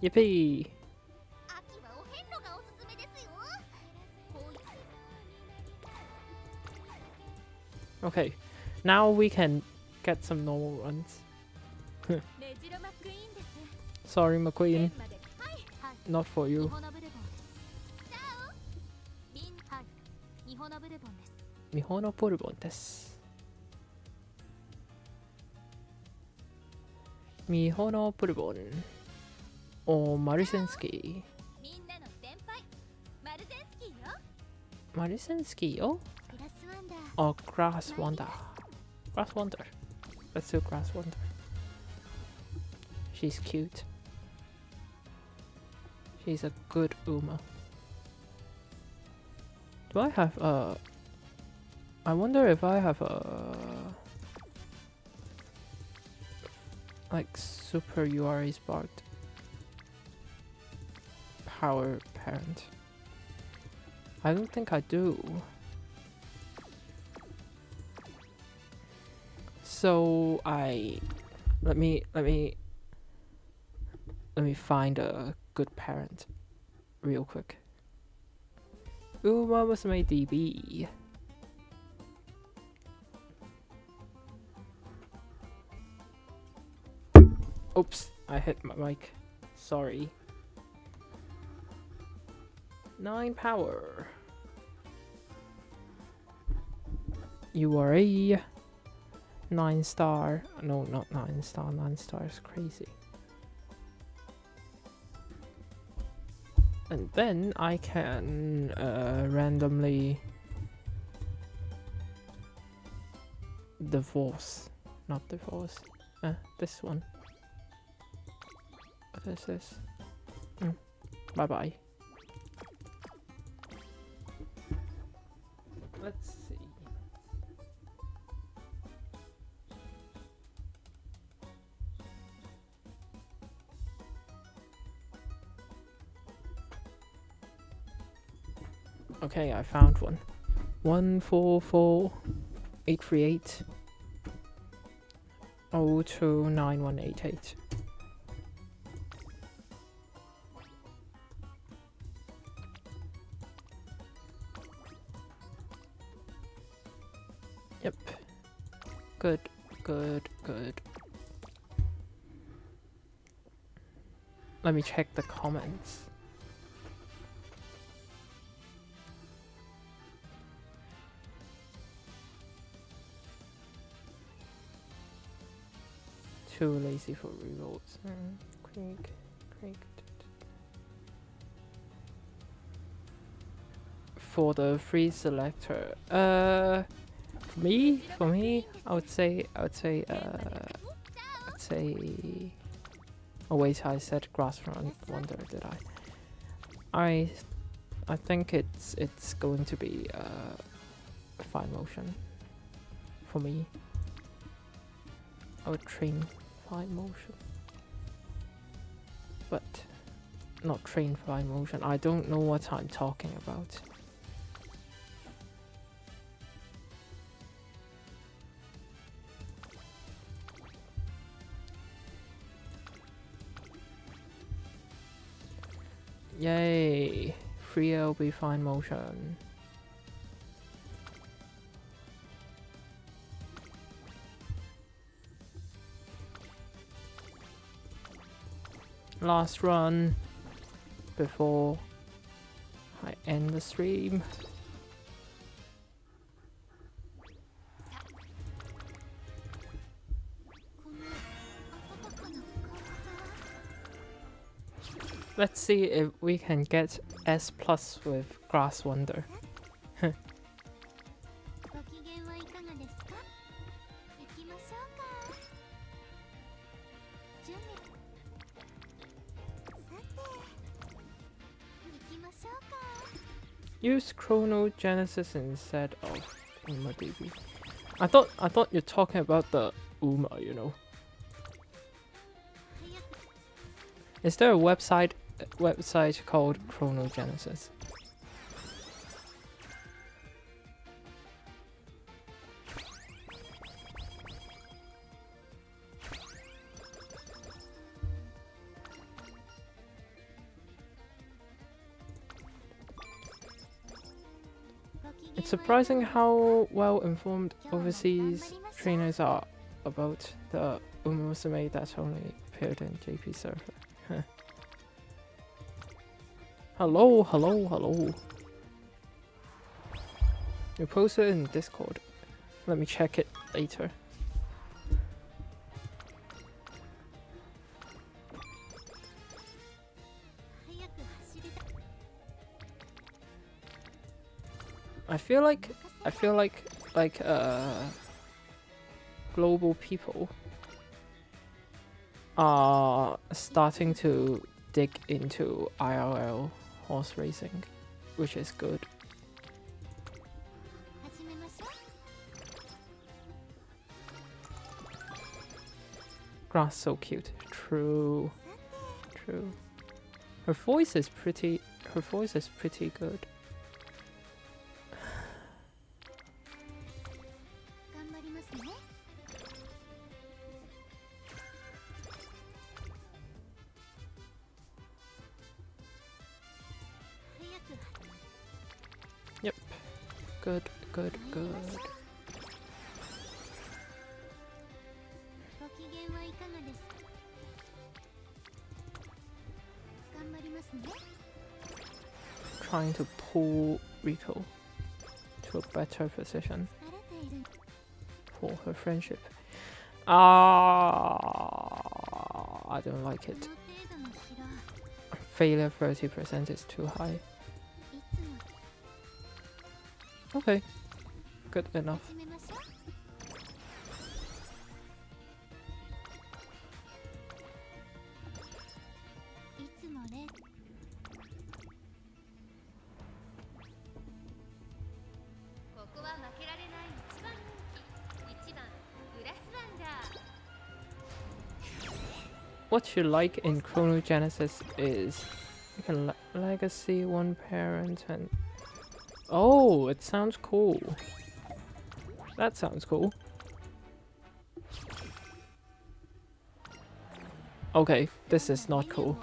Yippee! 秋はお遍路がおすすめですよ。こういう Okay, now we can get some normal runs. メジロマックイーンです。 Sorry, McQueen, まではいはい。 not for 日 you. 本のブルボンです。じゃあビンはい日本のブルボンです。 Mihono Bourbon desu. Mihono Bourbon. Or Marusenski. みんなの先輩マルゼンスキーよ。 Marusenski, oh? グラスワンダー。 Or Grass Wonder. Grass Wonder. Let's do Grass Wonder. She's cute. She's a good Uma. Do I have a... I wonder if I have a... like super URA sparked power parent. I don't think I do. So let me find a good parent real quick. Umamusume DB. Oops, I hit my mic. Sorry. 9 power. URA. 9 star. No, not 9 star. 9 star is crazy. And then I can randomly divorce. Not divorce. This one. What is this? Bye bye. Let's see. Okay, I found one. 144-838 029188. Yep. Good, good, good. Let me check the comments. Too lazy for rerolls. Creek. for the free selector. For me, I would say. Oh wait, I said Grass Wonder, did I? I think it's going to be fine motion for me. I would train fine motion, but not train fine motion. I don't know what I'm talking about. Yay! Free LB fine motion. Last run before I end the stream. Let's see if we can get S plus with Grass Wonder. ご機嫌はいかがですか？行きましょうか。準備。さて、行きましょうか。 Use Chrono Genesis instead of UmaDB. I thought you're talking about the Uma, you know. Is there a website called Chrono Genesis? It's surprising how well informed overseas trainers are about the Umamusume that only appeared in JP server. Hello. You posted it in Discord. Let me check it later. I feel like global people are starting to dig into IRL horse racing, which is good. Grass so cute. True. Her voice is pretty good. Yep. Good. ご機嫌はいかがですか？頑張りますね。 Trying to pull Rico to a better position 疲れている。 for her friendship. I don't like この it. 程度の疲労、 Failure 30% is too high. いつも Okay. Good enough. 始めましょう。いつもね。ここは負けられない一番人気、1番グラスワンダー。 What you like in Chrono Genesis is you can legacy one parent and oh, it sounds cool. That sounds cool. Okay, this is not cool.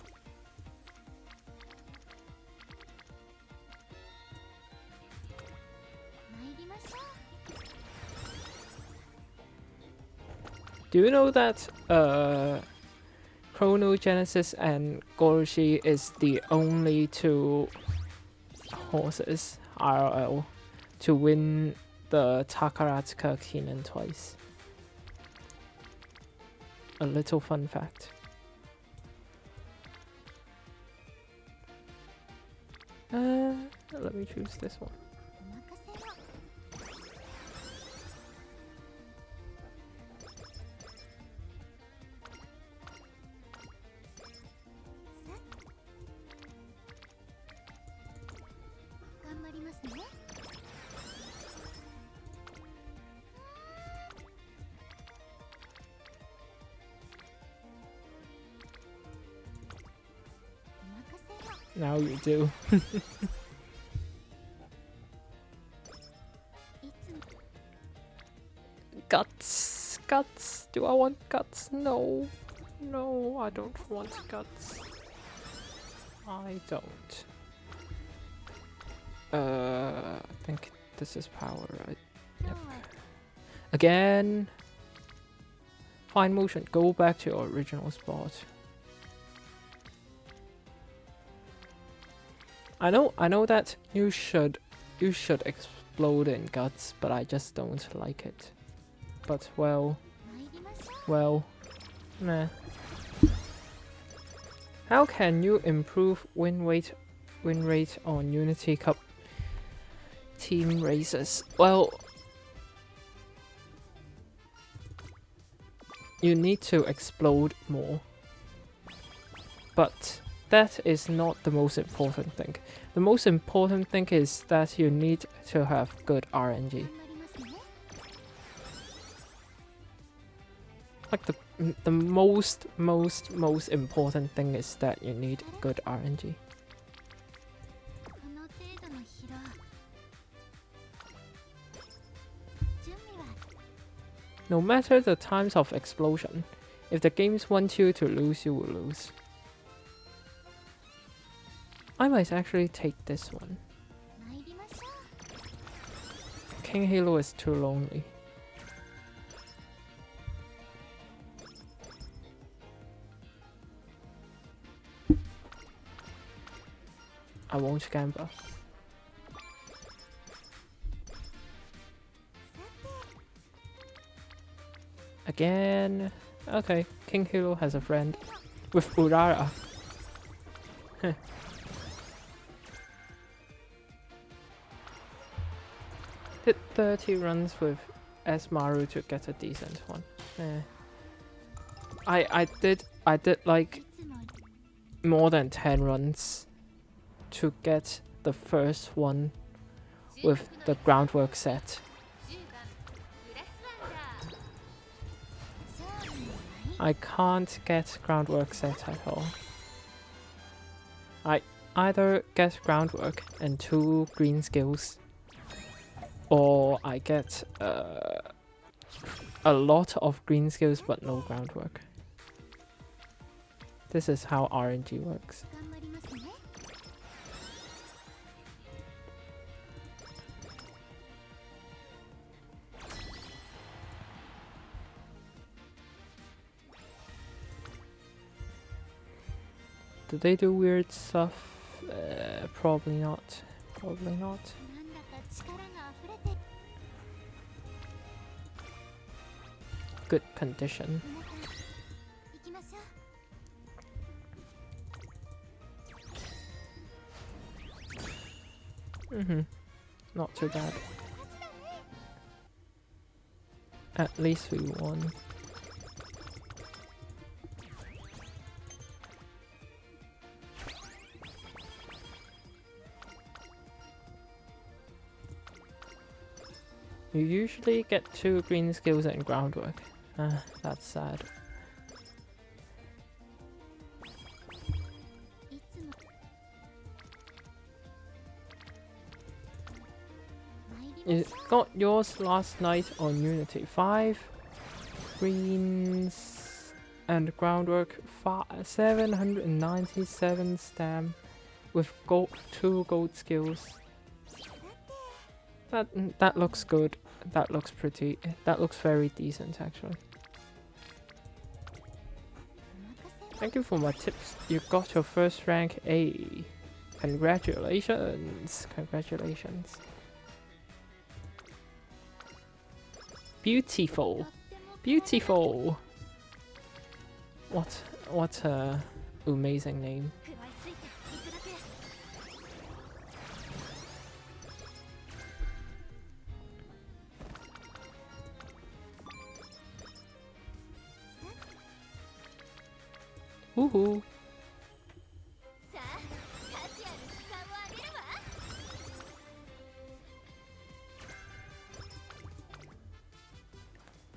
Do you know that Chrono Genesis and Goroshi is the only two horses IRL to win the Takaratsuka Kinen twice? A little fun fact. Let me choose this one. Now you do. いつも Guts. Guts. Do I want guts? No. No, I don't want guts. I don't. I think this is power, right? 今日は Again. Fine motion. Go back to your original spot. I know that you should explode in guts, but I just don't like it. But well, 参りましょう well, meh. How can you improve win rate on Unity Cup team races? Well, you need to explode more. But that is not the most important thing. The most important thing is that you need to have good RNG. 頑張りますね Like the most important thing is that you need good RNG. この程度の疲労準備は No matter the times of explosion, if the games want you to lose, you will lose. I might actually take this one. 参りましょう King Halo is too lonely. I won't gamble. さて Again. Okay, King Halo has a friend. With Urara. Hit 30 runs with S-Maru to get a decent one. Eh. I did like いつも more than 10 runs to get the first one with the groundwork set. 10番グラスワンダー勝負の舞 I can't get groundwork set at all. I either get groundwork and 2 green skills, or I get a lot of green skills but no groundwork. This is how RNG works. 頑張りますね Do they do weird stuff? Probably not. Probably not. なんだか力が溢れて Good condition. 皆さん行きましょう Not too bad. 勝ちだね At least we won. You usually get 2 green skills and groundwork. That's sad. いつも参りま You しょう got yours last night on Unity. 5 greens and groundwork. 797 stam with 2 gold skills. That looks good. That looks pretty. That looks very decent actually. お任せ Thank you for my tips. You got your first rank A. Congratulations. Congratulations. Beautiful. とっても Beautiful. What a amazing name. 食らいついていくだけ Woohoo. さあ価値ある時間をあげるわ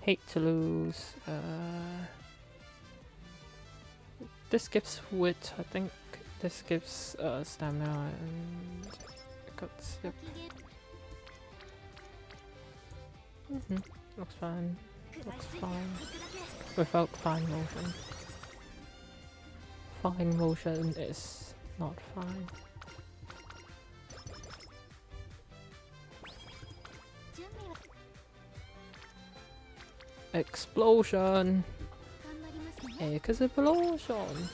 Hate to lose. This gives wit, I think. This gives stamina and guts. Yep. Looks fine. Looks fine. Without fine motion. Fine motion is not fine. Explosion! Explosion!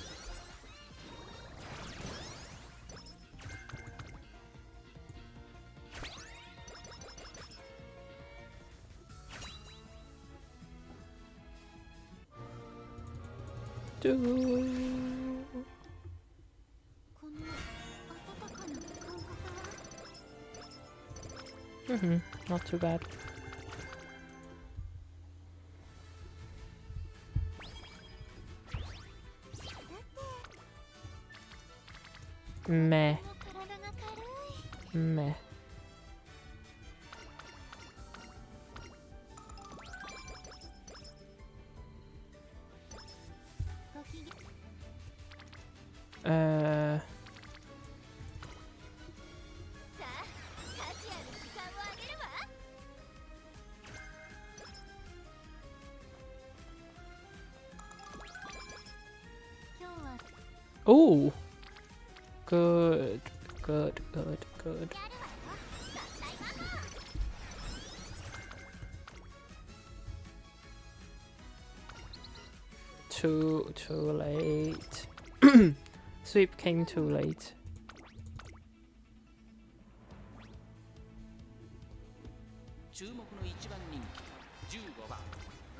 Not too bad. Meh. Meh. Oh, good, good, good, good. Too late. Sweep came too late. 注目の一番人気15番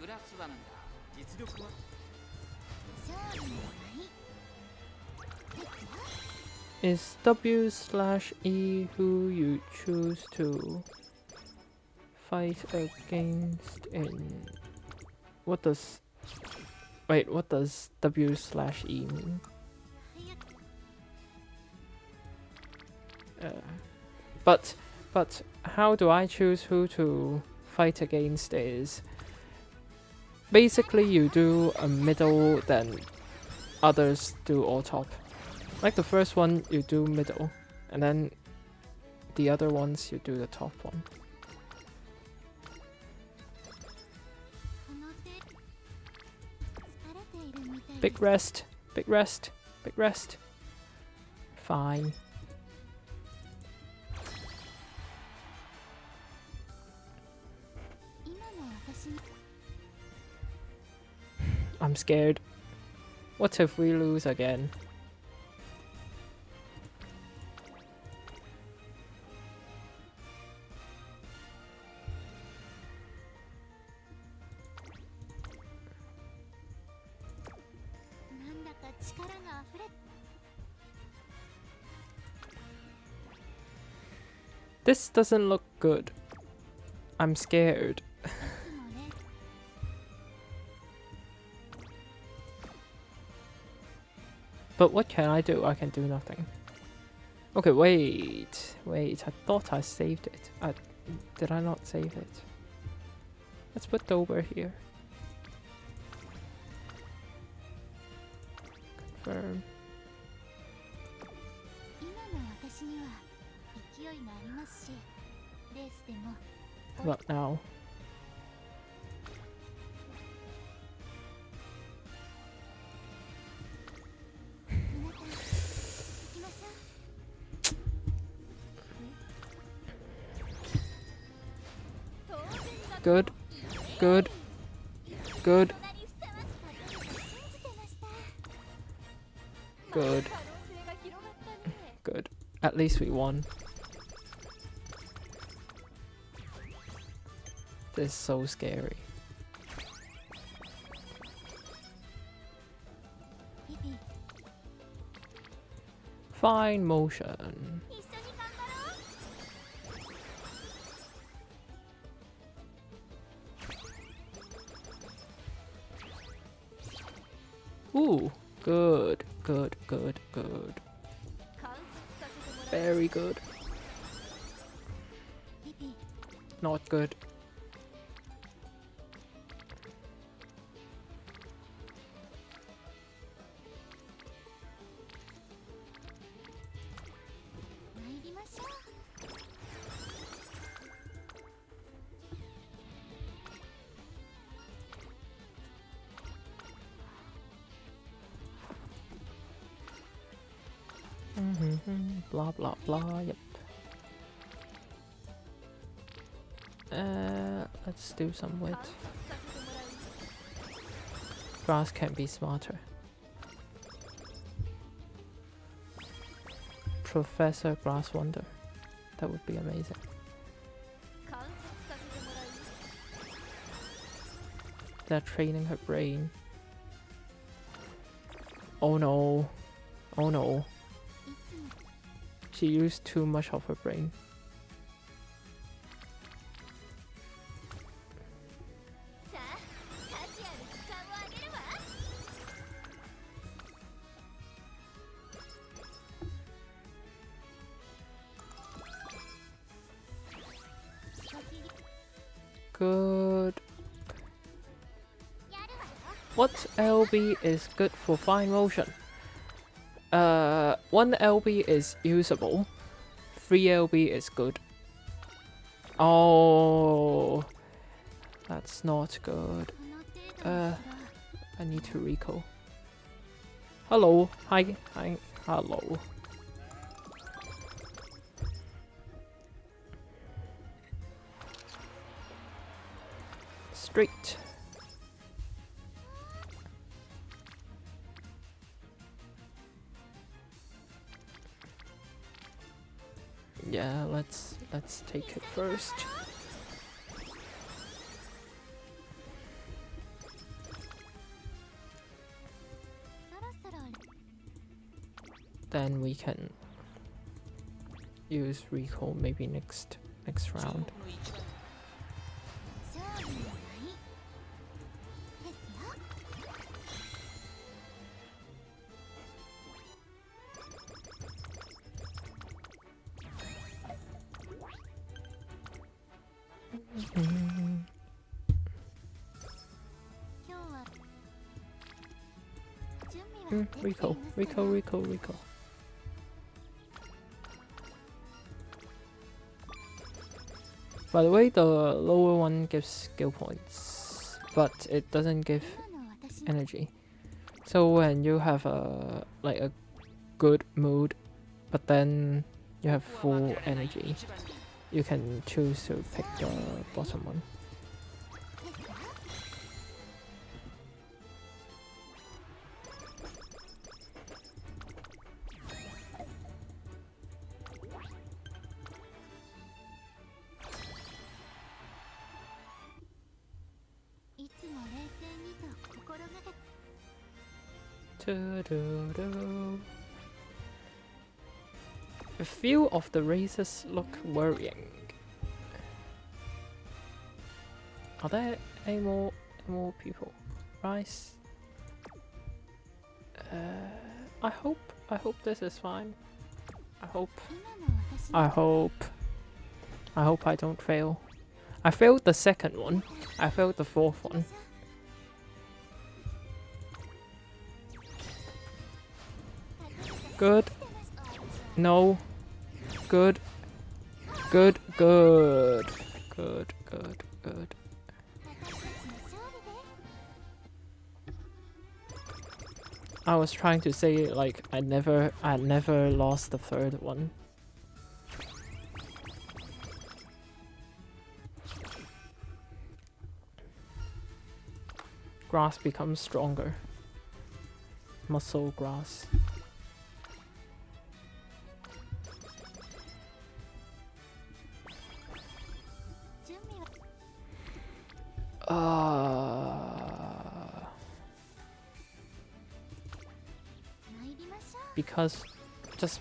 グラスワンダー実力は Is W/E who you choose to fight against in... What does... Wait, what does W/E mean? But how do I choose who to fight against is... Basically you do a middle, then others do all top. Like the first one you do middle, and then the other ones you do the top one. Big rest, big rest, big rest. Fine. I'm scared. What if we lose again? This doesn't look good. I'm scared. But what can I do? I can do nothing. Okay, wait. I thought I saved it. Did I not save it? Let's put over here. Confirm. What now? Good. Good. Good. Good. Good. At least we won. This is so scary. Fine motion. Ooh, good, good, good, good. Very good. Not good. Blah blah blah. Yep. Let's do some wit. Grass can be smarter. Professor Grass Wonder. That would be amazing. They're training her brain. Oh no. Oh no. She used too much of her brain. Good. What LB is good for fine motion? 1 LB is usable. 3 LB is good. Oh, that's not good. I need to recall. Hello. Hi. Hi. Hello. Straight. Yeah, let's take it first. Then we can use recall maybe next round. Recall. By the way, the lower one gives skill points, but it doesn't give energy. So when you have a good mood, but then you have full energy, you can choose to pick the bottom one. A few of the races look worrying. Are there any more people? Rice. I hope this is fine. I hope I don't fail. I failed the second one. I failed the fourth one. Good. No. Good. Good. Good. Good. Good. Good. I was trying to say like I never lost the third one. Grass becomes stronger. Muscle grass.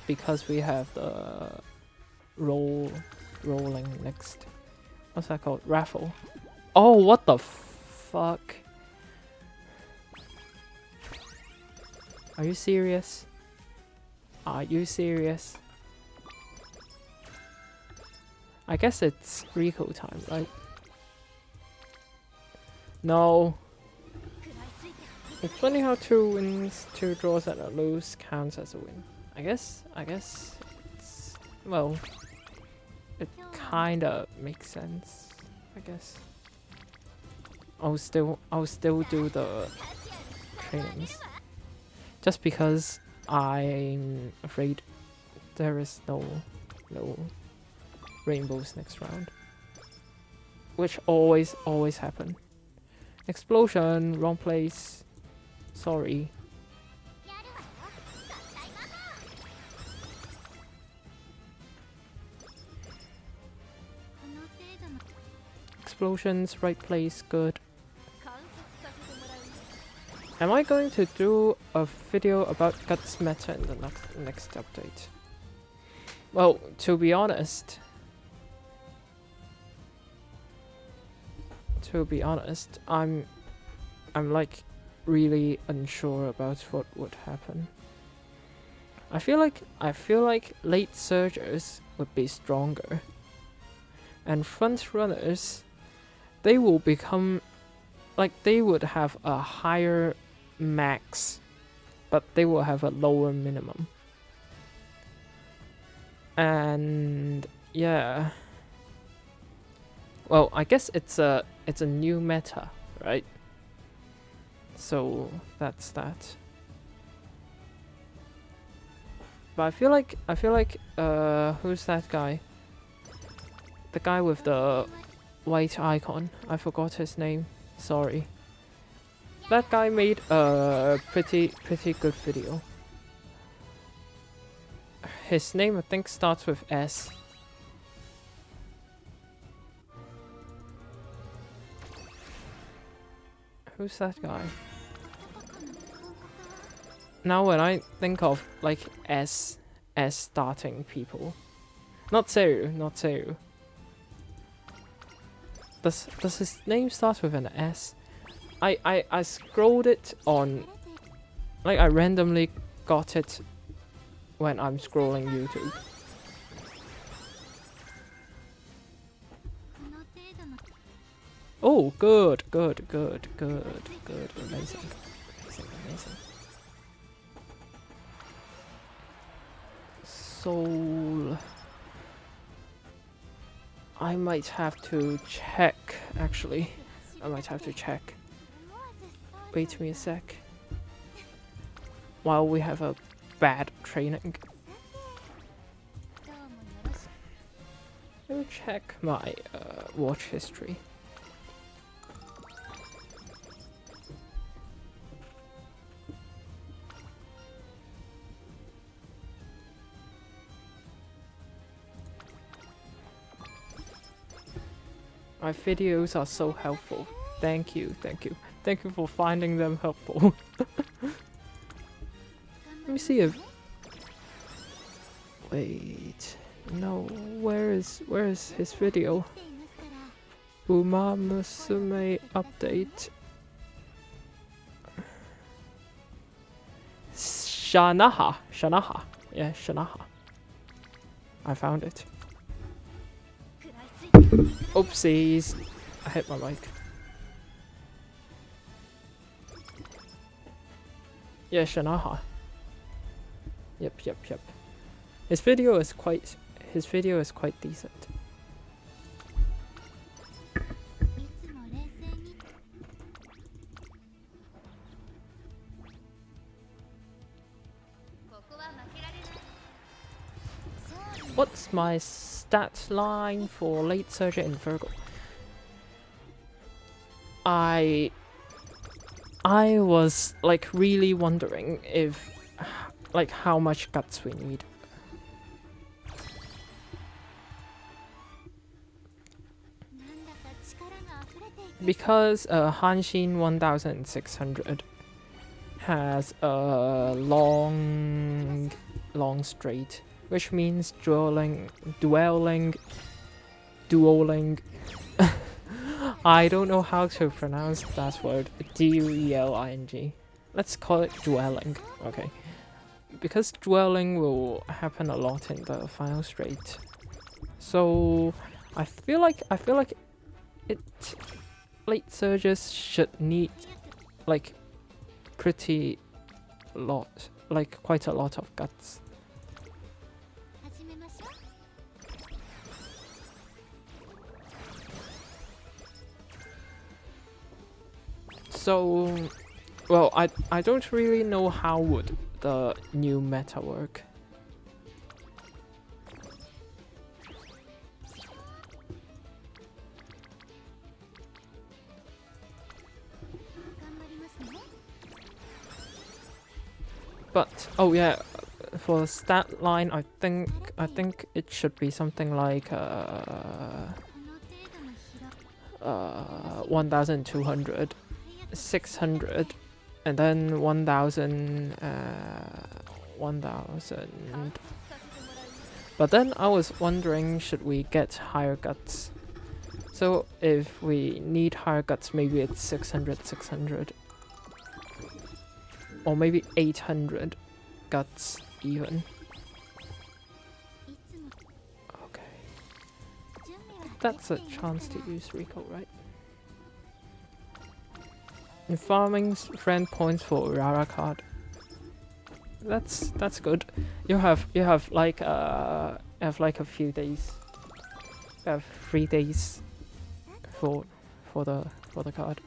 Because we have the rolling next. What's that called? Raffle. Oh, what the fuck? Are you serious? Are you serious? I guess it's recall time, right? No. It's funny how 2 wins, 2 draws and a lose counts as a win. I guess it's, well, it kinda makes sense, I guess. I'll still do the trainings. Just because I'm afraid there is no rainbows next round, which always happen. Explosion, wrong place. Sorry. やるわよ合体技 この程度の Explosions, right place, good. 観察させてもらうよ Am I going to do a video about Guts meta in the next update? Well, to be honest, I'm like really unsure about what would happen. I feel like late surgers would be stronger, and front runners, they will become like they would have a higher max, but they will have a lower minimum. And yeah, well, I guess it's a new meta, right? So that's that. But I feel like who's that guy? The guy with the white icon. I forgot his name. Sorry. That guy made a pretty good video. His name I think starts with S. Who's that guy? Now when I think of like S starting people. Not Seru. Does his name start with an S? I scrolled it on, like I randomly got it when I'm scrolling YouTube. この程度の Oh, good, amazing. Soul. I might have to check, actually. I might have to check. 思わずそう Wait me a sec. While we have a bad training. どうもよろしく Let me check my watch history. My videos are so helpful. Thank you. Thank you for finding them helpful. Let me see if... Wait... No, where is his video? 来ていますから Umamusume update. Shanaha. Yeah, Shanaha. I found it. 食らいついてくる Oopsies. I hit my mic. Yeah, Shanaha. Yep. His video is quite decent. いつも冷静にここは負けられないそう What's my stat line for late surger in Virgo? I was like really wondering if like how much guts we need. なんだか力が溢れていて Because Hanshin 1600 has a long straight, which means dueling. I don't know how to pronounce that word. Dueling. Let's call it dueling. Okay. Because dueling will happen a lot in the final straight. So I feel like it late surges should need like pretty lot, like quite a lot of guts. 始めましょう So, well, I don't really know how would the new meta work. But oh yeah, for the stat line, I think it should be something like 1,200, 600, and then 1,000, 1,000. But then I was wondering, should we get higher guts? So if we need higher guts, maybe it's 600, 600. Or maybe 800 guts even. Okay. That's a chance to use Rico, right? In farming, friend points for Rara card. That's good. You have like a few days. You have 3 days for the card.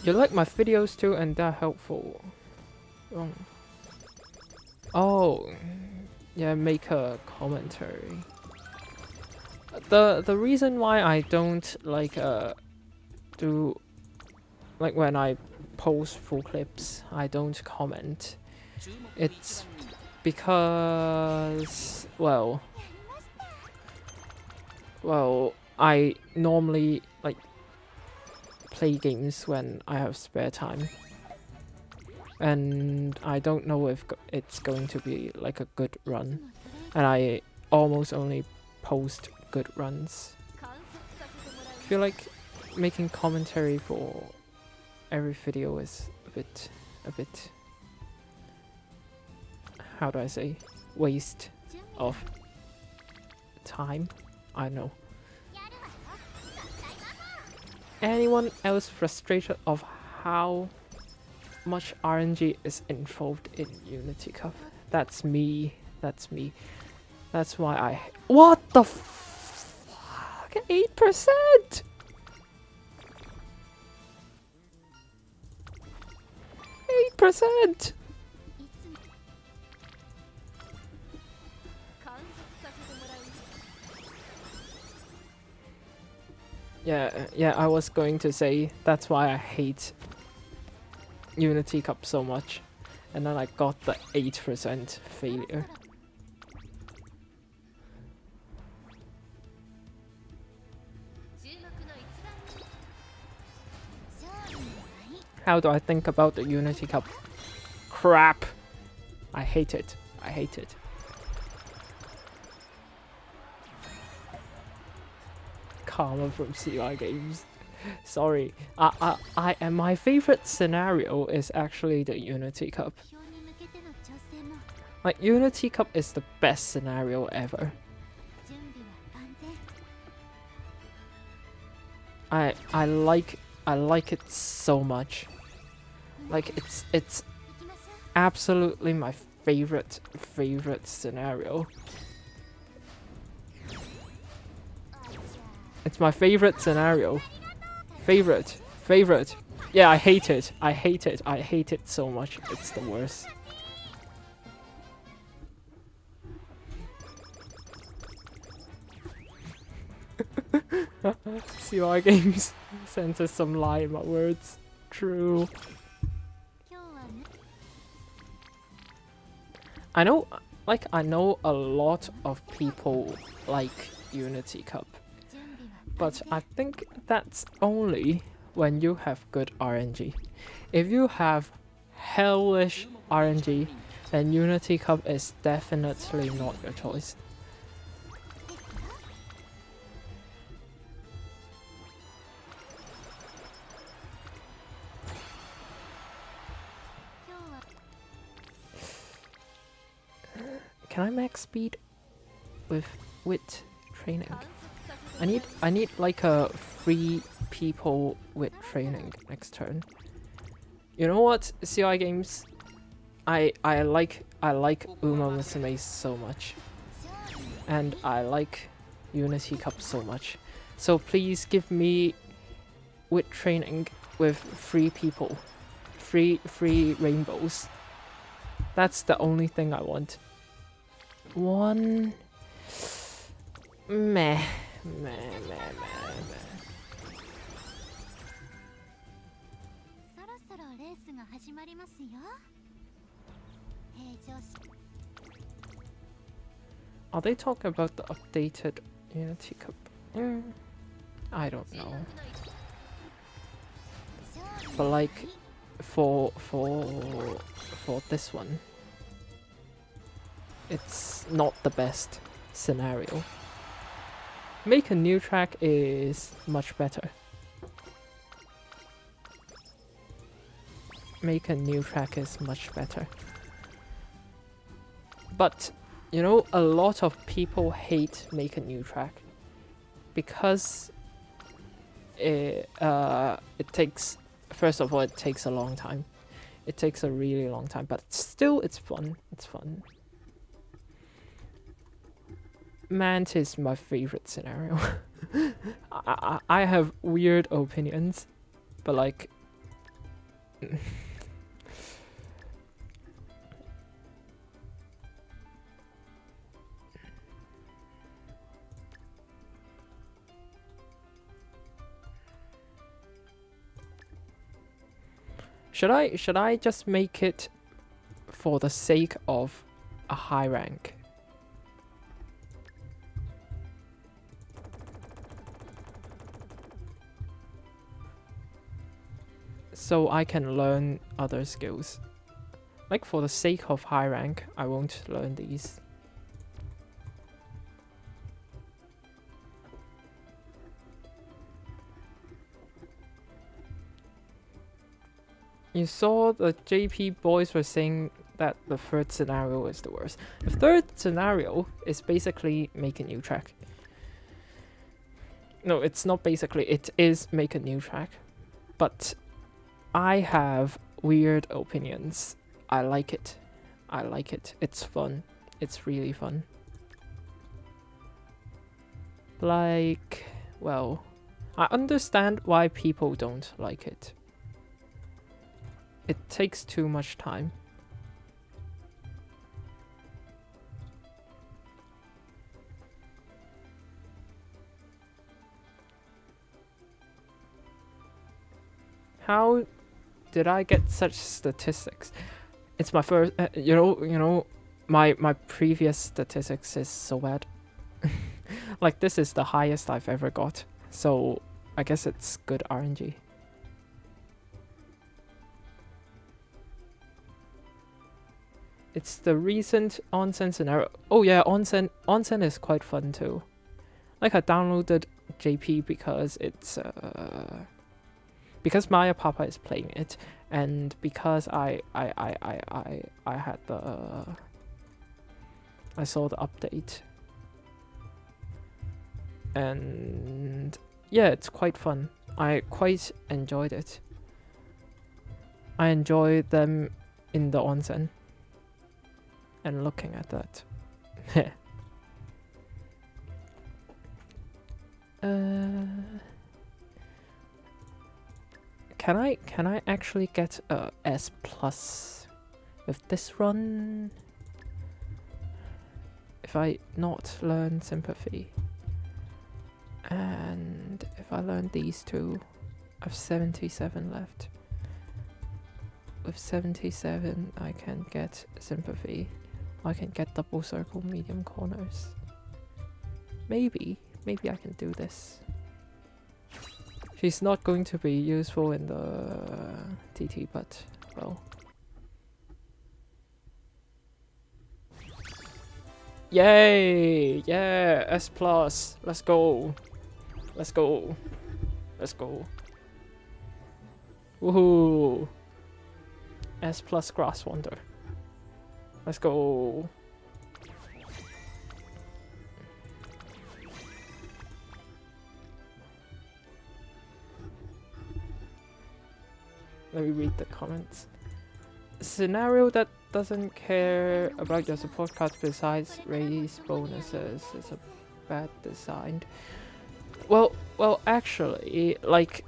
You like my videos too, and they're helpful. Oh, yeah, make a commentary. The reason why I don't like do like when I post full clips, I don't comment. It's because well, I normally like play games when I have spare time, and I don't know if it's going to be like a good run, and I almost only post good runs. I feel like making commentary for every video is a bit how do I say, waste of time. I don't know. Anyone else frustrated of how much RNG is involved in Unity Cup? That's me. That's me. That's why I... What the fuck? 8%! 8%! Yeah, I was going to say that's why I hate Unity Cup so much. And then I got the 8% failure. How do I think about the Unity Cup? Crap! I hate it. I hate it. Karma from CY Games. Sorry. And my favorite scenario is actually the Unity Cup. Like, Unity Cup is the best scenario ever. I like it so much. Like, it's absolutely my favorite scenario. It's my favorite scenario. Favorite. Yeah, I hate it. I hate it so much. It's the worst. CY Games sent us some lie in my words. True. I know a lot of people like Unity Cup. But I think that's only when you have good RNG. If you have hellish RNG, then Unity Cup is definitely not your choice. Can I max speed with wit training? I need like a 3 people with training next turn. You know what, CI Games? I like Umamusume so much. And I like Unity Cup so much. So please give me with training with 3 people. 3 rainbows. That's the only thing I want. 1 meh. が始まりますよ。平常心。 Are they talking about the updated Unity Cup? I don't know. But like for this one, it's not the best scenario. Make a new track is much better. Make a new track is much better. But you know, a lot of people hate make a new track because it takes, first of all, it takes a long time. It takes a really long time, but still it's fun. It's fun. Mant is my favorite scenario. I have weird opinions, but like should I just make it for the sake of a high rank? So I can learn other skills. Like for the sake of high rank, I won't learn these. You saw the JP boys were saying that the third scenario is the worst. The third scenario is basically make a new track. No, it's not basically, it is make a new track. But I have weird opinions. I like it. I like it. It's fun. It's really fun. Like, well, I understand why people don't like it. It takes too much time. How did I get such statistics? It's my first, you know, my previous statistics is so bad. Like this is the highest I've ever got. So I guess it's good RNG. It's the recent onsen scenario. Oh yeah, onsen is quite fun too. Like I downloaded JP because it's because Maya Papa is playing it, and because I had the I saw the update, and yeah, it's quite fun. I quite enjoyed it. I enjoy them in the onsen and looking at that. Can I actually get a S plus with this run? If I not learn sympathy, and if I learn these two, I have 77 left. With 77, I can get sympathy. I can get double circle medium corners. Maybe I can do this. She's not going to be useful in the TT, but well. Yay! Yeah, S plus. Let's go. Let's go. Let's go. Woohoo! S plus Grass Wander. Let's go. Let me read the comments. Scenario that doesn't care about your support cards besides raise bonuses is a bad design. Well, actually, like,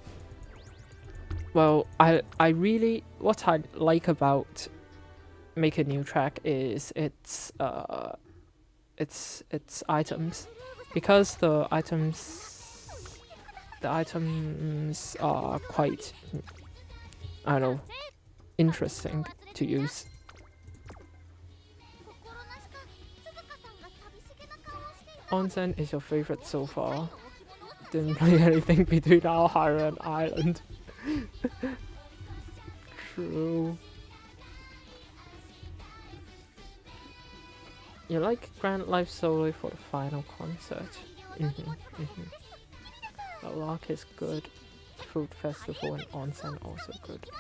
well, I really, what I like about make a new track is its items, because the items are quite, I don't know, interesting to use. Onsen is your favorite so far. Didn't play anything between our Hyrule and Island. True. You like Grand Life Solo for the final concert? The Lark is good. Food Festival and Onsen also good.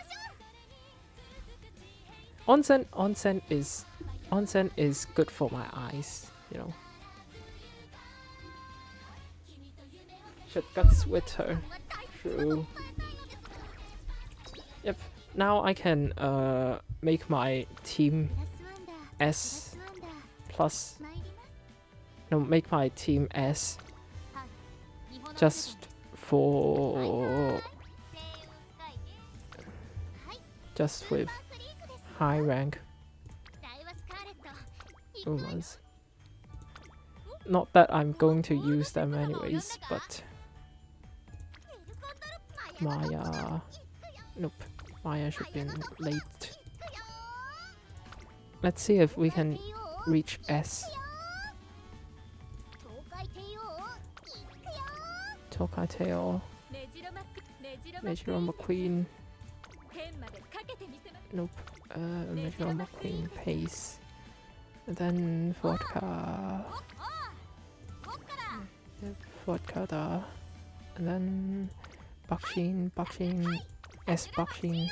Onsen is good for my eyes, you know. Should guts with her. True. Yep. Now I can make my team S plus. No, make my team S just for with high rank Umas. Not that I'm going to use them anyways, but Maya. Nope. Maya should be late. Let's see if we can reach S. Tokai Teo. Major McQueen. Nope. Major McQueen Pace. And then Vodka. Yep, Vodka da. And then Bakshin, S Bakshin.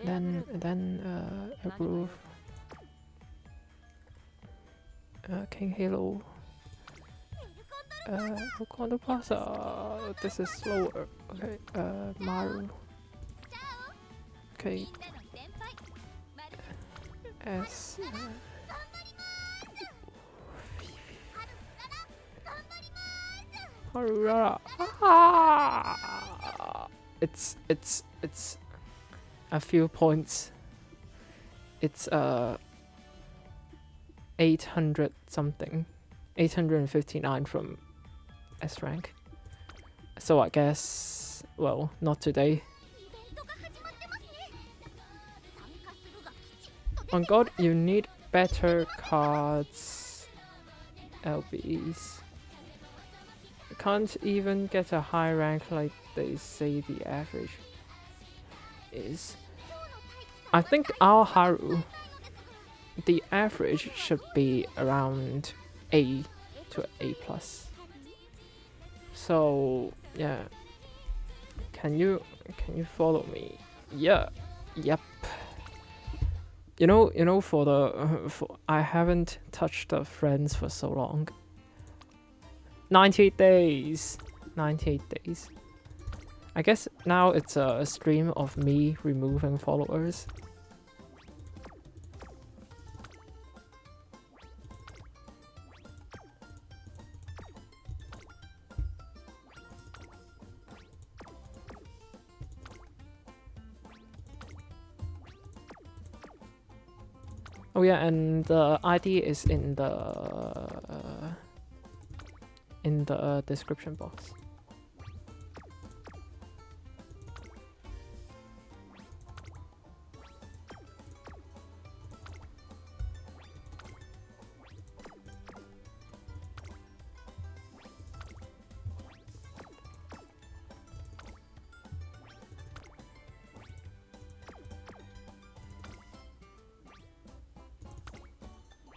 Then Approve. King Halo. Wakanda Plaza. This is slower. Okay, Maru. Okay. S. Harura. It's a few points. It's 800 something. 859 from SRank. So I guess, well, not today. On God, you need better cards, LBs. You can't even get a high rank like they say the average is. I think our Haru, the average should be around A to A+. So yeah, can you follow me? Yeah, yep. You know, for I haven't touched the friends for so long. 98 days. 98 days. I guess now it's a stream of me removing followers. Oh yeah, and the ID is in the description box.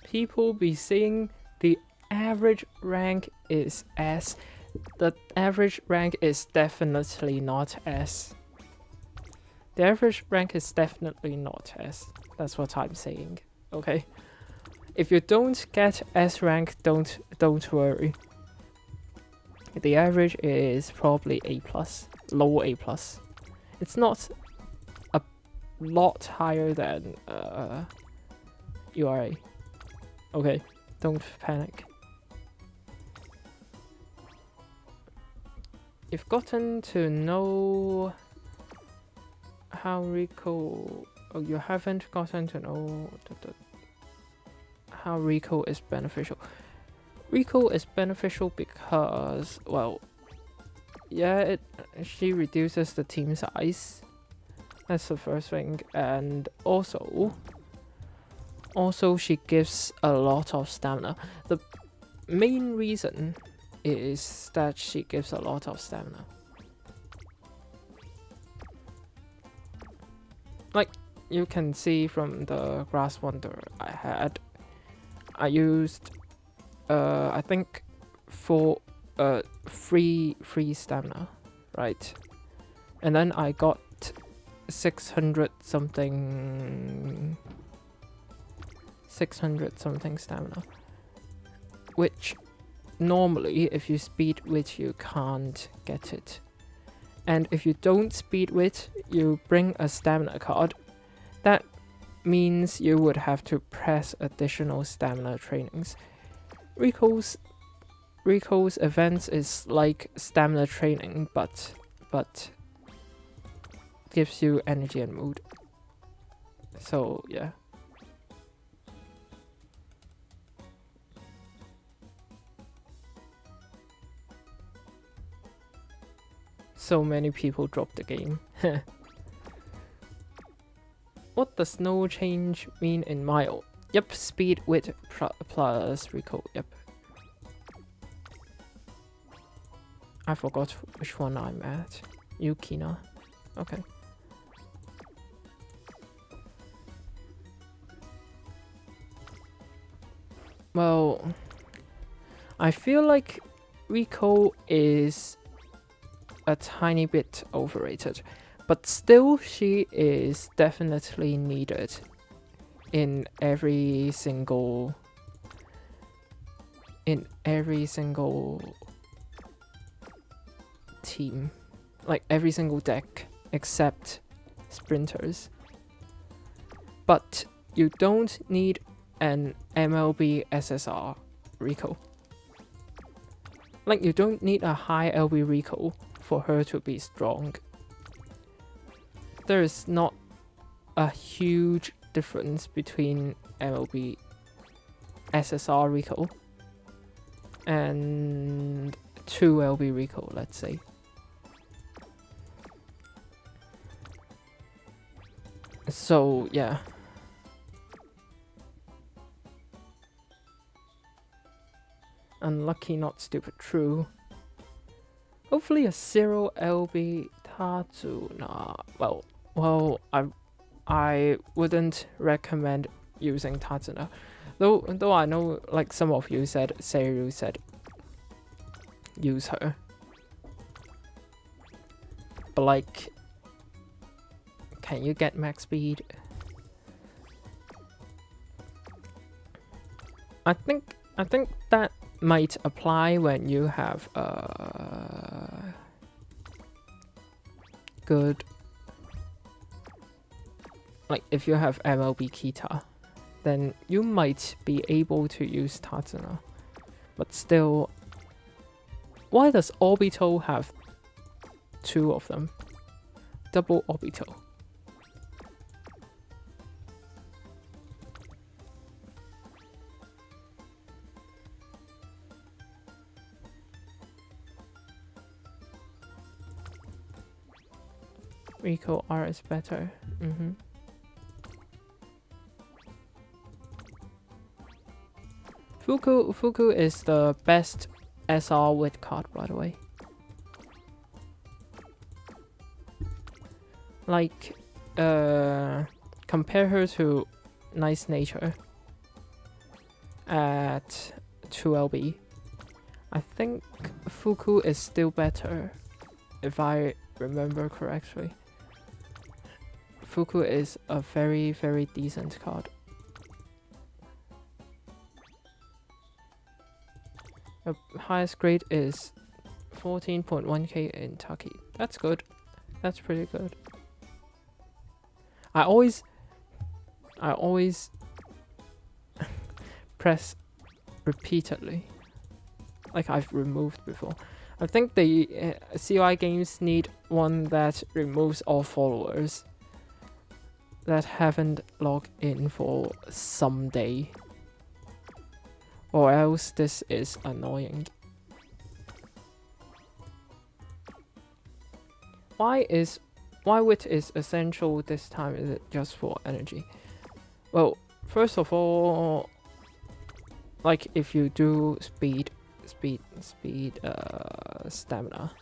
People be saying the average rank is S. The average rank is definitely not S. The average rank is definitely not S. That's what I'm saying. Okay. If you don't get S rank, don't worry. The average is probably A+, low A+. It's not a lot higher than URA. Okay, don't panic. You've gotten to know how Rico... Oh, you haven't gotten to know how Rico is beneficial. Rico is beneficial because, well, yeah, she reduces the team size, That's the first thing. And also she gives a lot of stamina. The main reason is that she gives a lot of stamina. Like you can see from the Grass Wonder I had, I used I think three stamina, right? And then I got 600 something stamina, which normally if you speed wit you can't get it. And if you don't speed wit, you bring a stamina card. That means you would have to press additional stamina trainings. Rico's events is like stamina training, but gives you energy and mood. So yeah. So many people dropped the game. What does no change mean in Mile? Yep, speed with plus recall. Yep. I forgot which one I'm at. Yukina. Okay. Well, I feel like Rico is a tiny bit overrated, but still she is definitely needed in every single team, like every single deck except sprinters. But you don't need an MLB SSR Rico. Like you don't need a high LB Rico for her to be strong. There is not a huge difference between MLB SSR Rico and 2 LB Rico, let's say. So yeah. Unlucky, not stupid, true. Hopefully a 0 LB Tatsuna. Well, I wouldn't recommend using Tatsuna. Though I know like some of you said, Seiru said use her. But like, can you get max speed? I think that might apply when you have good, like if you have MLB Kita, then you might be able to use Tatsuna. But still, why does Obito have 2 of them? Double Obito. Rico R is better. Fuku is the best SR with card, by the way. Like, compare her to Nice Nature at 2LB. I think Fuku is still better, if I remember correctly. Fuku is a very, very decent card. The highest grade is 14.1k in Taki. That's good. That's pretty good. I always press repeatedly, like I've removed before. I think the CI games need one that removes all followers that haven't logged in for some day, or else this is annoying. Why is why wit is essential this time? Is it just for energy? Well, first of all, like if you do speed, stamina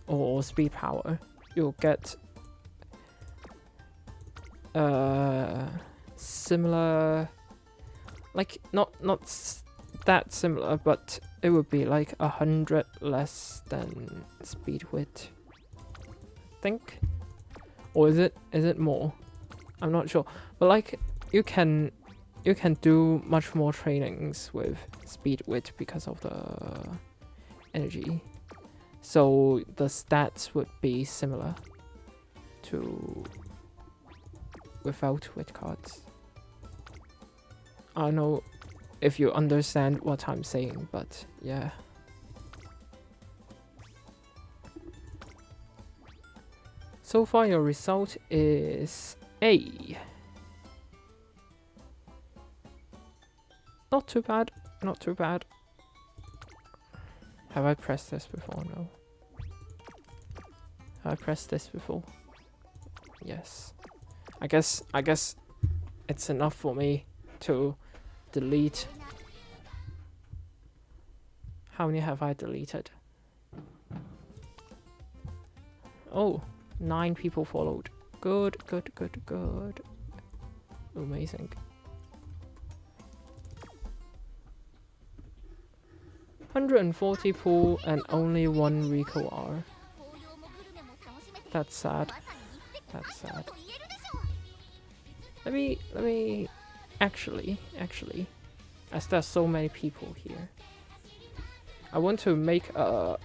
or speed power, you'll get similar, like not that similar, but it would be like 100 less than speed wit, I think, or is it more? I'm not sure, but like you can do much more trainings with speed wit because of the energy, so the stats would be similar to without wit cards. I don't know if you understand what I'm saying, but yeah. So far your result is A. Not too bad, not too bad. Have I pressed this before? No. Have I pressed this before? Yes. I guess it's enough for me to delete. How many have I deleted? Oh, 9 people followed. Good. Amazing. $140 pool and only 1 Rico R. That's sad. That's sad. Let me actually, as there's so many people here, I want to make the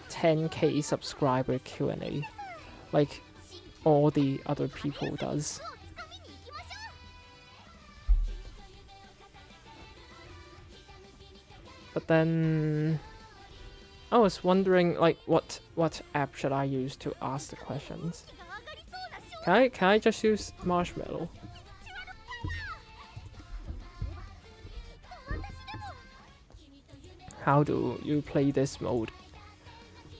10k subscriber Q&A, like all the other people does. But then I was wondering, like, what app should I use to ask the questions? Can I just use Marshmallow? How do you play this mode?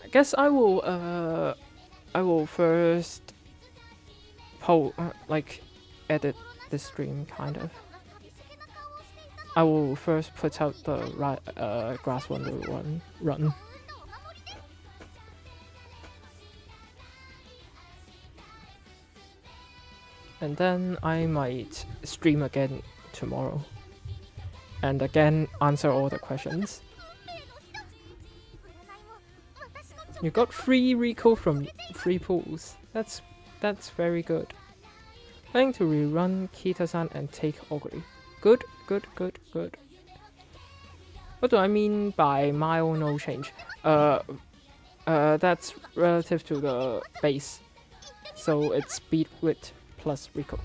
I guess I will first edit the stream, kind of. I will first put out the Grass Wonder run. And then I might stream again tomorrow. And again, answer all the questions. You got 3 Rico from 3 pools. That's very good. Planning to rerun Kita-san and take Oguri. Good. What do I mean by mile no change? That's relative to the base. So it's speed wit plus Rico.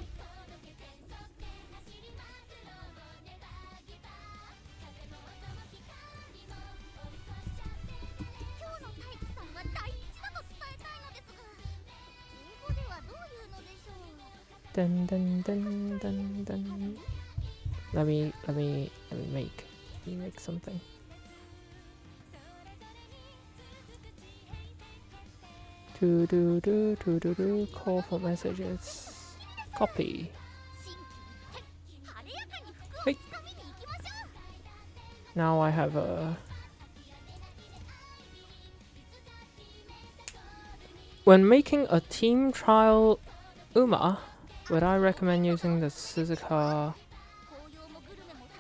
Dun. Let me make something. Call for messages. Copy. Hey. Now I have a. When making a team trial Uma, would I recommend using the Suzuka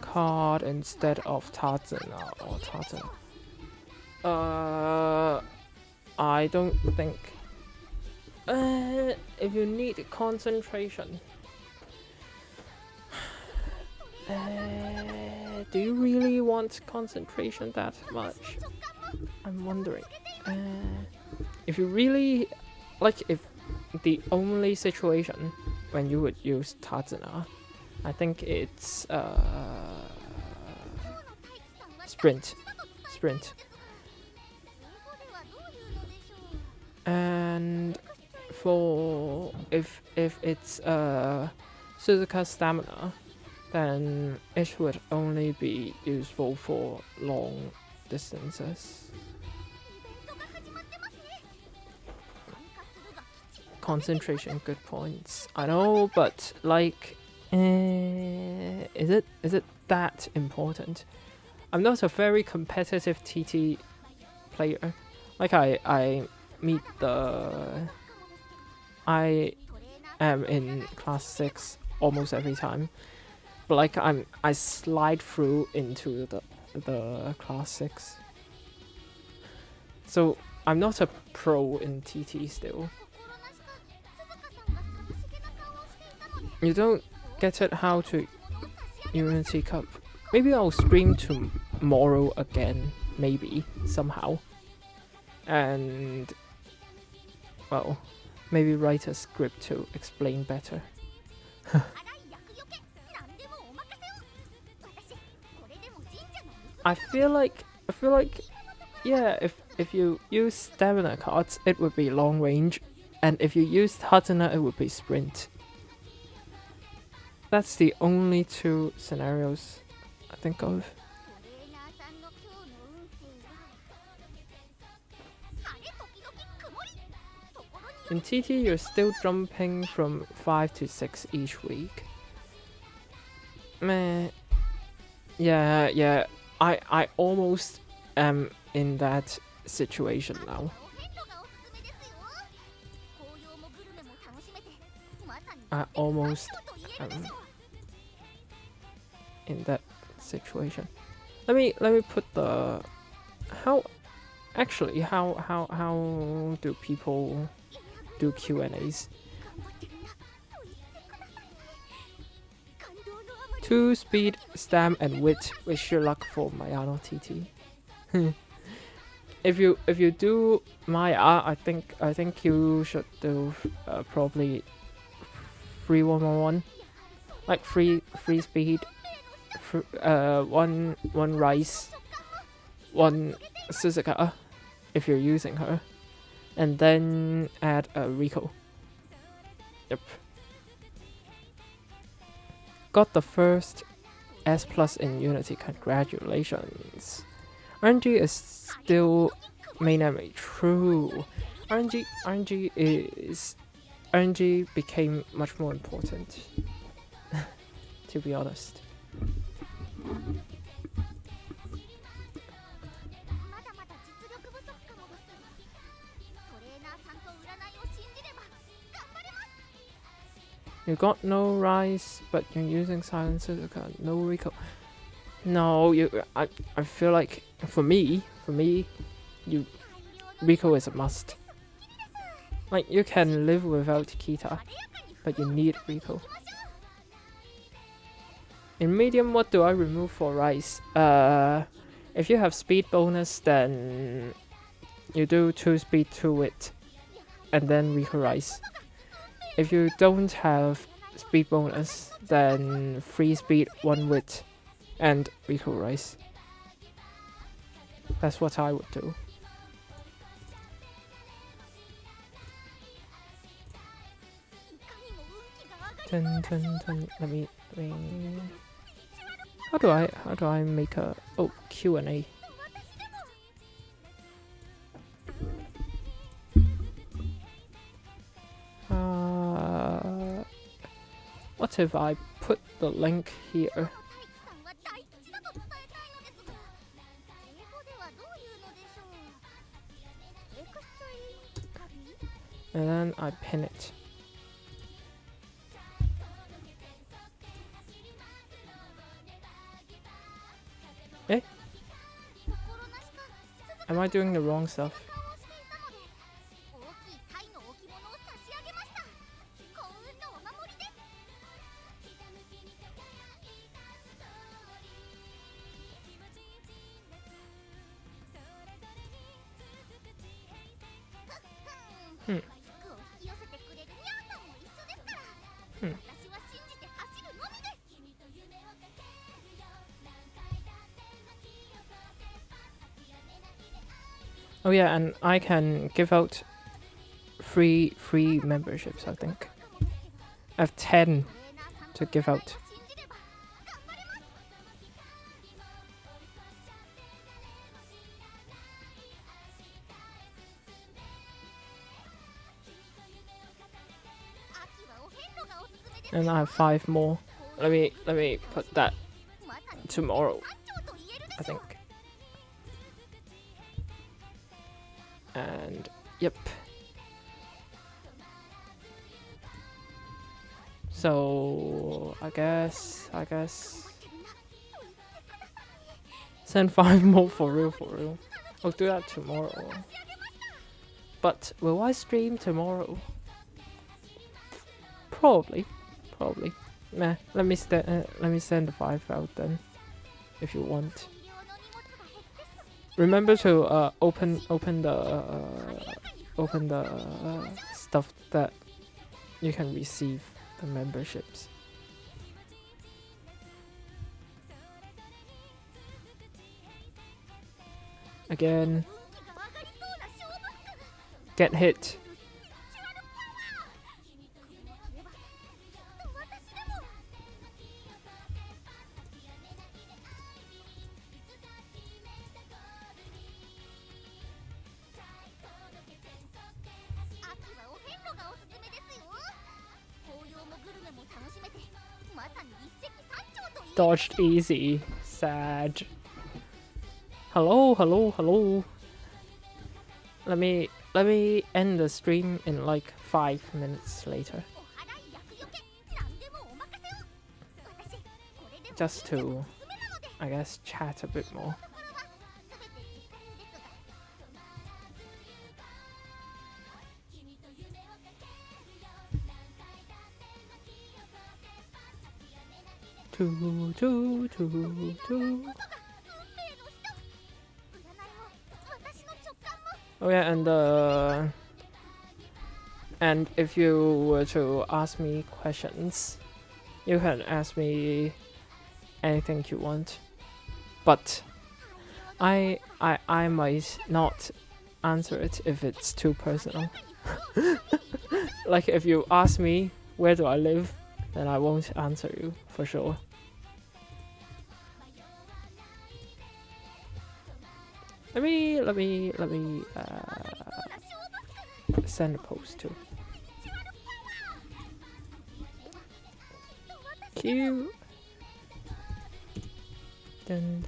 card instead of Tatsuna or Tatsuna? I don't think. If you need concentration, do you really want concentration that much? I'm wondering. If you really like, if the only situation when you would use Tatsuna, I think it's sprint. And for if it's Suzuka stamina, then it would only be useful for long distances. concentration, good points. I know, but like, is it that important? I'm not a very competitive TT player. Like I am in class 6 almost every time, but like I slide through into the class 6. So I'm not a pro in TT still. You don't get it how to Unity Cup. Maybe I'll stream tomorrow again, maybe, somehow. And, well, maybe write a script to explain better. I feel like, yeah, if you use stamina cards, it would be long range, and if you use Hatana, it would be sprint. That's the only 2 scenarios I think of. In TT, you're still jumping from 5 to 6 each week. Meh. Yeah. I almost am in that situation now. I almost am in that situation. Let me put the how do people do Q&As? 2 speed, stam, and wit. Wish you luck for Mayano TT. If you do Maya, I think you should do probably 3-1-1-1, like 3 speed, 1 Rice, 1 Suzuka, if you're using her, and then add a Rico. Yep. Got the first S+ in Unity, congratulations. RNG is still main enemy, true. RNG became much more important, to be honest. You got no Rise, but you're using Silencer, no Rico. No, I feel like for me, Rico is a must. Like, you can live without Kita, but you need Rico. In medium, what do I remove for Rice? If you have speed bonus, then you do 2 speed, 2 wit, and then Rico Rice. If you don't have speed bonus, then 3 speed, 1 wit, and Rico Rice. That's what I would do. Let me. How do I make a Q&A? What if I put the link here? And then I pin it. Eh? Am I doing the wrong stuff? Oh yeah, and I can give out free memberships, I think. I have 10 to give out. And I have 5 more. Let me put that tomorrow, I think. And yep. So I guess send 5 more for real. I'll do that tomorrow. But will I stream tomorrow? Probably. Nah, let me send the 5 out then, if you want. Remember to open the stuff that you can receive the memberships. Again, get hit. Dodged easy. Sad. Hello. Let me end the stream in like 5 minutes later. Just to, I guess, chat a bit more. Two. Oh yeah, and if you were to ask me questions, you can ask me anything you want, but I might not answer it if it's too personal. Like if you ask me where do I live, then I won't answer you for sure. Let me send a post too. Cute. Dun.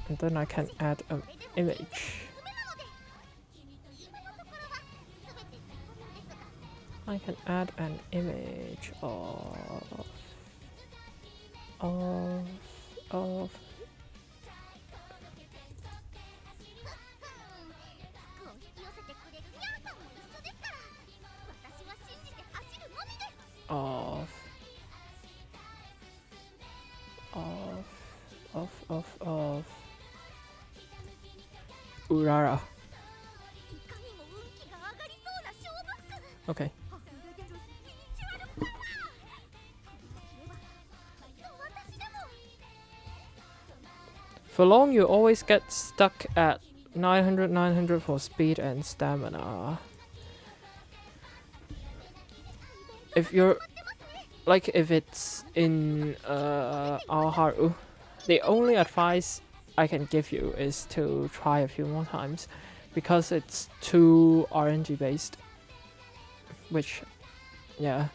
And then I can add an image. I can add an image of Urara. Okay. For long, you always get stuck at 900 for speed and stamina. If you're like if it's in Aoharu, the only advice I can give you is to try a few more times, because it's too RNG based, which, yeah,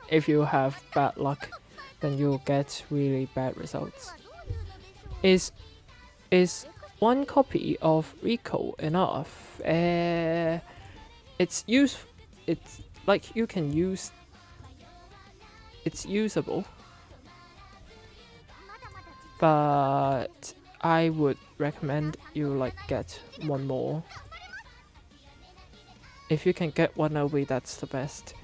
if you have bad luck, then you'll get really bad results. Is one copy of Rico enough? It's like you can use. It's usable, but I would recommend you like get one more. If you can get one LB, that's the best.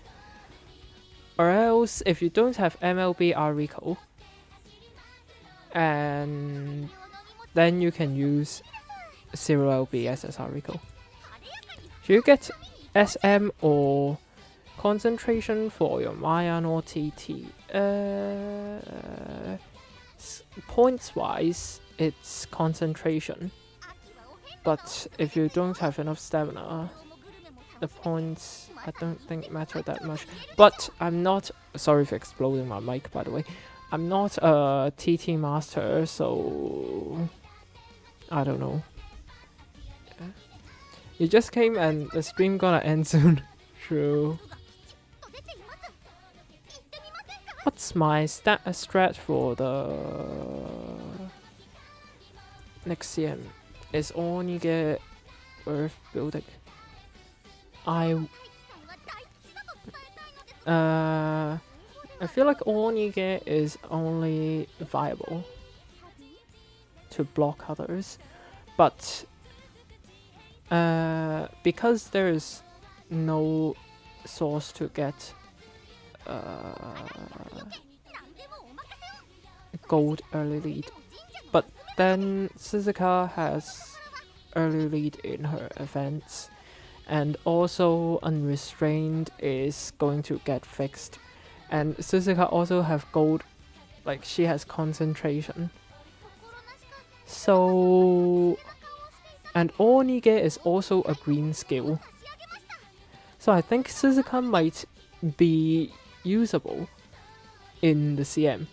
Or else, if you don't have MLB R Rico, and then you can use 0LB SSR Rico. Should you get SM or concentration for your Mayan or TT? points wise, it's concentration. But if you don't have enough stamina, the points I don't think matter that much. But I'm not sorry for exploding my mic, by the way. I'm not a TT master, so I don't know. Yeah. You just came and the stream gonna end soon. True. What's my strat for the next CM? Is Onige Earth building? I feel like Onige is only viable to block others, but because there is no source to get gold early lead, but then Suzuka has early lead in her events, and also Unrestrained is going to get fixed, and Suzuka also have gold, like she has concentration. So, and Onige is also a green skill, so I think Suzuka might be usable in the CM.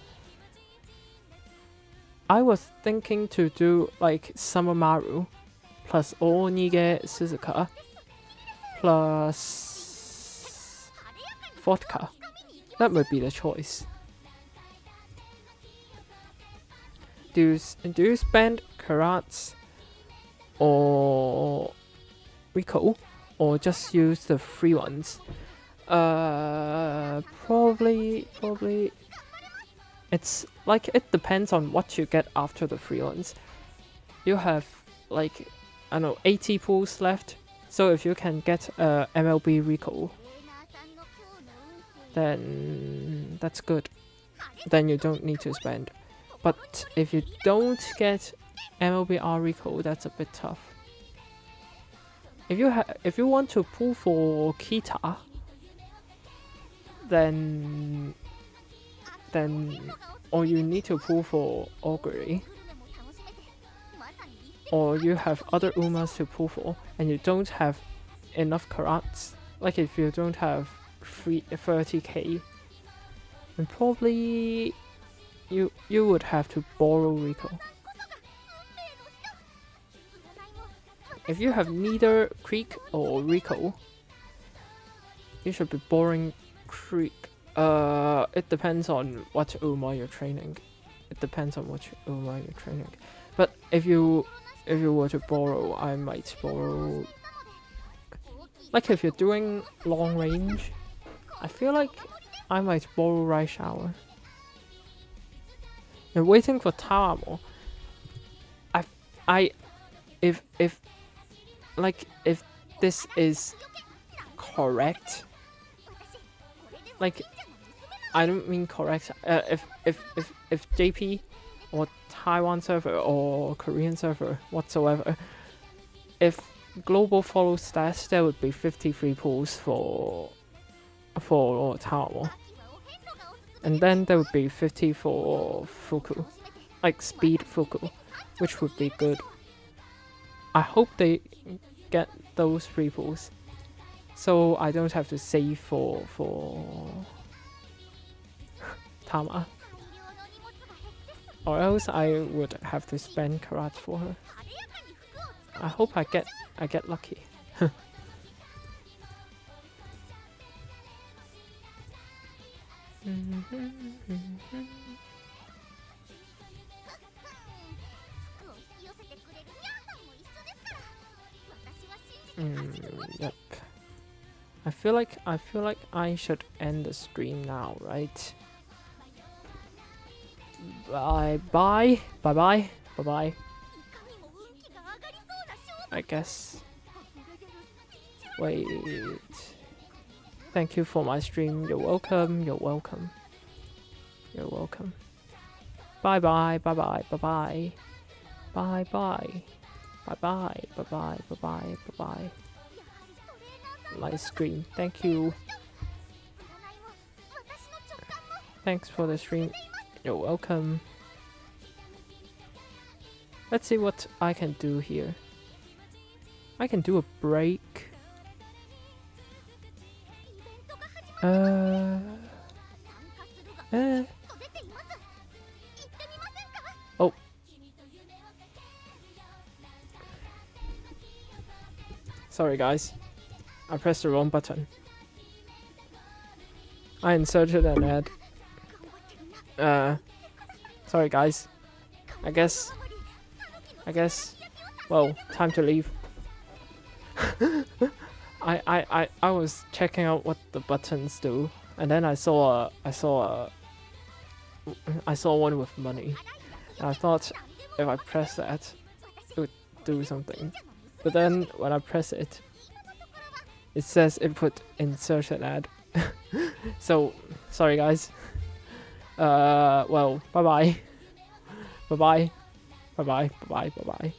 I was thinking to do like Samamaru plus Onige Suzuka plus vodka. That would be the choice. Do you spend karats or Rico, or just use the free ones? Probably it's like it depends on what you get after the free ones. You have like, I don't know, 80 pools left, so if you can get MLB Rico, then that's good. Then you don't need to spend. But if you don't get MLBR Rico, that's a bit tough. If you want to pull for Kita, then or you need to pull for Augury, or you have other Umas to pull for, and you don't have enough karats, like if you don't have 30k, then probably you would have to borrow Rico. If you have neither Creek or Rico, you should be borrowing Creek. It depends on what Uma you're training. But if you were to borrow, I might borrow. Like if you're doing long range, I feel like I might borrow Right Shower. You're waiting for Tamo. If this is correct, like I don't mean correct. If JP or Taiwan server or Korean server whatsoever, if global follows that, there would be 53 pools for Taiwan, and then there would be 50 for Fuku, like speed Fuku, which would be good. I hope they get those 3 pools, so I don't have to save for Tama, or else I would have to spend karats for her. I hope I get lucky. Yep. I feel like I should end the stream now, right? Bye bye. I guess. Wait. Thank you for my stream. You're welcome. Bye bye. My stream. Thank you. Thanks for the stream. You're welcome. Let's see what I can do here. I can do a break. Oh. Sorry guys. I pressed the wrong button. I inserted an ad. Sorry guys. I guess, well, time to leave. I was checking out what the buttons do, and then I saw one with money, and I thought if I press that, it would do something. But then when I press it, it says input insert an ad. So sorry guys. Well, bye bye. Bye bye. Bye bye. Bye bye. Bye bye.